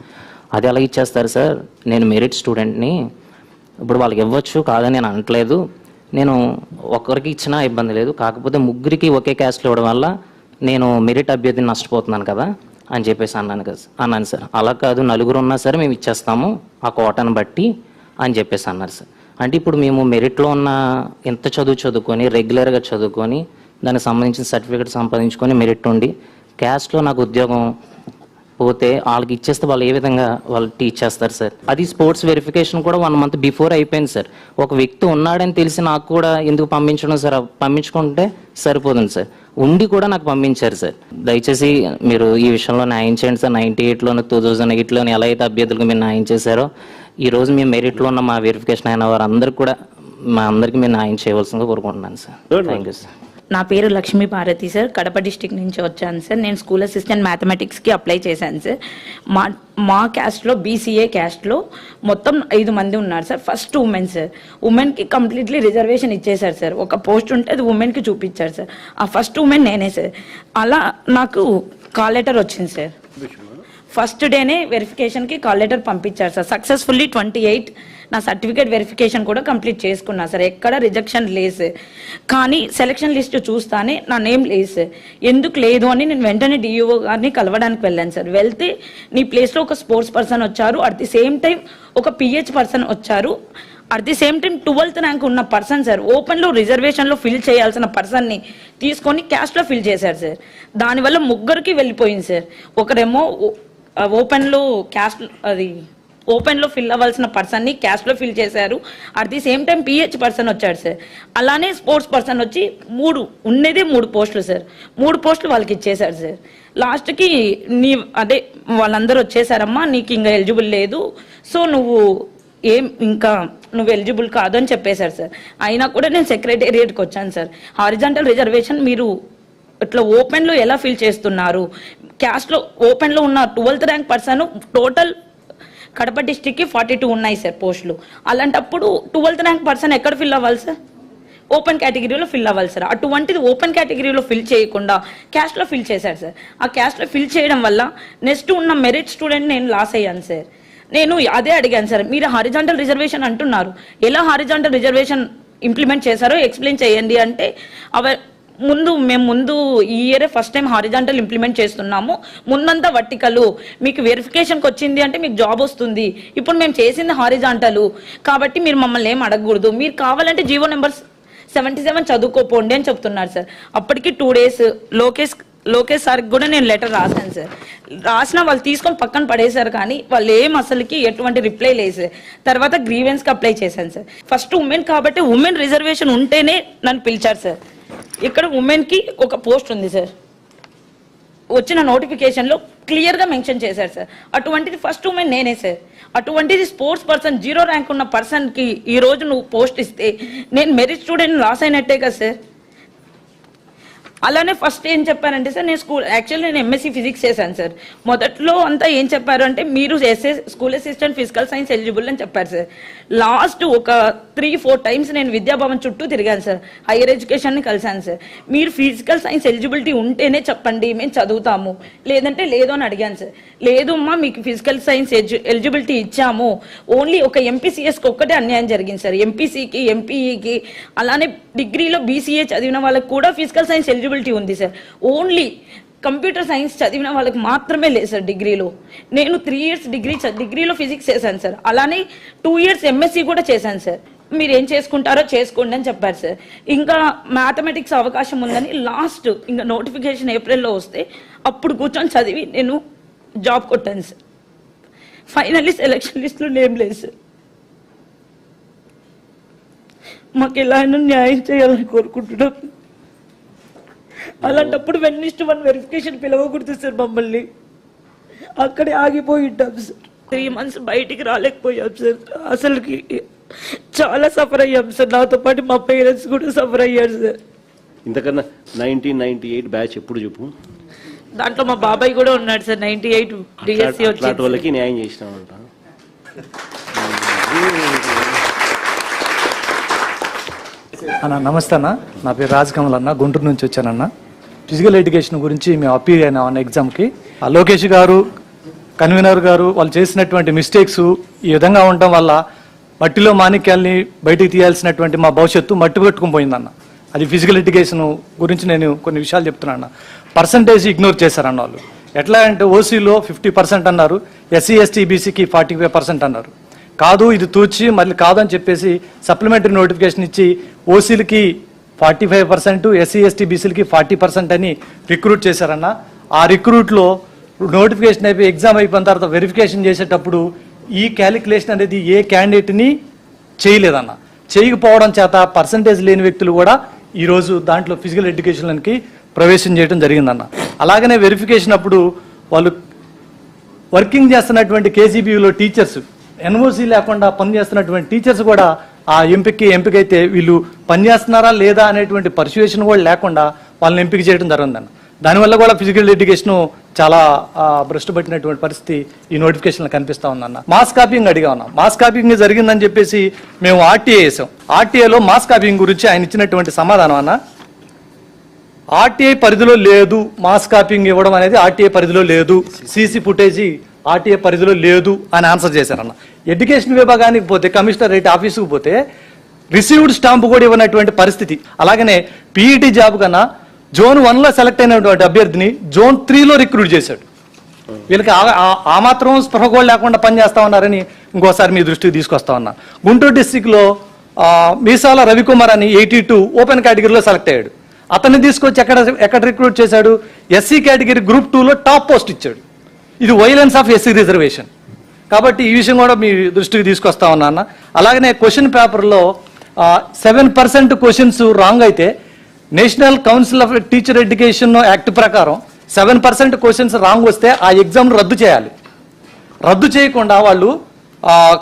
అది ఎలా ఇచ్చేస్తారు సార్? నేను మెరిట్ స్టూడెంట్ని. ఇప్పుడు వాళ్ళకి ఇవ్వచ్చు కాదని నేను అనట్లేదు. నేను ఒక్కరికి ఇచ్చినా ఇబ్బంది లేదు. కాకపోతే ముగ్గురికి ఒకే క్యాస్ట్లో ఇవ్వడం వల్ల నేను మెరిట్ అభ్యర్థిని నష్టపోతున్నాను కదా అని చెప్పేసి అన్నాను సార్. అలా కాదు, నలుగురు ఉన్నా సరే మేము ఇచ్చేస్తాము ఆ కోటాను బట్టి అని చెప్పేసి అన్నారు సార్. అంటే ఇప్పుడు మేము మెరిట్లో ఉన్న ఎంత చదువుకొని రెగ్యులర్గా చదువుకొని దానికి సంబంధించిన సర్టిఫికేట్ సంపాదించుకొని మెరిట్ ఉండి క్యాస్ట్లో నాకు ఉద్యోగం పోతే వాళ్ళకి ఇచ్చేస్తే వాళ్ళు ఏ విధంగా వాళ్ళు టీచ్ చేస్తారు సార్? అది స్పోర్ట్స్ వెరిఫికేషన్ కూడా 1 మంత్ బిఫోర్ అయిపోయింది సార్. ఒక వ్యక్తి ఉన్నాడని తెలిసి నాకు కూడా ఎందుకు పంపించడం సార్? పంపించుకుంటే సరిపోతుంది సార్. ఉండి కూడా నాకు పంపించారు సార్. దయచేసి మీరు ఈ విషయంలో న్యాయం చేయండి సార్. 98లోను 2008లోని ఎలా అయితే అభ్యర్థులకు మీరు న్యాయం చేశారో ఈరోజు మీ మెరిట్లో ఉన్న మా వెరిఫికేషన్ అయిన వారందరికీ కూడా మా అందరికీ మీరు న్యాయం చేయవలసిందిగా కోరుకుంటున్నాను సార్. Thank you sir. నా పేరు లక్ష్మీ పార్వతి సార్. కడప డిస్టిక్ నుంచి వచ్చాను సార్. నేను స్కూల్ అసిస్టెంట్ మ్యాథమెటిక్స్కి అప్లై చేశాను సార్. మా క్యాస్ట్లో బీసీఏ క్యాస్ట్లో మొత్తం 5 మంది ఉన్నారు సార్. First women sir. ఉమెన్కి కంప్లీట్లీ రిజర్వేషన్ ఇచ్చేశారు సార్. ఒక పోస్ట్ ఉంటే అది ఉమెన్కి చూపించారు సార్. ఆ ఫస్ట్ ఉమెన్ నేనే సార్. అలా నాకు కాల్ లెటర్ వచ్చింది సార్. ఫస్ట్ డేనే వెరిఫికేషన్కి కాల్ లెటర్ పంపించారు సార్. సక్సెస్ఫుల్లీ 28 నా సర్టిఫికేట్ వెరిఫికేషన్ కూడా కంప్లీట్ చేసుకున్నా సార్. ఎక్కడ రిజెక్షన్ లేదు సార్. కానీ సెలక్షన్ లిస్ట్ చూస్తానే నా నేమ్ లేదు సార్. ఎందుకు లేదు అని నేను వెంటనే డిఈఓ గారిని కలవడానికి వెళ్ళాను సార్. వెళ్తే నీ ప్లేస్లో ఒక స్పోర్ట్స్ పర్సన్ వచ్చారు, అట్ ది సేమ్ టైం ఒక పిహెచ్ పర్సన్ వచ్చారు, at the same time 12th rank ఉన్న పర్సన్ సార్ ఓపెన్లో రిజర్వేషన్లో ఫిల్ చేయాల్సిన పర్సన్ని తీసుకొని క్యాస్ట్లో ఫిల్ చేశారు సార్. దానివల్ల ముగ్గురికి వెళ్ళిపోయింది సార్. ఒకరేమో ఓపెన్లో ఓపెన్లో ఫిల్ అవ్వాల్సిన పర్సన్ని క్యాస్ట్లో ఫిల్ చేశారు, at the same time pH person వచ్చాడు సార్. అలానే స్పోర్ట్స్ పర్సన్ వచ్చి 3 పోస్టులు సార్. 3 పోస్టులు వాళ్ళకి ఇచ్చేశారు సార్. లాస్ట్కి వాళ్ళందరూ వచ్చేసారమ్మా, నీకు ఇంకా ఎలిజిబుల్ లేదు, సో నువ్వు ఎలిజిబుల్ కాదు అని చెప్పేశారు సార్. అయినా కూడా నేను సెక్రటేరియట్కి వచ్చాను సార్. హారిజాంటల్ రిజర్వేషన్ మీరు ఇట్లా ఓపెన్లో ఎలా ఫిల్ చేస్తున్నారు? క్యాస్ట్లో ఓపెన్లో ఉన్న 12th rank person total Kadapa డిస్టిక్కి 42 ఉన్నాయి సార్ పోస్టులు. అలాంటప్పుడు 12th ర్యాంక్ పర్సన్ ఎక్కడ ఫిల్ అవ్వాలి సార్? ఓపెన్ కేటగిరీలో ఫిల్ అవ్వాలి సార్. అటువంటిది ఓపెన్ కేటగిరీలో ఫిల్ చేయకుండా క్యాస్ట్లో ఫిల్ చేశారు సార్. ఆ క్యాస్ట్లో ఫిల్ చేయడం వల్ల నెక్స్ట్ ఉన్న మెరిట్ స్టూడెంట్ నేను లాస్ అయ్యాను సార్. నేను అదే అడిగాను సార్, మీరు హారిజాంటల్ రిజర్వేషన్ అంటున్నారు, ఎలా హారిజాంటల్ రిజర్వేషన్ ఇంప్లిమెంట్ చేశారో ఎక్స్ప్లెయిన్ చేయండి అంటే మేము ముందు ఈ ఇయరే ఫస్ట్ టైం హారిజాంటల్ ఇంప్లిమెంట్ చేస్తున్నాము, ముందంతా వర్టికల్, మీకు వెరిఫికేషన్కి వచ్చింది అంటే మీకు జాబ్ వస్తుంది, ఇప్పుడు మేము చేసింది హారిజాంటల్ కాబట్టి మీరు మమ్మల్ని ఏం అడగకూడదు, మీరు కావాలంటే జీవో నెంబర్ 77 చదువుకోపోండి అని చెప్తున్నారు సార్. అప్పటికి 2 days లోకేష్ సార్కి కూడా నేను లెటర్ రాశాను సార్. రాసినా వాళ్ళు తీసుకొని పక్కన పడేశారు, కానీ వాళ్ళు ఏం అసలుకి ఎటువంటి రిప్లై లేదు సార్. తర్వాత గ్రీవెన్స్కి అప్లై చేశాను సార్. ఫస్ట్ ఉమెన్ కాబట్టి ఉమెన్ రిజర్వేషన్ ఉంటేనే నన్ను పిలిచారు సార్. ఇక్కడ ఉమెన్కి ఒక పోస్ట్ ఉంది సార్, వచ్చిన నోటిఫికేషన్లో క్లియర్గా మెన్షన్ చేశారు సార్. అటువంటిది ఫస్ట్ ఉమెన్ నేనే సార్. అటువంటిది స్పోర్ట్స్ పర్సన్ 0 ర్యాంక్ ఉన్న పర్సన్కి ఈరోజు నువ్వు పోస్ట్ ఇస్తే నేను మెరిట్ స్టూడెంట్ లాస్ అయినట్టే కదా సార్. అలానే ఫస్ట్ ఏం చెప్పారంటే సార్, నేను యాక్చువల్లీ నేను ఎంఎస్సీ ఫిజిక్స్ చేశాను సార్. మొదట్లో అంతా ఏం చెప్పారు అంటే మీరు school assistant physical science eligible అని చెప్పారు సార్. లాస్ట్ ఒక 3-4 times నేను విద్యాభవన్ చుట్టూ తిరిగాను సార్, హైయర్ ఎడ్యుకేషన్ని కలిశాను సార్. మీరు ఫిజికల్ సైన్స్ ఎలిజిబిలిటీ ఉంటేనే చెప్పండి మేము చదువుతాము, లేదంటే లేదు అని అడిగాను సార్. లేదు అమ్మా మీకు ఫిజికల్ సైన్స్ ఎలిజిబిలిటీ ఇచ్చాము, ఓన్లీ ఒక ఎంపీసీఎస్కి ఒక్కటే అన్యాయం జరిగింది సార్. ఎంపీసీకి ఎంపీఈకి అలానే డిగ్రీలో బీసీఏ చదివిన వాళ్ళకి కూడా ఫిజికల్ సైన్స్ ఎలిజిబిలిటీ ఉంది సార్. ఓన్లీ కంప్యూటర్ సైన్స్ చదివిన వాళ్ళకి మాత్రమే లేదు సార్ డిగ్రీలో. నేను 3 years డిగ్రీలో ఫిజిక్స్ చేశాను సార్. అలానే 2 years ఎంఎస్సీ కూడా చేశాను సార్. మీరు ఏం చేసుకుంటారో చేసుకోండి అని చెప్పారు సార్. ఇంకా మ్యాథమెటిక్స్ అవకాశం ఉందని లాస్ట్ ఇంకా నోటిఫికేషన్ ఏప్రిల్లో వస్తే అప్పుడు కూర్చొని చదివి నేను జాబ్ కొట్టాను సార్. ఫైనల్లీ సెలక్షన్ లిస్ట్లో నేమ్ లేదు సార్. మాకు ఎలా అయినా న్యాయం చేయాలని కోరుకుంటున్నాం. అలాంటప్పుడు 1:1 వెరిఫికేషన్ పిలవకూడదు సార్, మమ్మల్ని అక్కడే ఆగిపోయి ఉంటాం సార్. 3 months బయటికి రాలేకపోయాం సార్. అసలుకి చాలా సఫర్ అయ్యాం సార్. నాతో పాటు మా పేరెంట్స్ కూడా సఫర్ అయ్యారు సార్. ఇంతకన్నా 1998 బ్యాచ్ ఎప్పుడు చెప్పు, దాంట్లో మా బాబాయ్ కూడా ఉన్నాడు సార్. 98 డిఎస్సి అట్లాంటి వాళ్ళకి న్యాయం చేసినామంట. అన్న నమస్తే అన్న, నా పేరు రాజకమల్ అన్న, గుంటూరు నుంచి వచ్చానన్న. ఫిజికల్ ఎడ్యుకేషన్ గురించి మేము అపీల్ అయినా అన్న ఎగ్జామ్కి. ఆ లోకేష్ గారు కన్వీనర్ గారు వాళ్ళు చేసినటువంటి మిస్టేక్స్ ఈ విధంగా ఉండటం వల్ల మట్టిలో మాణిక్యాల్ని బయటికి తీయాల్సినటువంటి మా భవిష్యత్తు మట్టి పెట్టుకుని పోయిందన్న. అది ఫిజికల్ ఎడ్యుకేషన్ గురించి నేను కొన్ని విషయాలు చెప్తున్నాను. పర్సంటేజ్ ఇగ్నోర్ చేశారన్న వాళ్ళు. ఎట్లా అంటే ఓసీలో 50% అన్నారు, ఎస్సీ ఎస్టీ బీసీకి 45% అన్నారు. కాదు ఇది తూచి మళ్ళీ కాదని చెప్పేసి సప్లిమెంటరీ నోటిఫికేషన్ ఇచ్చి ఓసీలకి 45%, ఎస్సీ ఎస్టీ బీసీలకి 40% అని రిక్రూట్ చేశారన్న. ఆ రిక్రూట్లో నోటిఫికేషన్ అయిపోయి ఎగ్జామ్ అయిపోయిన తర్వాత వెరిఫికేషన్ చేసేటప్పుడు ఈ క్యాలిక్యులేషన్ అనేది ఏ క్యాండిడేట్ని చేయలేదన్న. చేయకపోవడం చేత పర్సంటేజ్ లేని వ్యక్తులు కూడా ఈరోజు దాంట్లో ఫిజికల్ ఎడ్యుకేషన్కి ప్రవేశం చేయడం జరిగిందన్న. అలాగనే వెరిఫికేషన్ అప్పుడు వాళ్ళు వర్కింగ్ చేస్తున్నటువంటి కేజీబీలో టీచర్స్, ఎన్ఓసీ లేకుండా పనిచేస్తున్నటువంటి టీచర్స్ కూడా ఆ ఎంపికైతే వీళ్ళు పనిచేస్తున్నారా లేదా అనేటువంటి పర్సువేషన్ కూడా లేకుండా వాళ్ళని ఎంపిక చేయడం జరిగిందన్న. దానివల్ల కూడా ఫిజికల్ ఎడ్యుకేషన్ చాలా భ్రష్టు పట్టినటువంటి పరిస్థితి ఈ నోటిఫికేషన్లో కనిపిస్తా ఉందన్న. మాస్ కాపీయింగ్ అడిగా ఉన్నాం. మాస్ కాపీయింగ్ జరిగిందని చెప్పేసి మేము ఆర్టీఏ వేసాం. ఆర్టీఏలో మాస్ కాపీయింగ్ గురించి ఆయన ఇచ్చినటువంటి సమాధానం అన్న, ఆర్టీఐ పరిధిలో లేదు, మాస్ కాపీయింగ్ ఇవ్వడం అనేది ఆర్టీఐ పరిధిలో లేదు, సీసీ ఫుటేజీ ఆర్టీఐ పరిధిలో లేదు అని ఆన్సర్ చేశారన్న. ఎడ్యుకేషన్ విభాగానికి పోతే, కమిషనరేట్ ఆఫీసుకు పోతే రిసీవ్డ్ స్టాంపు కూడా ఇవ్వనటువంటి పరిస్థితి. అలాగనే పీఈటీ జాబ్ కన్నా జోన్ 1లో సెలెక్ట్ అయినటువంటి అభ్యర్థిని జోన్ 3లో రిక్రూట్ చేశాడు. వీళ్ళకి ఆ మాత్రం స్పృహ కూడా లేకుండా పనిచేస్తా ఉన్నారని ఇంకోసారి మీ దృష్టికి తీసుకొస్తా ఉన్నా. గుంటూరు డిస్టిక్లో మీసాల రవికుమార్ అని 82 ఓపెన్ కేటగిరీలో సెలెక్ట్ అయ్యాడు. అతన్ని తీసుకొచ్చి ఎక్కడ రిక్రూట్ చేశాడు? ఎస్సీ కేటగిరీ గ్రూప్ 2లో టాప్ పోస్ట్ ఇచ్చాడు. ఇది వైలెన్స్ ఆఫ్ ఎస్సీ రిజర్వేషన్. కాబట్టి ఈ విషయం కూడా మీ దృష్టికి తీసుకొస్తా ఉన్నా అన్న. అలాగనే క్వశ్చన్ పేపర్లో 7% క్వశ్చన్స్ రాంగ్ అయితే national council of teacher education act ప్రకారం 7% క్వశ్చన్స్ రాంగ్ వస్తే ఆ ఎగ్జామ్ రద్దు చేయాలి. రద్దు చేయకుండా వాళ్ళు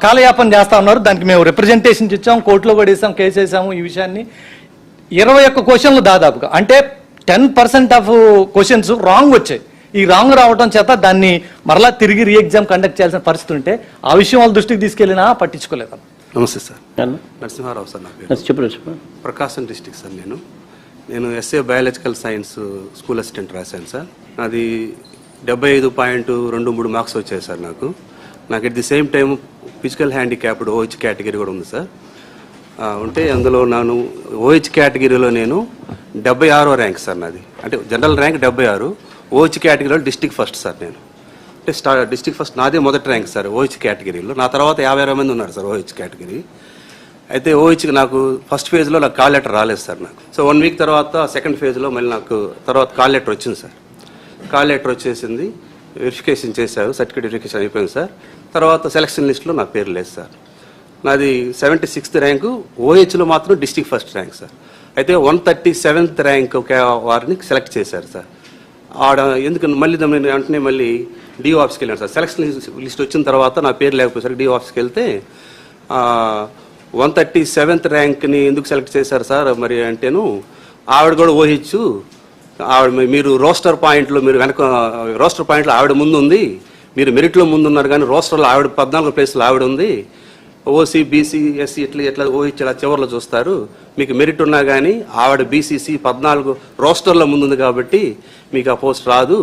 కాలయాపన చేస్తా ఉన్నారు. దానికి మేము రిప్రజెంటేషన్ ఇచ్చాం, కోర్టులో కూడా వేసాం, కేసు వేసాము. ఈ విషయాన్ని 21 క్వశ్చన్లు దాదాపుగా అంటే 10% ఆఫ్ క్వశ్చన్స్ రాంగ్ వచ్చాయి. ఈ రాంగ్ రావడం చేత దాన్ని మరలా తిరిగి రీ ఎగ్జామ్ కండక్ట్ చేయాల్సిన పరిస్థితి ఉంటే ఆ విషయం వాళ్ళ దృష్టికి తీసుకెళ్ళినా పట్టించుకోలేదు. నమస్తే సార్. అన్న నరసింహారావు సార్ నా పేరు. చెప్పు. Prakasam district sir. నేను SA biological science school assistant రాశాను సార్. అది 75.23 మార్క్స్ వచ్చాయి సార్. నాకు at the same time physical handicapped OH category కూడా ఉంది సార్. ఉంటే అందులో నేను ఓహెచ్ కేటగిరీలో నేను 76వ ర్యాంక్ సార్ నాది. అంటే జనరల్ ర్యాంక్ 76, ఓహెచ్ కేటగిరీలో డిస్టిక్ ఫస్ట్ సార్. నేను అంటే డిస్టిక్ ఫస్ట్ నాదే మొదటి ర్యాంక్ సార్ ఓహెచ్ కేటగిరీలో. నా తర్వాత 50 మంది ఉన్నారు సార్ ఓహెచ్ కేటగిరీ. అయితే ఓహెచ్కి నాకు ఫస్ట్ ఫేజ్లో నాకు కాల్ లెటర్ రాలేదు సార్ నాకు. సో 1 వీక్ తర్వాత సెకండ్ ఫేజ్లో మళ్ళీ నాకు తర్వాత కాల్ లెటర్ వచ్చింది సార్. కాల్ లెటర్ వచ్చేసింది, వెరిఫికేషన్ చేశారు, సర్టిఫికేట్ వెరిఫికేషన్ అయిపోయింది సార్. తర్వాత సెలక్షన్ లిస్ట్లో నా పేరు లేదు సార్. నాది 76th ర్యాంకు, ఓహెచ్లో మాత్రం డిస్టిక్ ఫస్ట్ ర్యాంక్ సార్. అయితే 137th ర్యాంక్ వారిని సెలెక్ట్ చేశారు సార్. ఎందుకు మళ్ళీ వెంటనే మళ్ళీ డిఓ ఆఫీస్కి వెళ్ళాను సార్. సెలక్షన్ లిస్ట్ వచ్చిన తర్వాత నా పేరు లేకపోతే డిఓ ఆఫీస్కి వెళ్తే 137th ర్యాంక్ని ఎందుకు సెలెక్ట్ చేశారు సార్ మరి అంటేను, ఆవిడ కూడా ఓహెచ్, ఆవిడ మీరు రోస్టర్ పాయింట్లో ఆవిడ ముందు ఉంది, మీరు మెరిట్లో ముందు ఉన్నారు కానీ రోస్టర్లో ఆవిడ 14వ ప్లేస్లో ఆవిడ ఉంది. ఓసీ బీసీ ఎస్సీ ఎట్లా ఓహెచ్ ఇలా చివరిలో చూస్తారు, మీకు మెరిట్ ఉన్నా కానీ ఆవిడ బీసీసీ 14 రోస్టర్లో ముందుంది కాబట్టి మీకు ఆ పోస్ట్ రాదు,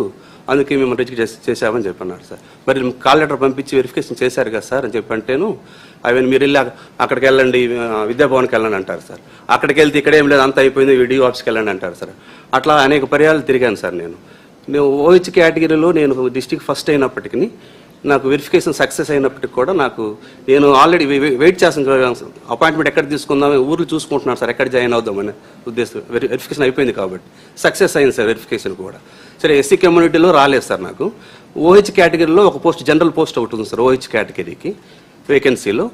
అందుకే మేము రిజెక్ట్ చేశామని చెప్పన్నారు సార్. మరి కాల్ లెటర్ పంపించి వెరిఫికేషన్ చేశారు కదా సార్ అని చెప్పంటేను, అవి మీరు వెళ్ళి అక్కడికి వెళ్ళండి, విద్యాభవన్కి వెళ్ళండి అంటారు సార్. అక్కడికి వెళ్తే ఇక్కడేం లేదు, అంత అయిపోయింది, డిఓ ఆఫీస్కి వెళ్ళండి అంటారు సార్. అట్లా అనేక పర్యాలు తిరిగాను సార్. నేను ఓహెచ్ కేటగిరీలో నేను డిస్టిక్ ఫస్ట్ అయినప్పటికీ, నాకు వెరిఫికేషన్ సక్సెస్ అయినప్పటికి కూడా నేను ఆల్రెడీ వెయిట్ చేస్తాను, అపాయింట్మెంట్ ఎక్కడ తీసుకుందాం, ఊర్లు చూసుకుంటున్నాను సార్, ఎక్కడ జాయిన్ అవుదామని ఉద్దేశం. వెరిఫికేషన్ అయిపోయింది కాబట్టి సక్సెస్ అయింది సార్ వెరిఫికేషన్ కూడా. సరే, ఎస్సీ కమ్యూనిటీలో రాలేదు సార్ నాకు. ఓహెచ్ కేటగిరీలో ఒక పోస్ట్, జనరల్ పోస్ట్ ఒకటి ఉంది సార్ ఓహెచ్ కేటగిరీకి వేకెన్సీలో.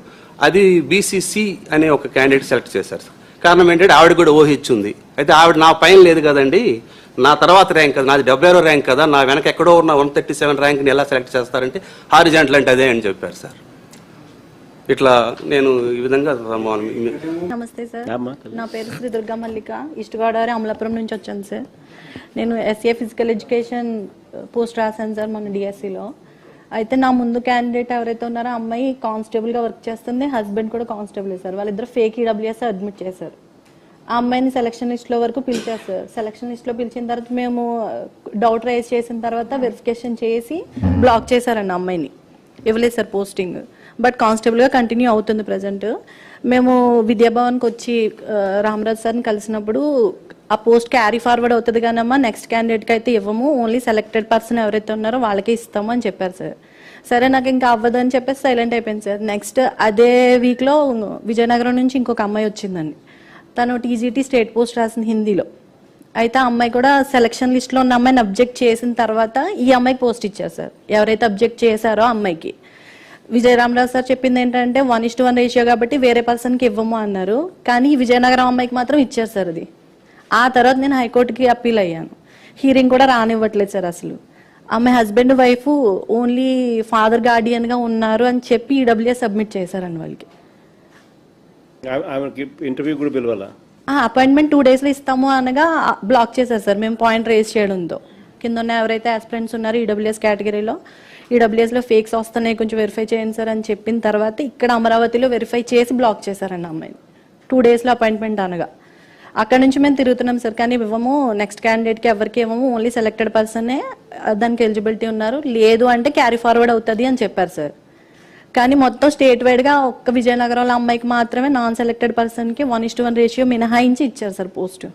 అది బీసీసీ అనే ఒక క్యాండిడేట్ సెలెక్ట్ చేశారు సార్. కారణం ఏంటంటే ఆవిడ కూడా ఓహెచ్ ఉంది. అయితే ఆవిడ నా పైన లేదు కదండి, నా తర్వాత ర్యాంక్ కదా, నాది 76వ ర్యాంక్ కదా, నా వెనక ఎక్కడో ఉన్న 137 ర్యాంక్ని ఎలా సెలెక్ట్ చేస్తారంటే హారిజాంటల్ అంటే అదే అని చెప్పారు సార్. ఇట్లా నేను ఈ విధంగా. నమస్తే సార్, నా పేరు శ్రీ దుర్గా మల్లిక, ఈస్ట్ గోదావరి అమలాపురం నుంచి వచ్చాను సార్. నేను ఎస్ఏ ఫిజికల్ ఎడ్యుకేషన్ పోస్ట్ రాశాను సార్ మొన్న డిఎస్సిలో. అయితే నా ముందు క్యాండిడేట్ ఎవరైతే ఉన్నారో ఆ అమ్మాయి కానిస్టేబుల్గా వర్క్ చేస్తుంది, హస్బెండ్ కూడా కానిస్టేబుల్ సార్. వాళ్ళిద్దరు ఫేక్ ఈడబ్ల్యూఎస్ అడ్మిట్ చేశారు. ఆ అమ్మాయిని సెలక్షన్ లిస్ట్లో వరకు పిలిచారు సార్. సెలక్షన్ లిస్ట్లో పిలిచిన తర్వాత మేము డౌట్ రైజ్ చేసిన తర్వాత వెరిఫికేషన్ చేసి బ్లాక్ చేశారండి. అమ్మాయిని ఇవ్వలేదు సార్ పోస్టింగ్, బట్ కానిస్టేబుల్గా కంటిన్యూ అవుతుంది ప్రజెంట్. మేము విద్యాభవన్కి వచ్చి రామరాజ్ సార్ని కలిసినప్పుడు ఆ పోస్ట్ క్యారీ ఫార్వర్డ్ అవుతుంది కానమ్మా, నెక్స్ట్ క్యాండిడేట్కి అయితే ఇవ్వము, ఓన్లీ సెలెక్టెడ్ పర్సన్ ఎవరైతే ఉన్నారో వాళ్ళకే ఇస్తాము అని చెప్పారు సార్. సరే, నాకు ఇంకా అవ్వదు అని చెప్పేసి సైలెంట్ అయిపోయింది సార్. నెక్స్ట్ అదే వీక్లో విజయనగరం నుంచి ఇంకొక అమ్మాయి వచ్చిందండి. తను టీజీటీ స్టేట్ పోస్ట్ రాసింది హిందీలో. అయితే ఆ అమ్మాయి కూడా సెలక్షన్ లిస్ట్లో ఉన్న అమ్మాయిని అబ్జెక్ట్ చేసిన తర్వాత ఈ అమ్మాయికి పోస్ట్ ఇచ్చారు సార్. ఎవరైతే అబ్జెక్ట్ చేశారో ఆ అమ్మాయికి విజయరామరాజు సార్ చెప్పింది ఏంటంటే 1:1 రేషియో కాబట్టి వేరే పర్సన్కి ఇవ్వము అన్నారు, కానీ విజయనగరం అమ్మాయికి మాత్రం ఇచ్చారు సార్ అది. ఆ తర్వాత నేను హైకోర్టుకి అప్పీల్ అయ్యాను. హీరింగ్ కూడా రానివ్వట్లేదు సార్ అసలు. ఆమె హస్బెండ్ వైఫ్ ఓన్లీ ఫాదర్ గార్డియన్గా ఉన్నారు అని చెప్పి ఈడబ్ల్యూఎస్ సబ్మిట్ చేశారండి వాళ్ళకి. ఇంటర్వ్యూ కూడా పిలవాలా? అపాయింట్మెంట్ 2 daysలో ఇస్తాము అనగా బ్లాక్ చేశారు సార్. మేము పాయింట్ రేజ్ చేయడంతో కింద ఉన్న ఎవరైతే ఆస్పిరెంట్స్ ఉన్నారో ఈడబ్ల్యూఎస్ కేటగిరీలో, ఈడబ్ల్యూఎస్లో ఫేక్స్ వస్తున్నాయి కొంచెం వెరిఫై చేయండి సార్ అని చెప్పిన తర్వాత ఇక్కడ అమరావతిలో వెరిఫై చేసి బ్లాక్ చేశారండి అమ్మాయిని 2 daysలో అపాయింట్మెంట్ అనగా. అక్కడ నుంచి మేము తిరుగుతున్నాం సార్, కానీ ఇవ్వము, నెక్స్ట్ క్యాండిడేట్కి ఎవరికి ఇవ్వము, ఓన్లీ సెలెక్టెడ్ పర్సనే దానికి ఎలిజిబిలిటీ ఉన్నారు, లేదు అంటే క్యారీ ఫార్వర్డ్ అవుతుంది అని చెప్పారు సార్. కానీ మొత్తం స్టేట్ వైడ్గా ఒక్క విజయనగరంలో అమ్మాయికి మాత్రమే నాన్ సెలెక్టెడ్ పర్సన్కి 1:1 రేషియో మినహాయించి ఇచ్చారు సార్ పోస్ట్.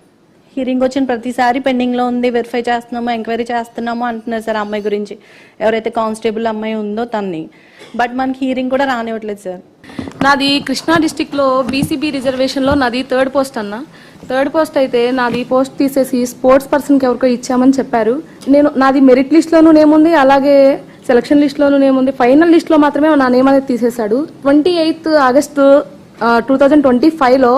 హీరింగ్ వచ్చిన ప్రతిసారి పెండింగ్లో ఉంది, వెరిఫై చేస్తున్నాము, ఎంక్వైరీ చేస్తున్నాము అంటున్నారు సార్ అమ్మాయి గురించి, ఎవరైతే కానిస్టేబుల్ అమ్మాయి ఉందో తన్ని. బట్ మనకి హీరింగ్ కూడా రానివ్వట్లేదు సార్. నాది కృష్ణా డిస్టిక్లో బీసీబీ రిజర్వేషన్లో నాది 3rd పోస్ట్ అన్న. 3rd పోస్ట్ అయితే నాది పోస్ట్ తీసేసి స్పోర్ట్స్ పర్సన్కి ఎవరికో ఇచ్చామని చెప్పారు. నాది మెరిట్ లిస్ట్లోనూ నేముంది, అలాగే సెలక్షన్ లిస్ట్లోనూ నేముంది, ఫైనల్ లిస్ట్లో మాత్రమే నా నేమ్ అనేది తీసేశాడు. 28 ఆగస్టు 2025లో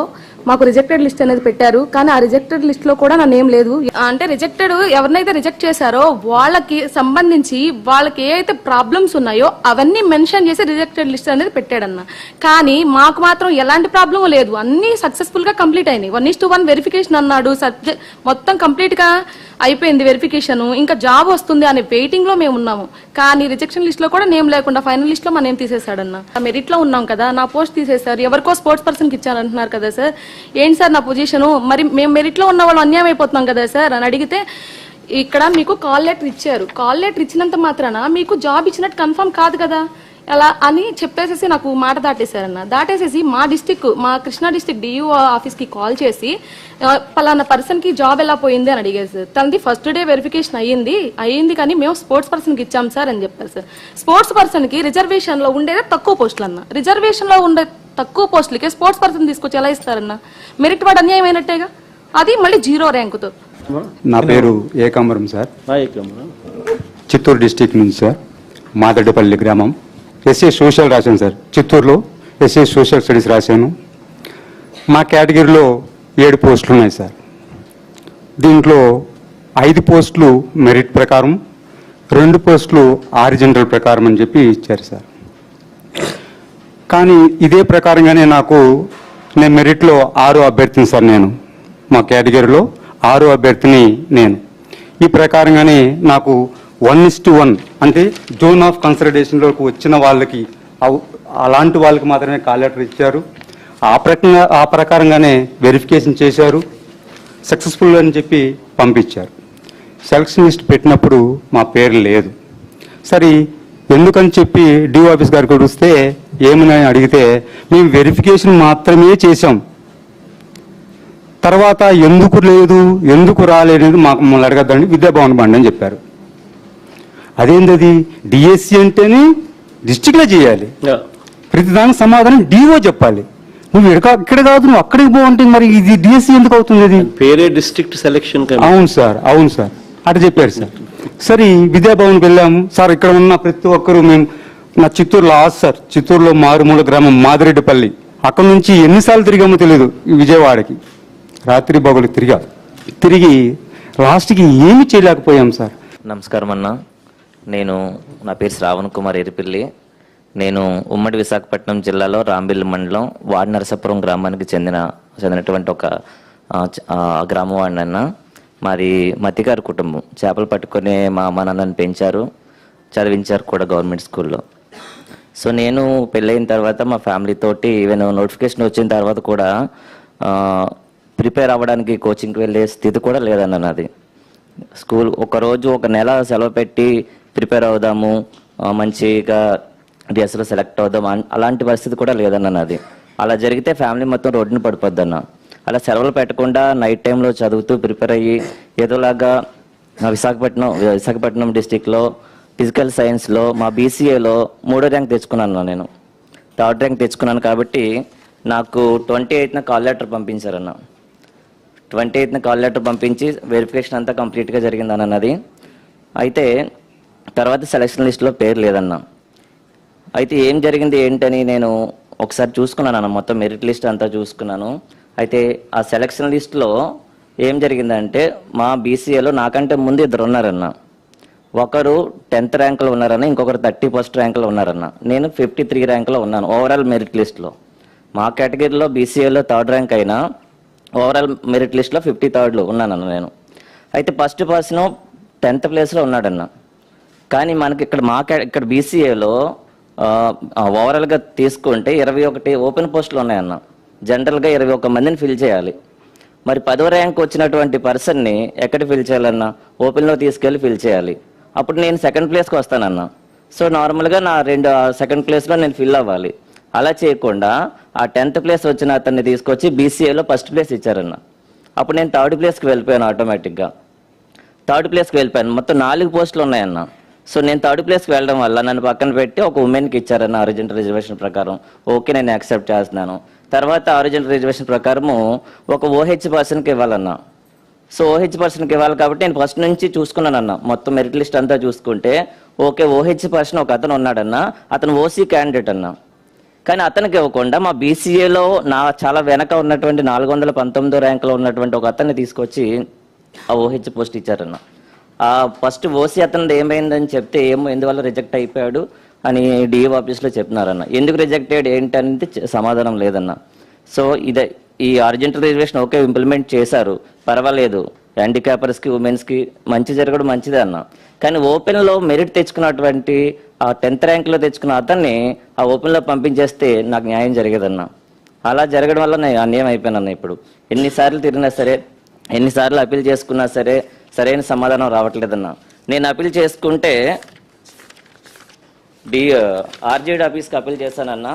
మాకు రిజెక్టెడ్ లిస్ట్ అనేది పెట్టారు, కానీ ఆ రిజెక్టెడ్ లిస్ట్ లో కూడా నా నేమ్ లేదు. అంటే రిజెక్టెడ్ ఎవరినైతే రిజెక్ట్ చేశారో వాళ్ళకి సంబంధించి వాళ్ళకి ఏ అయితే ప్రాబ్లమ్స్ ఉన్నాయో అవన్నీ మెన్షన్ చేసి రిజెక్టెడ్ లిస్ట్ అనేది పెట్టాడన్న. కానీ మాకు మాత్రం ఎలాంటి ప్రాబ్లం లేదు, అన్ని సక్సెస్ఫుల్ గా కంప్లీట్ అయినాయి. 1:1 వెరిఫికేషన్ అన్నాడు, సబ్జెక్ట్ మొత్తం కంప్లీట్ గా అయిపోయింది వెరిఫికేషన్, ఇంకా జాబ్ వస్తుంది అనే వెయిటింగ్ లో మేము ఉన్నాము. కానీ రిజెక్షన్ లిస్ట్ లో కూడా నేమ్ లేకుండా ఫైనల్ లిస్ట్ లో మా నేమ్ తీసేశాడన్న. మెరిట్ లో ఉన్నాం కదా, నా పోస్ట్ తీసేశారు, ఎవరికో స్పోర్ట్స్ పర్సన్ కి ఇచ్చారంటున్నారు కదా సార్, ఏంటి సార్ నా పొజిషన్, మరి మేము మెరిట్ లో ఉన్న వాళ్ళు అన్యాయం అయిపోతున్నాం కదా సార్ అని అడిగితే, ఇక్కడ మీకు కాల్ లెటర్ ఇచ్చారు, కాల్ లెటర్ ఇచ్చినంత మాత్రాన మీకు జాబ్ ఇచ్చినట్టు కన్ఫర్మ్ కాదు కదా ఎలా అని చెప్పేసేసి నాకు మాట దాటేశారన్న. దాటేసేసి మా కృష్ణా డిస్ట్రిక్ట్ డియూ ఆఫీస్ కి కాల్ చేసి పలానా పర్సన్ కి జాబ్ ఎలా పోయింది అని అడిగారు సార్. తనది ఫస్ట్ డే వెరిఫికేషన్ అయ్యింది కానీ మేము స్పోర్ట్స్ పర్సన్ కి ఇచ్చాం సార్ అని చెప్పారు సార్. స్పోర్ట్స్ పర్సన్ కి రిజర్వేషన్ లో ఉండేదే తక్కువ పోస్టులు అన్న, రిజర్వేషన్ లో ఉండే తక్కువ పోస్టులకి స్పోర్ట్స్ పర్సన్ తీసుకొచ్చి ఎలా ఇస్తారన్న, మెరిట్ వాడు అన్యాయం అయినట్టేగా, అది మళ్ళీ 0 ర్యాంకుతో. నా పేరు ఏకాంబరం సార్, చిత్తూరు డిస్టిక్ నుంచి సార్, మాదడ్డపల్లి గ్రామం. ఎస్ఏ సోషల్ రాశాను సార్, చిత్తూరులో ఎస్ఏ సోషల్ స్టడీస్ రాశాను. మా కేటగిరీలో 7 పోస్టులు ఉన్నాయి సార్. దీంట్లో 5 పోస్టులు మెరిట్ ప్రకారం, 2 పోస్టులు ఆరిజినల్ ప్రకారం అని చెప్పి ఇచ్చారు సార్. కానీ ఇదే ప్రకారంగానే నేను మెరిట్లో 6 అభ్యర్థిని సార్. నేను మా కేటగిరీలో 6 అభ్యర్థిని నేను. ఈ ప్రకారంగానే నాకు 1:1 అంటే జోన్ ఆఫ్ కన్సిడరేషన్లోకి వచ్చిన వాళ్ళకి అలాంటి వాళ్ళకి మాత్రమే కాల్ లెటర్ ఇచ్చారు. ఆ ప్రకారంగానే వెరిఫికేషన్ చేశారు, సక్సెస్ఫుల్ అని చెప్పి పంపించారు. సెలక్షన్ లిస్ట్ పెట్టినప్పుడు మా పేరు లేదు. సరే ఎందుకని చెప్పి డిఓ ఆఫీస్ గారికి వస్తే ఏమని అడిగితే, మేము వెరిఫికేషన్ మాత్రమే చేశాం, తర్వాత ఎందుకు లేదు ఎందుకు రాలేదని మమ్మల్ని అడగద్దండి, విద్యాభవన్ బండి అని చెప్పారు. అదేంటది, డిఎస్సి అంటేనే డిస్ట్రిక్ట్లో చేయాలి, ప్రతిదానికి సమాధానం డిఓ చెప్పాలి. నువ్వు ఇక్కడ కాదు, నువ్వు అక్కడికి పోవంటే మరి ఇది డిఎస్సి ఎందుకు అవుతుంది? అది పేరే డిస్ట్రిక్ట్ సెలక్షన్. అవును సార్ అటు చెప్పారు సార్. సరే విద్యాభవన్కి వెళ్ళాము సార్. ఇక్కడ ఉన్న ప్రతి ఒక్కరూ మేము, నా చిత్తూరులో సార్, చిత్తూరులో మారుమూల గ్రామం మాదిరెడ్డిపల్లి, అక్కడ నుంచి ఎన్నిసార్లు తిరిగామో తెలియదు విజయవాడకి, రాత్రి బొగలు తిరిగి లాస్ట్కి ఏమి చేయలేకపోయాం సార్. నమస్కారం అన్న, నా పేరు శ్రావణ్ కుమార్ ఎరిపిల్లి. నేను ఉమ్మడి విశాఖపట్నం జిల్లాలో రాంబిల్లి మండలం వాడి నరసాపురం గ్రామానికి చెందినటువంటి ఒక గ్రామం వాడినన్న. మాది మతిగారి కుటుంబం, చేపలు పట్టుకొని మా అమ్మ నాన్నని పెంచారు, చదివించారు కూడా గవర్నమెంట్ స్కూల్లో. సో నేను పెళ్ళైన తర్వాత మా ఫ్యామిలీ తోటి ఈవెన్ నోటిఫికేషన్ వచ్చిన తర్వాత కూడా ప్రిపేర్ అవ్వడానికి కోచింగ్కి వెళ్ళే స్థితి కూడా లేదన్న నాది. స్కూల్ ఒకరోజు 1 నెల సెలవు పెట్టి ప్రిపేర్ అవుదాము, మంచిగా డిఎస్లో సెలెక్ట్ అవుదాం అలాంటి పరిస్థితి కూడా లేదన్న నాది. అలా జరిగితే ఫ్యామిలీ మొత్తం రోడ్డుని పడిపోద్దన్న. సెలవులు పెట్టకుండా నైట్ టైంలో చదువుతూ ప్రిపేర్ అయ్యి ఏదోలాగా విశాఖపట్నం డిస్టిక్లో ఫిజికల్ సైన్స్లో మా బీసీఏలో 3వ ర్యాంక్ తెచ్చుకున్నాను. నేను 3rd ర్యాంక్ తెచ్చుకున్నాను. కాబట్టి నాకు 28న కాల్ లెటర్ పంపించారన్న. 28న కాల్ లెటర్ పంపించి వెరిఫికేషన్ అంతా కంప్లీట్గా జరిగింది అన్నది. అయితే తర్వాత సెలక్షన్ లిస్ట్లో పేరు లేదన్న. అయితే ఏం జరిగింది ఏంటని నేను ఒకసారి చూసుకున్నాను అన్న, మొత్తం మెరిట్ లిస్ట్ అంతా చూసుకున్నాను. అయితే ఆ సెలక్షన్ లిస్ట్లో ఏం జరిగిందంటే, మా బీసీఏలో నాకంటే ముందు 2 ఉన్నారన్న. ఒకరు 10th ర్యాంకులో ఉన్నారన్న, ఇంకొకరు 31st ర్యాంకులో ఉన్నారన్న. నేను 53 ర్యాంకులో ఉన్నాను ఓవరాల్ మెరిట్ లిస్ట్లో. మా కేటగిరీలో బీసీఏలో 3rd ర్యాంక్ అయినా ఓవరాల్ మెరిట్ లిస్ట్లో 53rd ఉన్నానన్న నేను. అయితే ఫస్ట్ పర్సన్ 10th ప్లేస్లో ఉన్నాడన్న. కానీ మనకి ఇక్కడ బీసీఏలో ఓవరాల్గా తీసుకుంటే 21 ఓపెన్ పోస్టులు ఉన్నాయన్న. జనరల్గా 21 మందిని ఫిల్ చేయాలి. మరి 10వ ర్యాంక్ వచ్చినటువంటి పర్సన్ని ఎక్కడ ఫిల్ చేయాలన్నా, ఓపెన్లో తీసుకెళ్ళి ఫిల్ చేయాలి. అప్పుడు నేను 2nd ప్లేస్కి వస్తానన్నా. సో నార్మల్గా నా 2nd ప్లేస్లో నేను ఫిల్ అవ్వాలి. అలా చేయకుండా ఆ 10th ప్లేస్ వచ్చిన అతన్ని తీసుకొచ్చి బీసీఏలో 1st ప్లేస్ ఇచ్చారన్న. అప్పుడు నేను 3rd ప్లేస్కి వెళ్ళిపోయాను. ఆటోమేటిక్గా 3rd ప్లేస్కి వెళ్ళిపోయాను. మొత్తం 4 పోస్టులు ఉన్నాయన్న. సో నేను 3rd ప్లేస్కి వెళ్ళడం వల్ల నన్ను పక్కన పెట్టి ఒక ఉమెన్కి ఇచ్చారన్న ఆరిజినల్ రిజర్వేషన్ ప్రకారం. ఓకే, నేను యాక్సెప్ట్ చేస్తున్నాను. తర్వాత ఆరిజినల్ రిజర్వేషన్ ప్రకారము ఒక ఓహెచ్ పర్సన్కి ఇవ్వాలన్నా. సో ఓహెచ్ పర్సన్కి ఇవ్వాలి కాబట్టి నేను ఫస్ట్ నుంచి చూసుకున్నానన్న. మొత్తం మెరిట్ లిస్ట్ అంతా చూసుకుంటే ఓకే, ఓహెచ్ పర్సన్ ఒక అతను ఉన్నాడన్న, అతను ఓసీ క్యాండిడేట్ అన్న. కానీ అతనికి ఇవ్వకుండా మా బీసీఏలో నా చాలా వెనక ఉన్నటువంటి 419 ర్యాంకులో ఉన్నటువంటి ఒక అతన్ని తీసుకొచ్చి ఆ ఓహెచ్ పోస్ట్ ఇచ్చారన్న. ఆ ఫస్ట్ ఓసీ అతనిది ఏమైందని చెప్తే ఏమో ఎందువల్ల రిజెక్ట్ అయిపోయాడు అని డిఓ ఆఫీస్లో చెప్తున్నారన్న. ఎందుకు రిజెక్ట్ అయ్యాడు ఏంటి అనేది సమాధానం లేదన్న. సో ఈ అర్జెంటల్ రిజర్వేషన్ ఓకే ఇంప్లిమెంట్ చేశారు, పర్వాలేదు, హ్యాండిక్యాపర్స్కి ఉమెన్స్కి మంచి జరగడం మంచిదే అన్న. కానీ ఓపెన్లో మెరిట్ తెచ్చుకున్నటువంటి ఆ 10th ర్యాంక్లో తెచ్చుకున్న అతన్ని ఆ ఓపెన్లో పంపించేస్తే నాకు న్యాయం జరిగేదన్న. అలా జరగడం వల్ల నేను అన్యాయం అయిపోయానన్న. ఇప్పుడు ఎన్నిసార్లు తిరిగినా సరే, ఎన్నిసార్లు అప్పీల్ చేసుకున్నా సరే సరైన సమాధానం రావట్లేదన్న. నేను అప్పీల్ చేసుకుంటే ఆర్జేడీ ఆఫీస్కి అప్పీల్ చేశానన్న.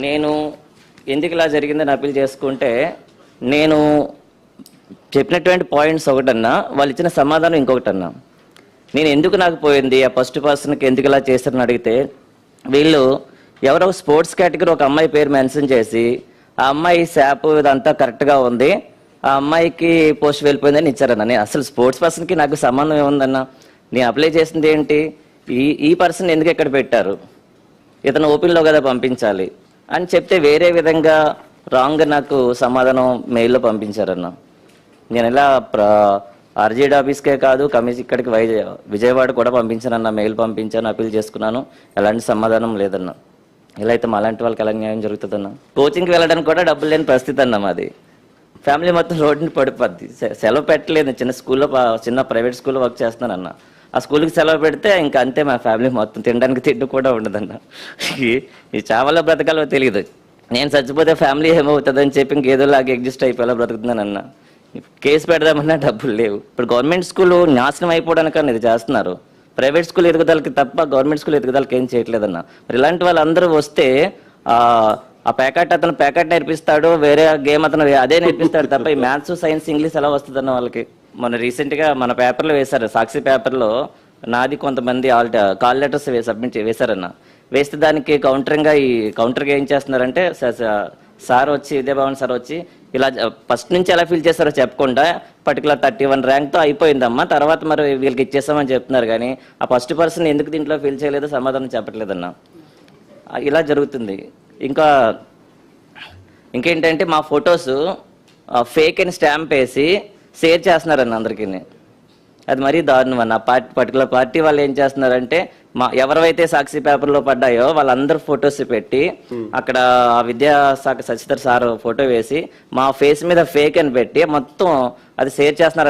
నేను ఎందుకు ఇలా జరిగిందని అప్పీల్ చేసుకుంటే నేను చెప్పినటువంటి పాయింట్స్ ఒకటన్నా, వాళ్ళు ఇచ్చిన సమాధానం ఇంకొకటన్నా. నేను ఎందుకు నాకు పోయింది, ఆ ఫస్ట్ పర్సన్కి ఎందుకు ఇలా చేస్తారని అడిగితే వీళ్ళు ఎవరో స్పోర్ట్స్ కేటగిరీ ఒక అమ్మాయి పేరు మెన్షన్ చేసి ఆ అమ్మాయి శాప్ ఇదంతా కరెక్ట్గా ఉంది, ఆ అమ్మాయికి పోస్ట్ వెళ్ళిపోయిందని ఇచ్చారన్న. నేను అసలు స్పోర్ట్స్ పర్సన్కి నాకు సంబంధం ఏముందన్న? నేను అప్లై చేసింది ఏంటి, ఈ పర్సన్ ఎందుకు ఎక్కడ పెట్టారు, ఇతను ఓపెన్లో కదా పంపించాలి అని చెప్తే వేరే విధంగా రాంగ్ నాకు సమాధానం మెయిల్లో పంపించారన్న. నేను ఇలా ఆర్జేడీ ఆఫీస్కే కాదు ఇక్కడికి విజయవాడ కూడా పంపించానన్న, మెయిల్ పంపించాను, అప్పీల్ చేసుకున్నాను, ఎలాంటి సమాధానం లేదన్న. ఇలా అయితే అలాంటి వాళ్ళకి ఎలా న్యాయం జరుగుతుందన్న? కోచింగ్కి వెళ్ళడానికి కూడా డబ్బులు లేని పరిస్థితి అన్న మాది. ఫ్యామిలీ మొత్తం రోడ్డుని పడిపోద్ది. సెలవు పెట్టలేదు, చిన్న ప్రైవేట్ స్కూల్లో వర్క్ చేస్తున్నానన్న. ఆ స్కూల్కి సెలవు పెడితే ఇంకా అంతే, మా ఫ్యామిలీ మొత్తం తినడానికి తిండి కూడా ఉండదన్న. ఈ చావలో బ్రతకాలో తెలియదు. నేను చచ్చిపోతే ఫ్యామిలీ ఏమవుతుందని చెప్పి ఇంకేదోలాగా ఎగ్జిస్ట్ అయిపోయేలా బ్రతుకుతున్నానన్న. కేసు పెడదామన్నా డబ్బులు లేవు. ఇప్పుడు గవర్నమెంట్ స్కూల్ నాశనం అయిపోవడానికన్నా ఇది చేస్తున్నారు. ప్రైవేట్ స్కూల్ ఎదుగుదలకి తప్ప గవర్నమెంట్ స్కూల్ ఎదుగుదలకి ఏం చేయట్లేదన్న. మరి ఇలాంటి వాళ్ళందరూ వస్తే ఆ ప్యాకెట్ అతను ప్యాకెట్ నేర్పిస్తాడు, వేరే గేమ్ అతను అదే నేర్పిస్తాడు తప్ప ఈ మ్యాథ్స్, సైన్స్, ఇంగ్లీష్ ఎలా వస్తుందన్న వాళ్ళకి. మొన్న రీసెంట్గా మన పేపర్లో వేశారు, సాక్షి పేపర్లో నాది కొంతమంది కాల్ లెటర్స్ సబ్మిట్ వేశారన్న. వేస్తే దానికి కౌంటర్గా ఏం చేస్తున్నారంటే సార్ వచ్చి విద్యాభవన్ సార్ వచ్చి ఇలా ఫస్ట్ నుంచి ఎలా ఫీల్ చేస్తారో చెప్పకుండా పర్టికులర్ 31 ర్యాంక్తో అయిపోయిందమ్మా, తర్వాత మరి వీళ్ళకి ఇచ్చేస్తామని చెప్తున్నారు. కానీ ఆ ఫస్ట్ పర్సన్ ఎందుకు దీంట్లో ఫీల్ చేయలేదో సమాధానం చెప్పట్లేదన్న. ఇలా జరుగుతుంది. ఇంకేంటంటే మా ఫొటోస్ ఫేక్ అని స్టాంప్ వేసి షేర్ చేస్తున్నారన్న అందరికీ. అది మరీ దారుణం అన్న. పర్టికులర్ పార్టీ వాళ్ళు ఏం చేస్తున్నారంటే ఎవరైతే సాక్షి పేపర్లో పడ్డాయో వాళ్ళందరూ ఫొటోస్ పెట్టి అక్కడ విద్యాశాఖ సచితర్ సార్ ఫోటో వేసి మా ఫేస్ మీద ఫేక్ అని పెట్టి మొత్తం అది షేర్ చేస్తున్నారు.